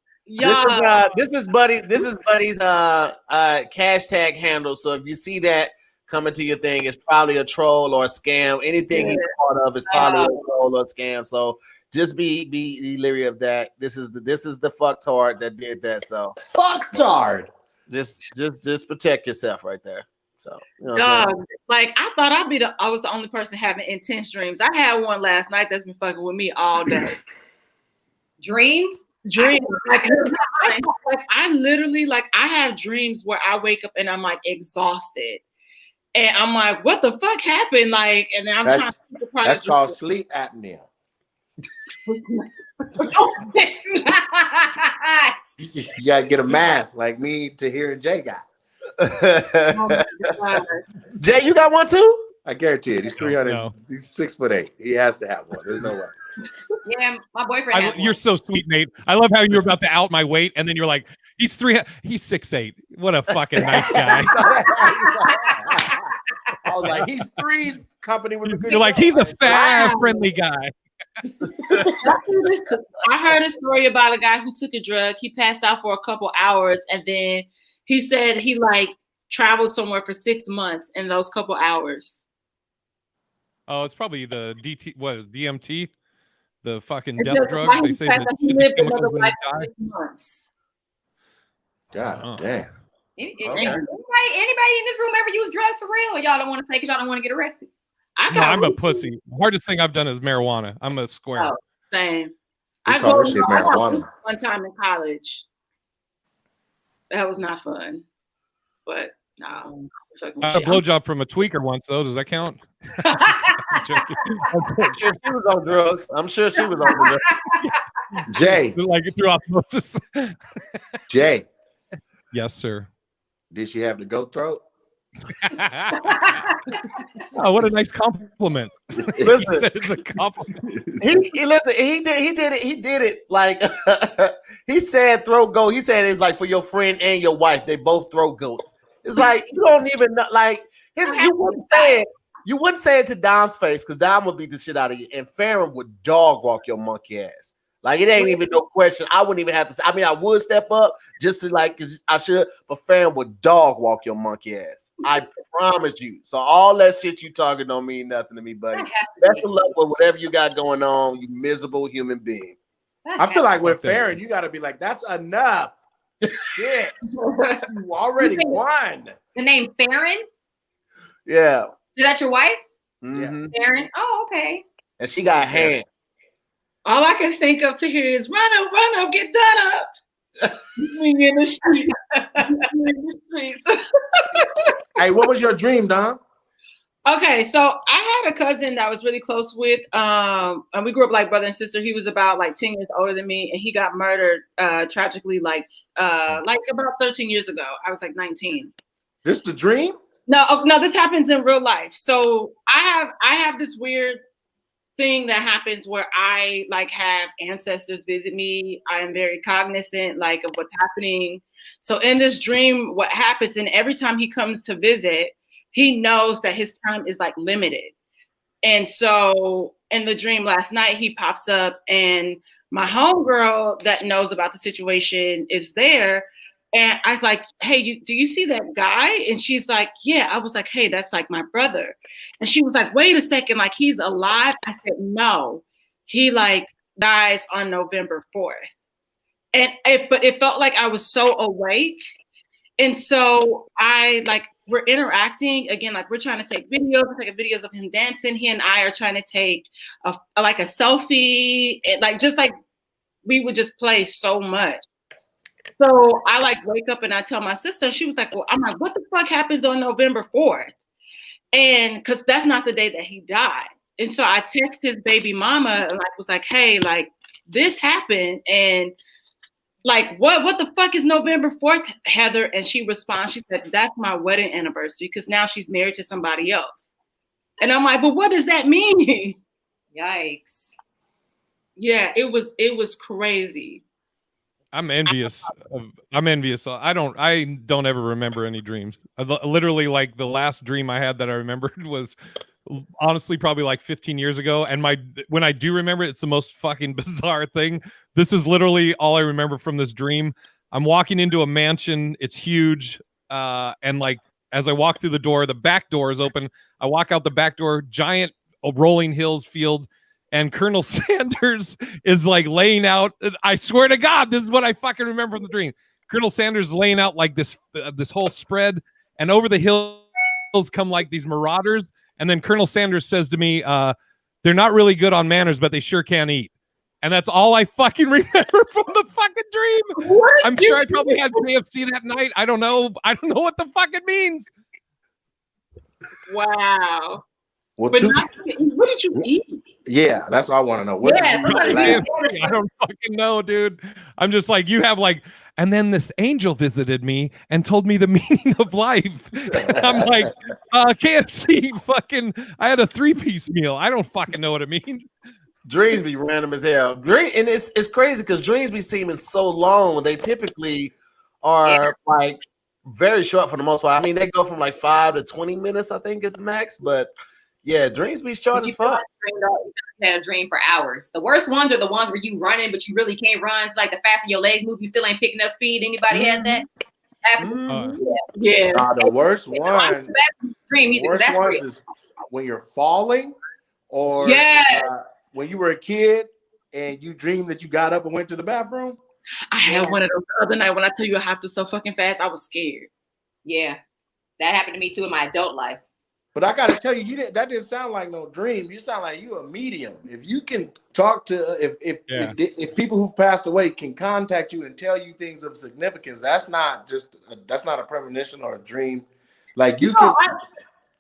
Speaker 3: This is Buddy's cash tag handle. So if you see that coming to your thing, it's probably a troll or a scam. Anything he's part of is probably a troll or a scam. So just be leery of that. This is the fucktard that did that. So
Speaker 2: fucktard.
Speaker 3: Just protect yourself right there. So you know
Speaker 7: like I thought I was the only person having intense dreams. I had one last night that's been fucking with me all day.
Speaker 8: Dreams.
Speaker 7: Like I literally, like, I have dreams where I wake up and I'm like exhausted, and I'm like, what the fuck happened? Like, and then I'm trying to
Speaker 2: that's called sleep apnea. You gotta get a mask like me, Tahir, and Jay got.
Speaker 3: Jay, you got one too?
Speaker 2: I guarantee it. He's 300. No. He's 6'8". He has to have one. There's no way.
Speaker 8: Yeah, my boyfriend has
Speaker 6: you're so sweet, Nate. I love how you're about to out my weight, and then you're like, he's 6'8". What a fucking nice guy.
Speaker 2: I was like, he's 3. Company was a good.
Speaker 6: You're like, he's a fat, friendly guy.
Speaker 7: I heard a story about a guy who took a drug. He passed out for a couple hours, and then he said he like traveled somewhere for 6 months in those couple hours.
Speaker 6: Oh, it's probably the DMT, the fucking death drug. They say that
Speaker 7: he lived another life for 6 months.
Speaker 2: God damn.
Speaker 8: Anybody in this room ever use drugs for real? Or y'all don't want to say because y'all don't want to get arrested?
Speaker 6: I'm a pussy. The hardest thing I've done is marijuana. I'm a square.
Speaker 7: Oh, same. I go marijuana one time in college. That was not fun. But no.
Speaker 6: I had a blowjob from a tweaker once, though. Does that count?
Speaker 3: I'm sure she was on drugs. I'm sure she was on drugs.
Speaker 2: Jay.
Speaker 6: Like through osmosis.
Speaker 2: Jay.
Speaker 6: Yes, sir.
Speaker 2: Did she have the goat throat?
Speaker 6: Oh, what a nice compliment.
Speaker 3: Listen,
Speaker 6: he said it's a compliment.
Speaker 3: He did it like he said throat goat. He said it's like for your friend and your wife. They both throat goats. It's like you don't even know, like you wouldn't say it to Dom's face because Dom would beat the shit out of you, and Farron would dog walk your monkey ass. Like it ain't even no question. I wouldn't even have to. I mean, I would step up just to like, cause I should. But Farron would dog walk your monkey ass. I promise you. So all that shit you talking don't mean nothing to me, buddy. Best of luck with whatever you got going on. You miserable human being.
Speaker 1: I feel like with Farron, you got to be like, that's enough. Shit, you already won.
Speaker 8: The name Farron?
Speaker 3: Yeah.
Speaker 8: Is that your wife?
Speaker 3: Mm-hmm.
Speaker 8: Farron? Oh, okay.
Speaker 3: And she got hand.
Speaker 7: All I can think of to hear is run up, get done up. Swing in the street. In the streets.
Speaker 1: Hey, what was your dream, Dom?
Speaker 7: Okay, so I had a cousin that I was really close with. And we grew up like brother and sister. He was about like 10 years older than me, and he got murdered tragically like about 13 years ago. I was like 19.
Speaker 1: This the dream?
Speaker 7: No, this happens in real life. So I have this weird thing that happens where I like have ancestors visit me. I am very cognizant like of what's happening. So in this dream, what happens, and every time he comes to visit, he knows that his time is like limited. And so in the dream last night, he pops up and my homegirl that knows about the situation is there. And I was like, hey, do you see that guy? And she's like, yeah. I was like, hey, that's like my brother. And she was like, wait a second, like he's alive? I said, no, he like dies on November 4th. And it felt like I was so awake. And so we're interacting again, like we're trying to take videos. We're taking videos of him dancing. He and I are trying to take a selfie. Like just like we would just play so much. So I like wake up and I tell my sister, and she was like, well, I'm like, what the fuck happens on November 4th? And because that's not the day that he died. And so I text his baby mama and like was like, hey, like this happened. And like, what the fuck is November 4th, Heather? And she responds, she said, that's my wedding anniversary because now she's married to somebody else. And I'm like, but what does that mean?
Speaker 8: Yikes.
Speaker 7: Yeah, it was crazy.
Speaker 6: I'm envious. I don't ever remember any dreams. Literally, like the last dream I had that I remembered was honestly probably like 15 years ago. And when I do remember it, it's the most fucking bizarre thing. This is literally all I remember from this dream. I'm walking into a mansion. It's huge. And like, as I walk through the door, the back door is open. I walk out the back door, giant rolling hills field. And Colonel Sanders is like laying out. I swear to God, this is what I fucking remember from the dream. Colonel Sanders laying out like this whole spread, and over the hills come like these marauders. And then Colonel Sanders says to me, "They're not really good on manners, but they sure can eat." And that's all I fucking remember from the fucking dream. I'm sure I probably had KFC that night. I don't know. I don't know what the fuck it means.
Speaker 7: Wow.
Speaker 1: Well,
Speaker 7: what did you eat?
Speaker 2: Yeah, that's what I want to know. What did you eat?
Speaker 6: I don't fucking know, dude. I'm just like, you have like, and then this angel visited me and told me the meaning of life. And I'm like, KFC, fucking, I had a 3-piece meal. I don't fucking know what it means.
Speaker 3: Dreams be random as hell. And it's crazy because dreams be seeming so long. They typically are like very short for the most part. I mean, they go from like 5 to 20 minutes, I think is the max, but yeah, dreams be short as fuck.
Speaker 8: You had a dream for hours. The worst ones are the ones where you running, but you really can't run. It's like the faster your legs move, you still ain't picking up speed. Anybody has that?
Speaker 7: Yeah.
Speaker 2: The worst ones.
Speaker 8: Dream
Speaker 2: the worst ones is when you're falling, or when you were a kid and you dreamed that you got up and went to the bathroom.
Speaker 7: I had one of those the other night. When I tell you I have to so fucking fast, I was scared.
Speaker 8: Yeah, that happened to me too in my adult life.
Speaker 2: But I gotta tell you, that didn't sound like no dream. You sound like you a medium. If you can talk to, if people who've passed away can contact you and tell you things of significance, that's not a premonition or a dream. Like you can,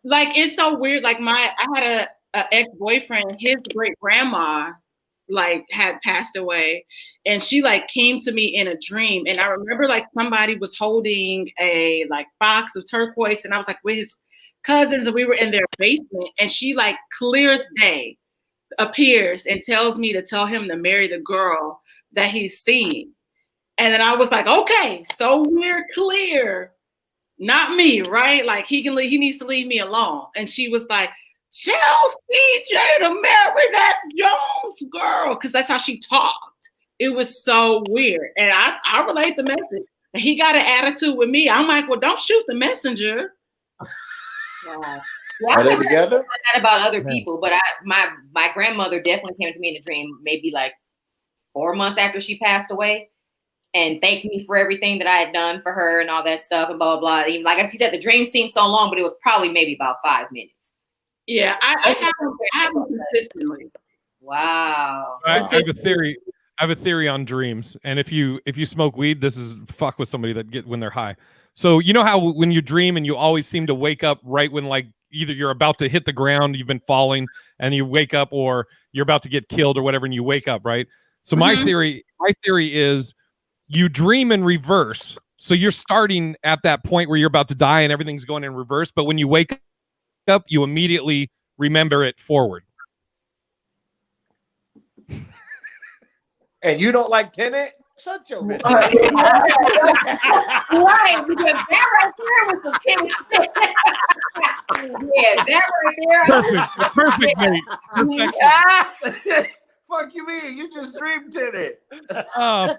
Speaker 7: like it's so weird. Like I had a ex-boyfriend. His great grandma like had passed away, and she like came to me in a dream. And I remember like somebody was holding a like box of turquoise, and I was like with his cousins, and we were in their basement, and she like clear as day appears and tells me to tell him to marry the girl that he's seeing. And then I was like, okay, so we're clear, not me, right? Like he needs to leave me alone. And she was like, tell CJ to marry that Jones girl, because that's how she talked. It was so weird. And I relate the message. And he got an attitude with me. I'm like, well, don't shoot the messenger.
Speaker 8: Wow.
Speaker 2: Are they together?
Speaker 8: Not about other people, but my grandmother definitely came to me in a dream, maybe like 4 months after she passed away, and thanked me for everything that I had done for her and all that stuff and blah blah blah. Even like I said, the dream seemed so long, but it was probably maybe about 5 minutes.
Speaker 7: Yeah, I haven't consistently.
Speaker 8: Wow.
Speaker 6: I have a theory. I have a theory on dreams, and if you smoke weed, this is fuck with somebody that get when they're high. So you know how when you dream and you always seem to wake up right when like either you're about to hit the ground, you've been falling, and you wake up, or you're about to get killed or whatever, and you wake up, right? So my theory is you dream in reverse. So you're starting at that point where you're about to die and everything's going in reverse, but when you wake up, you immediately remember it forward.
Speaker 1: And you don't like Tenet? Shut your bitch.
Speaker 8: Right, because that right there was some Tenet shit. Yeah, that right there.
Speaker 6: Perfect, mate. Perfection.
Speaker 1: Fuck you mean? You just dreamed Tenet.
Speaker 6: Oh, fuck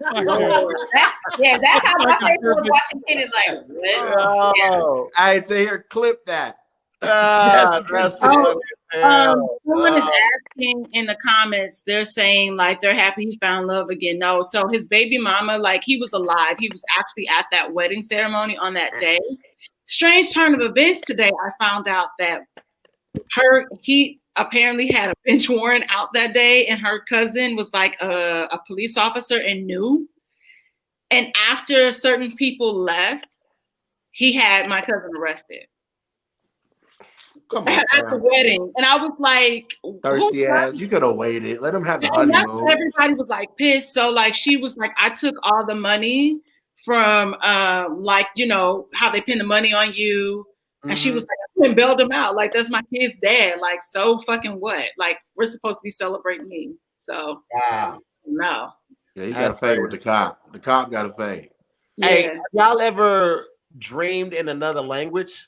Speaker 8: Yeah, that's how my face was watching Tenet. Like, what? Yeah.
Speaker 1: I had to hear clip that.
Speaker 7: Someone is asking in the comments, they're saying like they're happy he found love again. No, so his baby mama, like he was alive. He was actually at that wedding ceremony on that day. Strange turn of events today, I found out that he apparently had a bench warrant out that day, and her cousin was like a police officer and knew. And after certain people left, he had my cousin arrested.
Speaker 1: Come on,
Speaker 7: at the wedding, and I was like,
Speaker 1: thirsty ass. You could have waited. Let him have the honeymoon.
Speaker 7: Everybody was like pissed. So like she was like, I took all the money from like, you know, how they pin the money on you. And she was like, I couldn't bail them out. Like, that's my kid's dad. Like, so fucking what? Like, we're supposed to be celebrating me. So no.
Speaker 1: Yeah, you got to fade with the cop. The cop got to fade.
Speaker 3: Hey, have y'all ever dreamed in another language?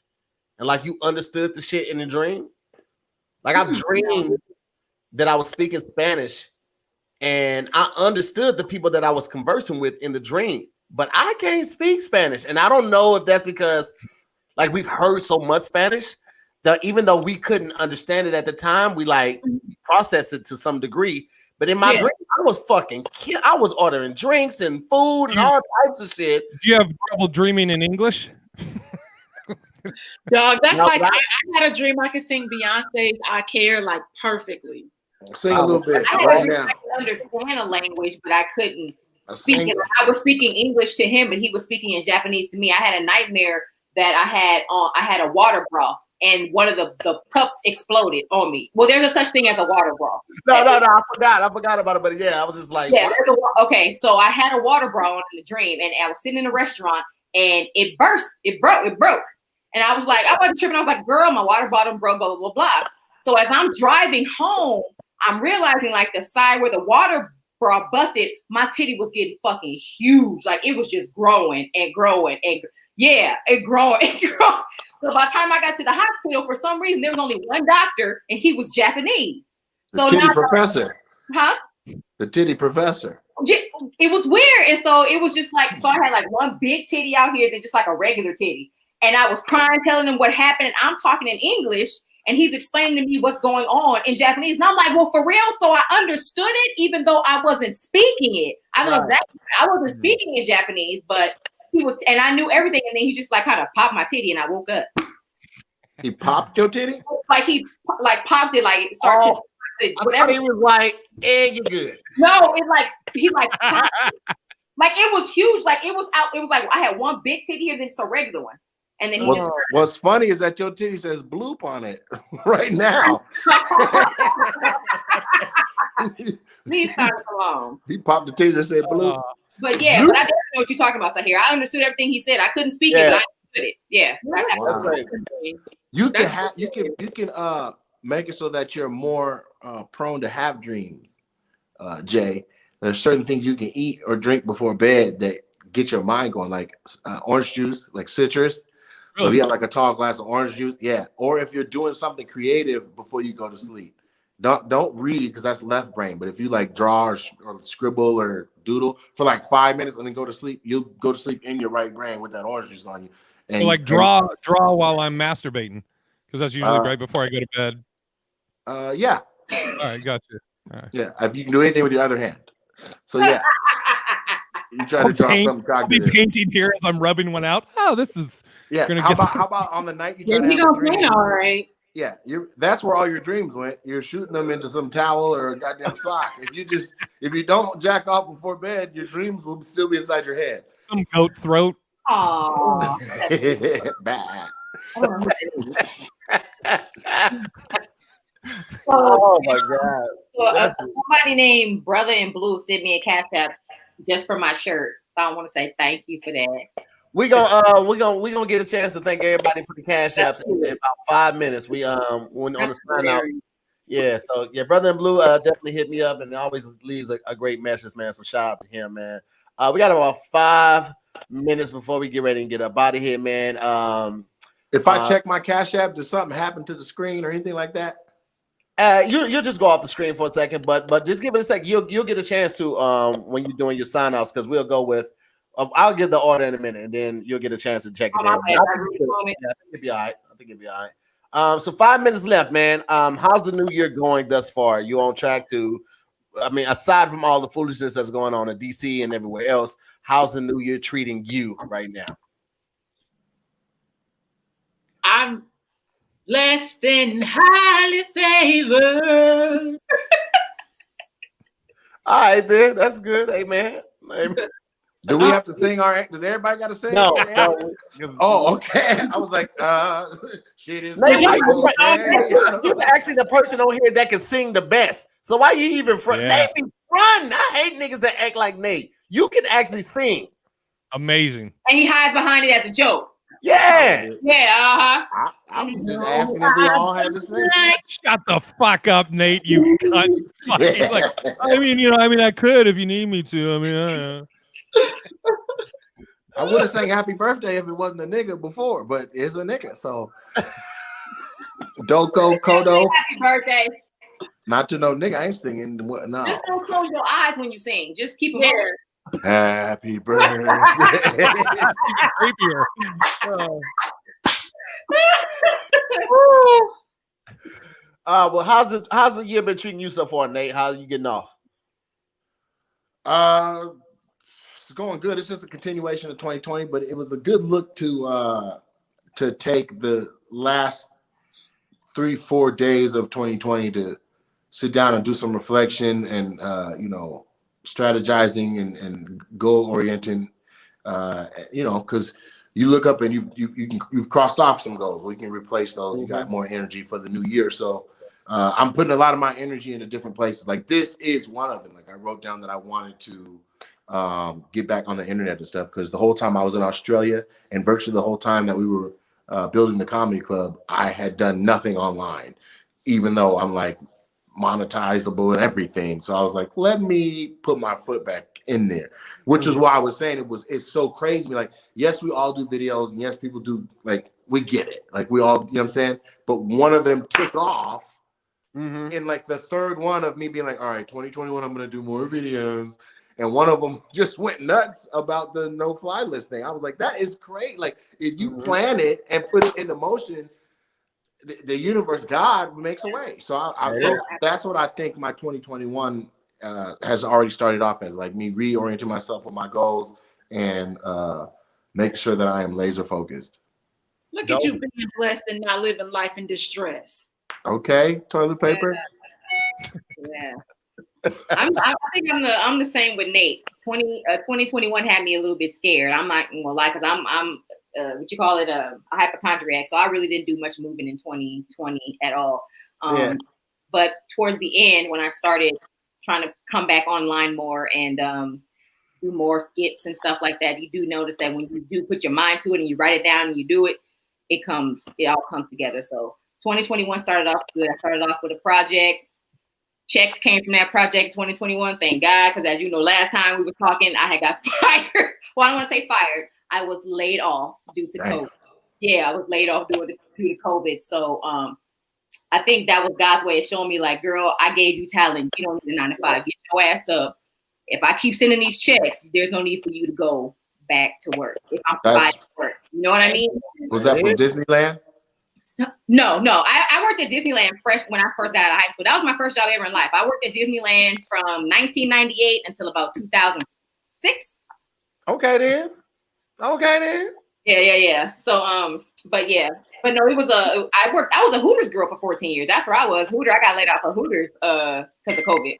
Speaker 3: And like you understood the shit in the dream? Like I've dreamed that I was speaking Spanish and I understood the people that I was conversing with in the dream, but I can't speak Spanish. And I don't know if that's because like we've heard so much Spanish that even though we couldn't understand it at the time, we like processed it to some degree. But in my dream, I was fucking I was ordering drinks and food and all types of shit.
Speaker 6: Do you have trouble dreaming in English?
Speaker 7: Dog, that's like I had a dream I could sing Beyonce's "I Care" like perfectly.
Speaker 1: Sing a little bit
Speaker 8: I
Speaker 1: right now.
Speaker 8: I could understand a language, but I couldn't speak it. I was speaking English to him, but he was speaking in Japanese to me. I had a nightmare that I had a water bra, and one of the cups exploded on me. Well, there's a such thing as a water bra.
Speaker 3: No, I forgot about it. But yeah, I was just like,
Speaker 8: okay. So I had a water bra on in the dream, and I was sitting in a restaurant, and it burst. It broke. And I was like, I wasn't tripping. I was like, girl, my water bottle broke, blah, blah, blah, blah. So as I'm driving home, I'm realizing like the side where the water bra busted, my titty was getting fucking huge. Like it was just growing and growing and it growing and growing. So by the time I got to the hospital, for some reason, there was only one doctor and he was Japanese.
Speaker 1: The titty professor.
Speaker 8: Huh?
Speaker 1: The titty professor.
Speaker 8: It was weird. And so it was just like, so I had like one big titty out here, then just like a regular titty. And I was crying, telling him what happened. And I'm talking in English and he's explaining to me what's going on in Japanese. And I'm like, well, for real? So I understood it, even though I wasn't speaking it. I know exactly. I wasn't speaking in Japanese, but he was, and I knew everything. And then he just like kind of popped my titty and I woke up.
Speaker 1: He popped your titty?
Speaker 8: Like he like popped it, like it started to whatever.
Speaker 3: He was like, and you're good.
Speaker 8: No, it like, he like, like it was huge. Like it was out. It was like, I had one big titty here, then it's a regular one. And then
Speaker 1: what's funny is that your titty says bloop on it right now.
Speaker 8: Please stop alone.
Speaker 1: He popped the titty and said bloop.
Speaker 8: But yeah, but I didn't know what you're talking about, Tahir. I understood everything he said. I couldn't speak it, but I understood it. Yeah.
Speaker 1: Wow. You can make it so that you're more prone to have dreams, Jay. There's certain things you can eat or drink before bed that get your mind going, like orange juice, like citrus. So if you have like a tall glass of orange juice, or if you're doing something creative before you go to sleep,
Speaker 2: don't read because that's left brain. But if you like draw or scribble or doodle for like 5 minutes and then go to sleep, you'll go to sleep in your right brain with that orange juice on you. And
Speaker 6: So like draw while I'm masturbating, because that's usually right before I go to bed.
Speaker 2: Yeah.
Speaker 6: All right, gotcha. All right.
Speaker 2: Yeah, if you can do anything with your other hand. So yeah, you try to draw something cognitive.
Speaker 6: I'll be painting here as I'm rubbing one out. Oh, this is
Speaker 2: How about on the night you try to have
Speaker 7: gonna
Speaker 2: a dream?
Speaker 7: paint all right.
Speaker 2: Yeah, that's where all your dreams went. You're shooting them into some towel or a goddamn sock. If you don't jack off before bed, your dreams will still be inside your head.
Speaker 6: Some goat throat.
Speaker 8: Aww.
Speaker 2: Bad.
Speaker 3: Oh my God.
Speaker 8: So somebody named Brother in Blue sent me a CashApp just for my shirt. So I want to say thank you for that.
Speaker 3: We gonna get a chance to thank everybody for the cash apps in about 5 minutes. We when on the sign out. Yeah, so yeah, Brother in Blue definitely hit me up and always leaves a great message, man. So shout out to him, man. We got about 5 minutes before we get ready and get up out of here, man.
Speaker 2: If I check my Cash App, does something happen to the screen or anything like that?
Speaker 3: You'll just go off the screen for a second, but just give it a sec. You'll get a chance to when you're doing your sign outs, because we'll go with I'll give the order in a minute and then you'll get a chance to check it out. I think it'll be all right. So 5 minutes left, man. How's the new year going thus far? You on track to, I mean, aside from all the foolishness that's going on in DC and everywhere else, how's the new year treating you right now?
Speaker 7: I'm blessed and highly favored.
Speaker 3: All right, then. That's good. Amen.
Speaker 2: Do we have to sing does everybody got to sing?
Speaker 3: No.
Speaker 2: Oh, okay. I was like, shit is
Speaker 3: you're actually the person on here that can sing the best. So why you even front?
Speaker 6: Yeah.
Speaker 3: Nate be front. I hate niggas that act like Nate. You can actually sing.
Speaker 6: Amazing.
Speaker 8: And he hides behind it as a joke.
Speaker 3: Yeah.
Speaker 8: Yeah,
Speaker 2: I was just asking if we all had to sing.
Speaker 6: Shut the fuck up, Nate. You cunt.
Speaker 2: Yeah.
Speaker 6: Like, I mean, I could if you need me to. I mean,
Speaker 2: I would have sang happy birthday if it wasn't a nigga before, but it's a nigga. So Doko, Kodo.
Speaker 8: Happy birthday.
Speaker 2: Not to no nigga, I ain't singing. No.
Speaker 8: Just don't close your eyes when you sing. Just keep them open.
Speaker 2: Happy birthday.
Speaker 6: creepier.
Speaker 3: Well, how's the year been treating you so far, Nate? How are you getting off?
Speaker 2: It's going good. It's just a continuation of 2020, but it was a good look to take the last 3-4 days of 2020 to sit down and do some reflection and strategizing and goal orienting. Because you look up and you've crossed off some goals. We can replace those. You got more energy for the new year. So I'm putting a lot of my energy into different places. Like this is one of them. Like I wrote down that I wanted to get back on the internet and stuff, because the whole time I was in Australia and virtually the whole time that we were building the comedy club, I had done nothing online, even though I'm like monetizable and everything. So I was like, let me put my foot back in there, which is why I was saying it's so crazy. Like, yes, we all do videos, and yes, people do, like, we get it. Like we all, you know what I'm saying? But one of them took off in like the third one of me being like, all right, 2021, I'm going to do more videos. And one of them just went nuts about the no-fly list thing. I was like, that is great. Like, if you plan it and put it into motion, the universe, God, makes a way. So so that's what I think my 2021 has already started off as, like me reorienting myself with my goals and make sure that I am laser focused.
Speaker 7: Look at you being blessed and not living life in distress.
Speaker 2: Okay, toilet paper.
Speaker 8: Yeah. I think I'm the same with Nate. 2021 had me a little bit scared. I'm not gonna lie, because I'm what you call it, a hypochondriac. So I really didn't do much moving in 2020 at all. But towards the end, when I started trying to come back online more and do more skits and stuff like that, you do notice that when you do put your mind to it and you write it down and you do it, it all comes together. So 2021 started off good. I started off with a project. Checks came from that project 2021. Thank God, because as you know, last time we were talking, I had got fired. Well, I don't want to say fired. I was laid off due to COVID. Yeah, I was laid off due to COVID. So I think that was God's way of showing me, like, girl, I gave you talent. You don't need a 9 to 5. Get your ass up. If I keep sending these checks, there's no need for you to go back to work. If I'm providing work, you know what I mean?
Speaker 2: Was that from Disneyland?
Speaker 8: No. I worked at Disneyland when I first got out of high school. That was my first job ever in life. I worked at Disneyland from 1998 until about 2006.
Speaker 3: Okay then.
Speaker 8: Yeah. So but no, it was I was a Hooters girl for 14 years. That's where I was. I got laid off of Hooters because of COVID.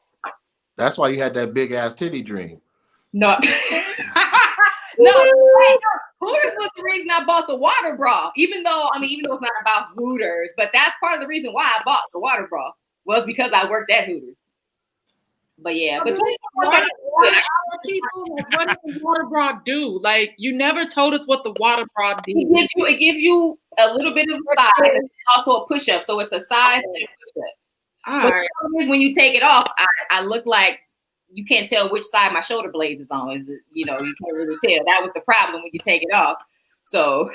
Speaker 2: That's why you had that big ass titty dream.
Speaker 8: No. Hooters was the reason I bought the water bra. Even though it's not about Hooters, but that's part of the reason why I bought the water bra was because I worked at Hooters. But yeah, but
Speaker 7: what does the water bra do? Like, you never told us what the water bra did.
Speaker 8: It gives you a little bit of a size, and also a push up. So it's a size and a push up.
Speaker 7: All right.
Speaker 8: The problem is when you take it off, I look like you can't tell which side my shoulder blades is on. You can't really tell. That was the problem when you take it off. So,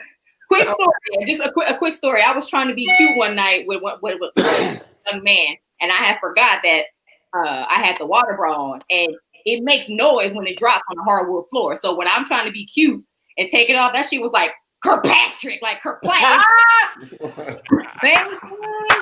Speaker 8: quick story. Just a quick story. I was trying to be cute one night with a young man, and I had forgot that I had the water bra on, and it makes noise when it drops on the hardwood floor. So when I'm trying to be cute and take it off, that shit was like Kirkpatrick, like Kirkpatrick. Man,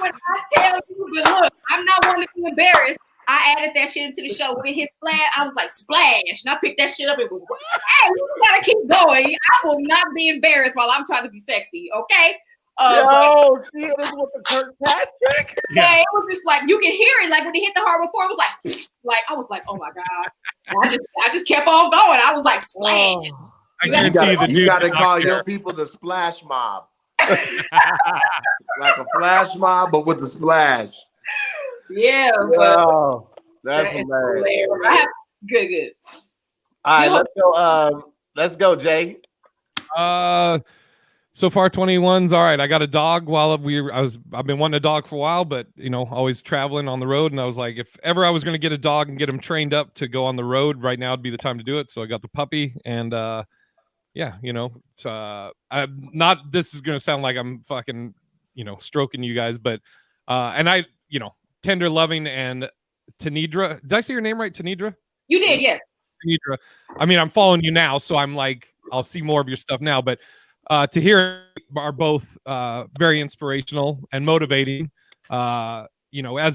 Speaker 8: when I tell you, but look, I'm not one to be embarrassed. I added that shit into the show. When it hit splash, I was like, splash. And I picked that shit up and was, hey, you gotta keep going. I will not be embarrassed while I'm trying to be sexy, okay?
Speaker 3: See, this was the Kirkpatrick.
Speaker 8: Yeah, it was just like, you can hear it. Like when it hit the hardwood floor, it was like, I was like, oh my God. And I just kept on going. I was like, splash.
Speaker 2: You gotta call your people the splash mob. Like a flash mob, but with the splash.
Speaker 8: Yeah,
Speaker 3: that's hilarious.
Speaker 8: Good.
Speaker 3: All right, let's go, Jay.
Speaker 6: So far 21's all right. I got a dog I've been wanting a dog for a while, but always traveling on the road, and I was like, if ever I was going to get a dog and get him trained up to go on the road, right now would be the time to do it. So I got the puppy, and I'm not, this is going to sound like I'm fucking, stroking you guys, but and I, tender loving and Tanedra. Did I say your name right? Tanedra?
Speaker 8: You did, yes.
Speaker 6: Tanedra. I'm following you now, so I'm like, I'll see more of your stuff now. But Tahir are both very inspirational and motivating. As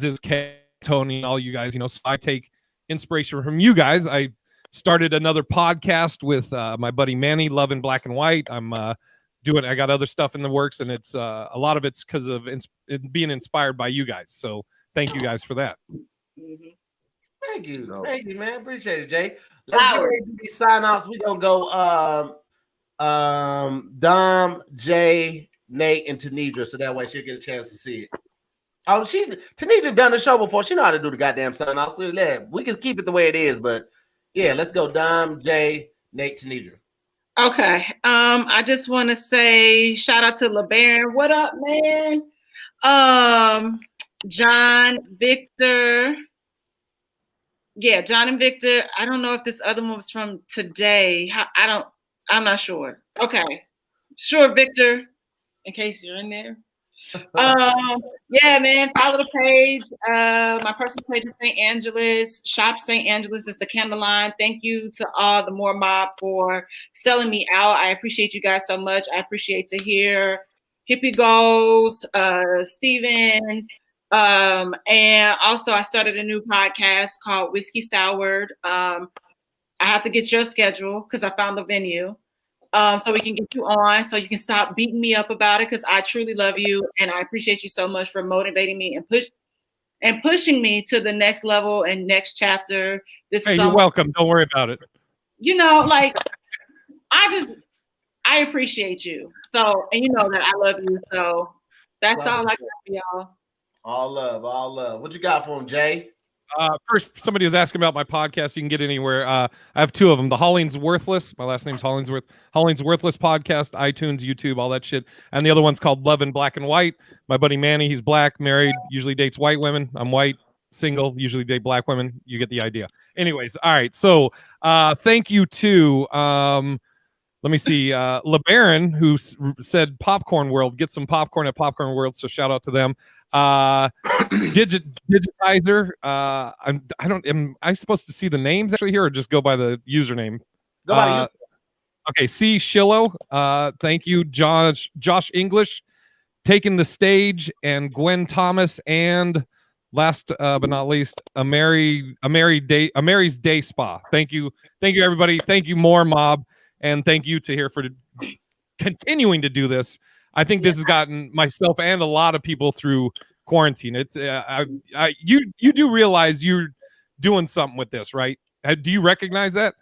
Speaker 6: is Kay, Tony, and all you guys. So I take inspiration from you guys. I started another podcast with my buddy Manny, Love in Black and White. I got other stuff in the works, and it's a lot of it's because of being inspired by you guys. So thank you guys for that.
Speaker 3: Thank you, man. Appreciate it, Jay. Let's get ready to do these sign-offs. We gonna go Dom, Jay, Nate, and Tanedra, so that way she'll get a chance to see it. Oh, Tanedra done the show before. She know how to do the goddamn sign-offs. So we can keep it the way it is, but yeah, let's go Dom, Jay, Nate, Tanedra.
Speaker 7: Okay. I just want to say shout out to LeBaron. What up, man? John, Victor. Yeah, John and Victor. I don't know if this other one was from today. I'm not sure. Okay. Sure, Victor, in case you're in there. Yeah, man, follow the page. My personal page is St. Angeles. Shop St. Angeles is the candle line. Thank you to all the Moore Mob for selling me out. I appreciate you guys so much. I appreciate to hear Hippie Goals, Steven. And also I started a new podcast called Whiskey Soured. I have to get your schedule because I found the venue. So we can get you on, so you can stop beating me up about it, because I truly love you and I appreciate you so much for motivating me and pushing me to the next level and next chapter.
Speaker 6: You're welcome. Don't worry about it.
Speaker 7: I appreciate you. So, and you know that I love you. So that's all I got for y'all.
Speaker 3: All love. What you got for him, Jay?
Speaker 6: First, somebody was asking about my podcast. You can get anywhere. I have two of them. The Hollings Worthless. My last name's Hollingsworth. Hollings Worthless podcast, iTunes, YouTube, all that shit. And the other one's called Love in Black and White. My buddy Manny, he's black, married, usually dates white women. I'm white, single, usually date black women. You get the idea. Anyways, all right. So thank you to, let me see, LeBaron, who said Popcorn World. Get some popcorn at Popcorn World. So shout out to them. Digitizer. Am I supposed to see the names actually here, or just go by the username?
Speaker 3: Go by the
Speaker 6: Okay, C. Shillo. Thank you, Josh English, taking the stage, and Gwen Thomas, and last but not least, a Mary's Day Spa. Thank you, everybody. Thank you, MooreMods, and thank you to here for continuing to do this. I think this has gotten myself and a lot of people through quarantine. It's you do realize you're doing something with this, right? Do you recognize that?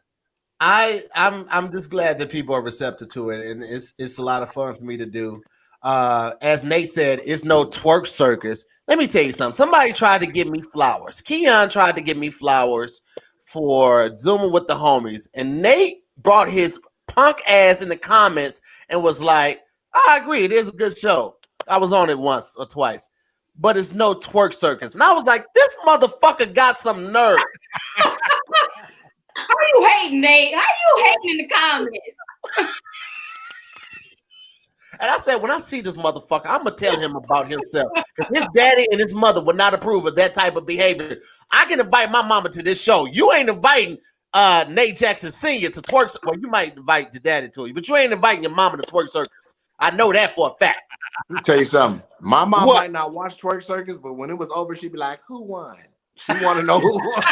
Speaker 3: I'm just glad that people are receptive to it, and it's a lot of fun for me to do. As Nate said, it's no twerk circus. Let me tell you something. Somebody tried to give me flowers. Keon tried to give me flowers for Zooming with the homies, and Nate brought his punk ass in the comments and was like, I agree, it is a good show. I was on it once or twice, but it's no twerk circus. And I was like, this motherfucker got some nerve.
Speaker 8: How you hating, Nate? How you hating in the comments?
Speaker 3: And I said, when I see this motherfucker, I'm gonna tell him about himself. Because his daddy and his mother would not approve of that type of behavior. I can invite my mama to this show. You ain't inviting Nate Jackson Sr. to twerk. Well, you might invite your daddy to you, but you ain't inviting your mama to twerk circus. I know that for a fact.
Speaker 2: Let me tell you something. My mom might not watch twerk circus, but when it was over, she'd be like, "Who won?" She want to know who won.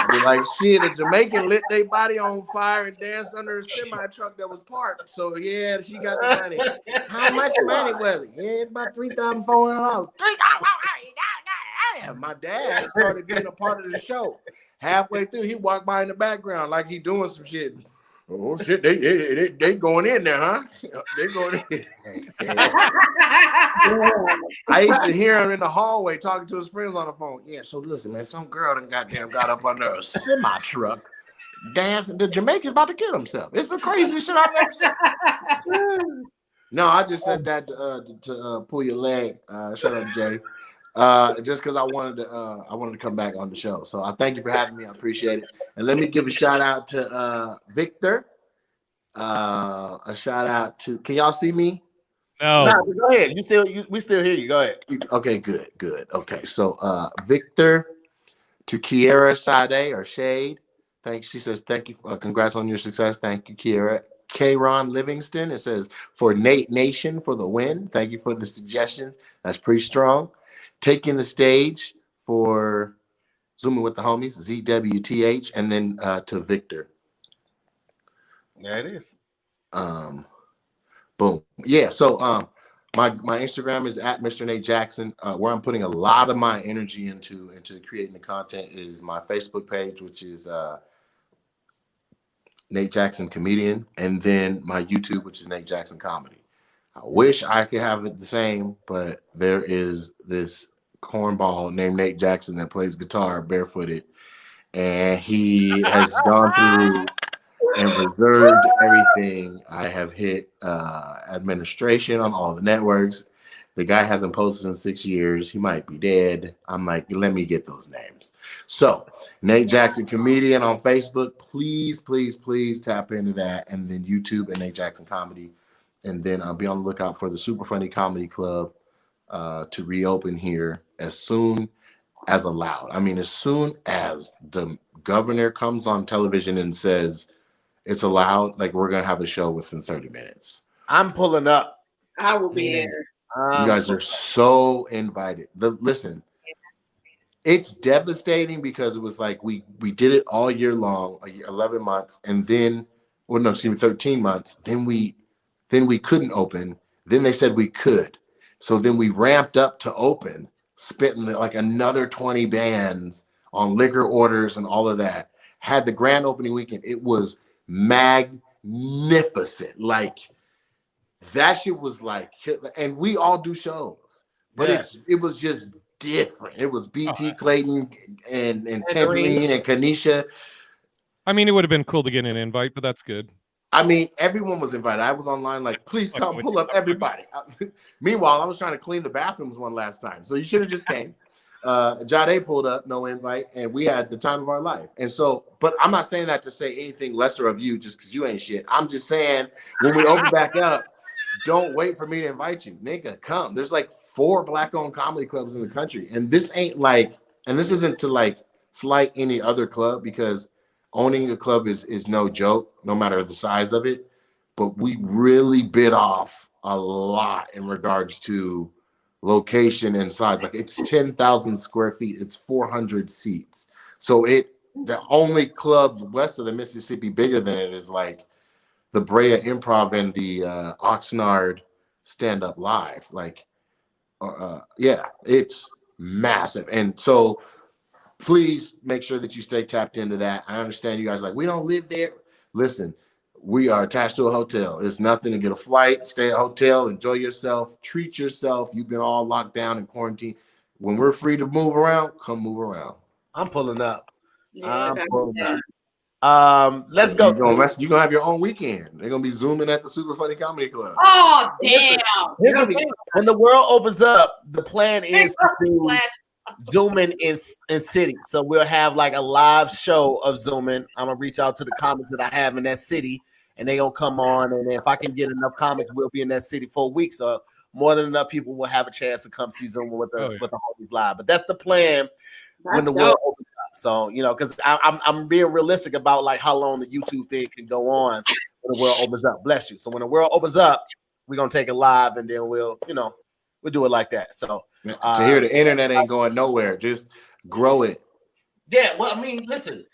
Speaker 2: Be like, shit, a Jamaican lit their body on fire and danced under a semi truck that was parked. So yeah, she got the money. How much money was it? Yeah, it's about $3,400. $3,000. My dad started being a part of the show. Halfway through, he walked by in the background like he doing some shit. Oh shit, they going in there, huh? They going in. I used to hear him in the hallway talking to his friends on the phone. Yeah, so listen, man, some girl done goddamn got up under a semi truck, dancing. The Jamaican's about to kill himself. It's the craziest shit I've ever seen. No, I just said that to pull your leg. Shut up, Jay. Just because I wanted to come back on the show. So I thank you for having me. I appreciate it. And let me give a shout out to Victor. A shout out to. Can y'all see me?
Speaker 6: No.
Speaker 3: Go ahead. We still hear you. Go ahead.
Speaker 2: Okay, good. Okay, so Victor, to Kiera Sade or Shade. Thanks. She says thank you. Congrats on your success. Thank you, Kiera. K-Ron Livingston. It says for Nate Nation for the win. Thank you for the suggestions. That's pretty strong. Taking the stage for Zooming with the Homies, ZWTH, and then to Victor.
Speaker 3: Yeah, it is.
Speaker 2: Boom. Yeah. So my Instagram is at Mr. Nate Jackson. Where I'm putting a lot of my energy into creating the content is my Facebook page, which is Nate Jackson Comedian, and then my YouTube, which is Nate Jackson Comedy. I wish I could have it the same, but there is this cornball named Nate Jackson that plays guitar barefooted, and he has gone through and reserved everything. I have hit administration on all the networks. The guy hasn't posted in 6 years. He might be dead. I'm like, let me get those names. So Nate Jackson Comedian on Facebook. Please tap into that. And then YouTube and Nate Jackson Comedy. And then I'll be on the lookout for the Super Funny Comedy Club to reopen here as soon as allowed. I mean, as soon as the governor comes on television and says it's allowed, like we're going to have a show within 30 minutes.
Speaker 3: I'm pulling up.
Speaker 7: I will be there.
Speaker 2: You guys are so invited. Listen, it's devastating because it was like we did it all year long, 11 months, and then, 13 months. Then we couldn't open. Then they said we could. So then we ramped up to open, spitting like another 20 bands on liquor orders and all of that. Had the grand opening weekend. It was magnificent. Like, that shit was like, and we all do shows, but it was just different. It was BT Clayton and Tangerine and Kanisha.
Speaker 6: I mean, it would have been cool to get an invite, but that's good.
Speaker 2: I mean, everyone was invited. I was online like, please come pull up everybody. Meanwhile, I was trying to clean the bathrooms one last time. So you should have just came. Jade pulled up, no invite, and we had the time of our life. And so, but I'm not saying that to say anything lesser of you just because you ain't shit. I'm just saying when we open back up, don't wait for me to invite you, nigga. Come. There's like 4 Black-owned comedy clubs in the country, and this ain't like, and this isn't to like slight any other club because owning a club is no joke, no matter the size of it. But we really bit off a lot in regards to location and size. Like it's 10,000 square feet. It's 400 seats. So the only clubs west of the Mississippi bigger than it is like the Brea Improv and the Oxnard Stand Up Live. Like, yeah, it's massive. And so please make sure that you stay tapped into that. I understand you guys are like, we don't live there. Listen, we are attached to a hotel. It's nothing to get a flight, stay at a hotel, enjoy yourself, treat yourself. You've been all locked down in quarantine. When we're free to move around, come move around.
Speaker 3: I'm pulling up.
Speaker 7: Yeah,
Speaker 3: Let's go.
Speaker 2: You're gonna have your own weekend. They're gonna be zooming at the Super Funny Comedy Club.
Speaker 8: Oh damn!
Speaker 3: Here's the thing. When the world opens up, the plan is to zoom in city. So we'll have like a live show of zooming. I'm gonna reach out to the comics that I have in that city, and they gonna come on. And if I can get enough comics, we'll be in that city for a week. So more than enough people will have a chance to come see Zoom with the homies live. But that's the plan when the world opens up. So because I'm being realistic about like how long the YouTube thing can go on when the world opens up. Bless you. So when the world opens up, we're gonna take it live, and then we'll do it like that. So
Speaker 2: to hear the internet ain't going nowhere. Just grow it.
Speaker 3: Yeah. Well, I mean, listen.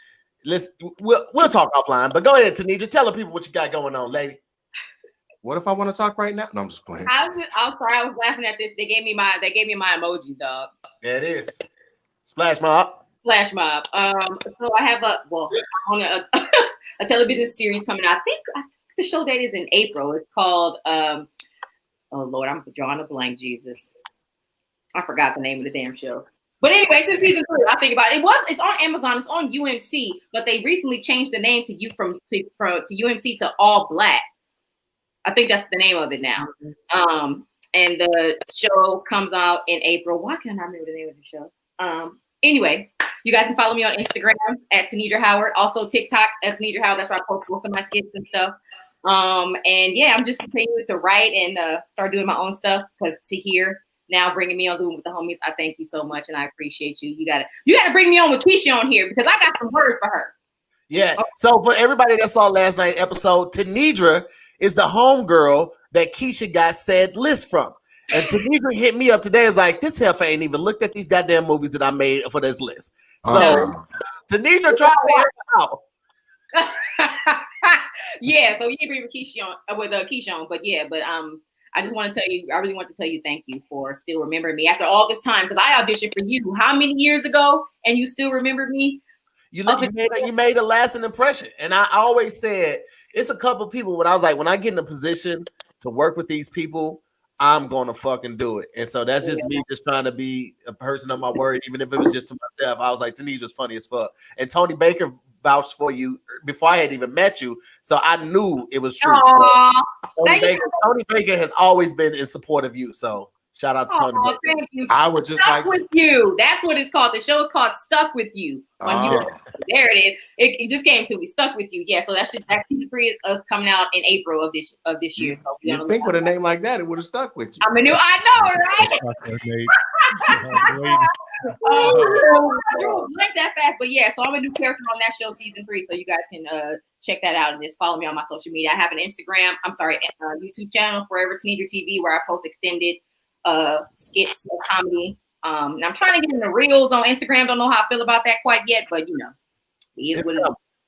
Speaker 3: We'll talk offline. But go ahead, Tanedra. Tell the people what you got going on, lady.
Speaker 2: What if I want to talk right now? No, I'm just playing.
Speaker 8: I'm sorry. I was laughing at this. They gave me my emojis, dog.
Speaker 3: There it is. Splash mob.
Speaker 8: Flash mob. So I have on a television series coming out. I think the show date is in April. It's called oh Lord, I'm drawing a blank. Jesus, I forgot the name of the damn show. But anyway, it's season 3. I think about it. It's on Amazon. It's on UMC, but they recently changed the name to UMC to All Black. I think that's the name of it now. And the show comes out in April. Why can't I remember the name of the show? Anyway, you guys can follow me on Instagram at TanedraHoward. Also TikTok at TanedraHoward. That's where I post most of my skits and stuff. And yeah, I'm just continuing to write and start doing my own stuff because Tahir now bringing me on Zoom with the homies. I thank you so much, and I appreciate you. You gotta bring me on with Keisha on here because I got some words for her.
Speaker 3: Yeah. Okay. So for everybody that saw last night's episode, Tanedra is the homegirl that Keisha got said list from. And Tanedra hit me up today. Is like, this heifer ain't even looked at these goddamn movies that I made for this list. So Tanedra tried to help out.
Speaker 8: Yeah, so you can bring with Keisha on, but I just want to tell you, I really want to tell you thank you for still remembering me after all this time because I auditioned for you how many years ago and you still remember me?
Speaker 3: You made a lasting impression. And I always said it's a couple people when I was like, when I get in a position to work with these people, I'm gonna fucking do it. And so that's just me just trying to be a person of my word, even if it was just to myself. I was like, Tanedra's funny as fuck. And Tony Baker vouched for you before I had even met you. So I knew it was true. Tony Baker has always been in support of you. So shout out to Tony Baker.
Speaker 8: Thank you.
Speaker 2: I would just
Speaker 8: Stuck with you. That's what it's called. The show is called Stuck with You. There it is. It just came to me. Stuck with You. Yeah. So that's season 3 is coming out in April of this year. So
Speaker 2: you think with a name like that, it would have stuck with you.
Speaker 8: I know, right? I don't blink that fast, but yeah. So I'm a new character on that show, season 3. So you guys can check that out and just follow me on my social media. I have an YouTube channel, Forever Tanedra TV, where I post extended skits of comedy. And I'm trying to get in the reels on Instagram. Don't know how I feel about that quite yet, but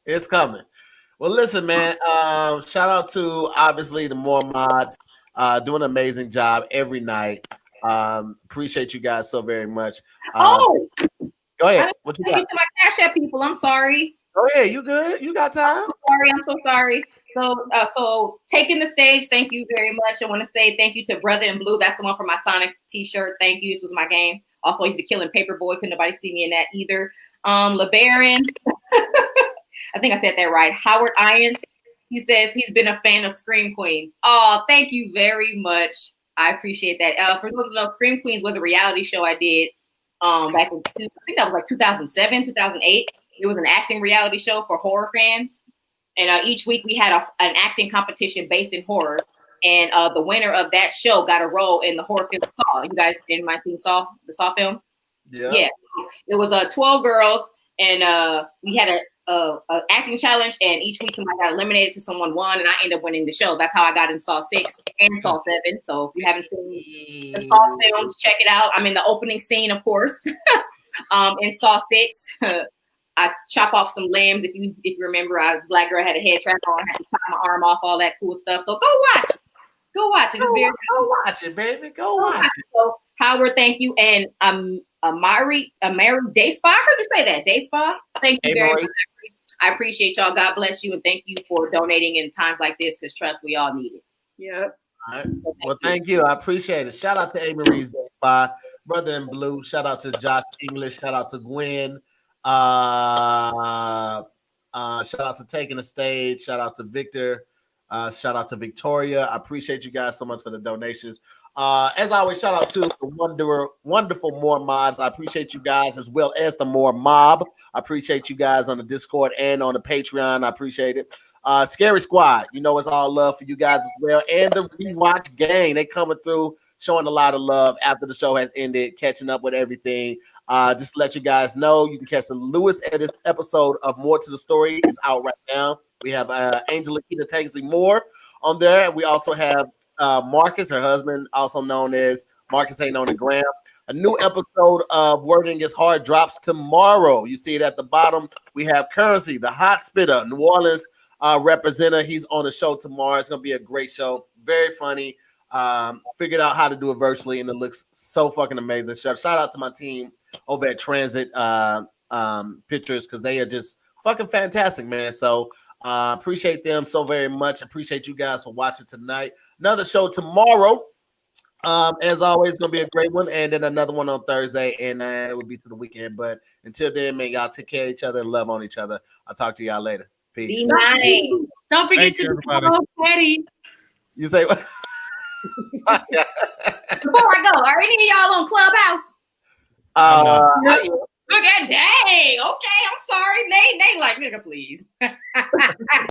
Speaker 3: it's coming. Well, listen, man. Shout out to obviously the MooreMods doing an amazing job every night. Appreciate you guys so very much.
Speaker 8: Go
Speaker 3: ahead. What you got?
Speaker 8: To my CashApp people. I'm sorry.
Speaker 3: Oh yeah, you good? You got time?
Speaker 8: I'm so sorry. So taking the stage, thank you very much. I want to say thank you to Brother in Blue. That's the one for my Sonic t-shirt. Thank you. This was my game. Also, I used to killing Paperboy. Couldn't nobody see me in that either. LeBaron. I think I said that right. Howard Irons. He says he's been a fan of Scream Queens. Oh, thank you very much. I appreciate that. For those of those, Scream Queens was a reality show I did back in, I think that was like 2007, 2008. It was an acting reality show for horror fans. And each week we had an acting competition based in horror. And the winner of that show got a role in the horror film Saw. You guys, anybody seen Saw? The Saw film? Yeah. It was 12 girls, and we had a acting challenge, and each week somebody got eliminated to someone won, and I ended up winning the show. That's how I got in Saw 6 and Saw 7. So if you haven't seen the Saw films, check it out. I'm in the opening scene, of course. In Saw 6, I chop off some limbs. If you remember, black girl had a head trap on, had to chop my arm off, all that cool stuff. So go watch. Go watch it. It's very
Speaker 3: go watch it, baby. Go watch it.
Speaker 8: So, Howard, thank you. And Amari Day Spa. I heard you say that. Day Spa. Thank you very much. I appreciate y'all. God bless you. And thank you for donating in times like this, because trust, we all need it.
Speaker 7: Yep.
Speaker 3: All right. Well, thank you. I appreciate it. Shout out to A. Marie's Day Spa, Brother in Blue. Shout out to Josh English. Shout out to Gwen. Shout out to Taking the Stage. Shout out to Victor. Shout out to Victoria. I appreciate you guys so much for the donations. As always, shout out to the wonderful MooreMods. I appreciate you guys, as well as the Moore Mob. I appreciate you guys on the Discord and on the Patreon. I appreciate it. Scary Squad, you know it's all love for you guys as well. And the Rewatch Gang, they coming through, showing a lot of love after the show has ended, catching up with everything. Just to let you guys know, you can catch the newest episode of More to the Story. It's out right now. We have Angel Akita Tanksley Moore on there, and we also have Marcus, her husband, also known as Marcus Ain't on the Gram. A new episode of Wording is Hard drops tomorrow. You see it at the bottom. We have Currency, the hot spitter, New Orleans representative. He's on the show tomorrow. It's going to be a great show. Very funny. Figured out how to do it virtually, and it looks so fucking amazing. Shout out to my team over at Transit Pictures, because they are just fucking fantastic, man. So appreciate them so very much. Appreciate you guys for watching tonight. Another show tomorrow. As always, it's gonna be a great one, and then another one on Thursday, and it will be to the weekend. But until then, man, y'all take care of each other and love on each other. I'll talk to y'all later. Peace.
Speaker 8: Be nice.
Speaker 7: Don't forget to follow Patty.
Speaker 3: You say what?
Speaker 8: Before I go, are any of y'all on Clubhouse? Look at dang. Okay, I'm sorry. They like, nigga, please.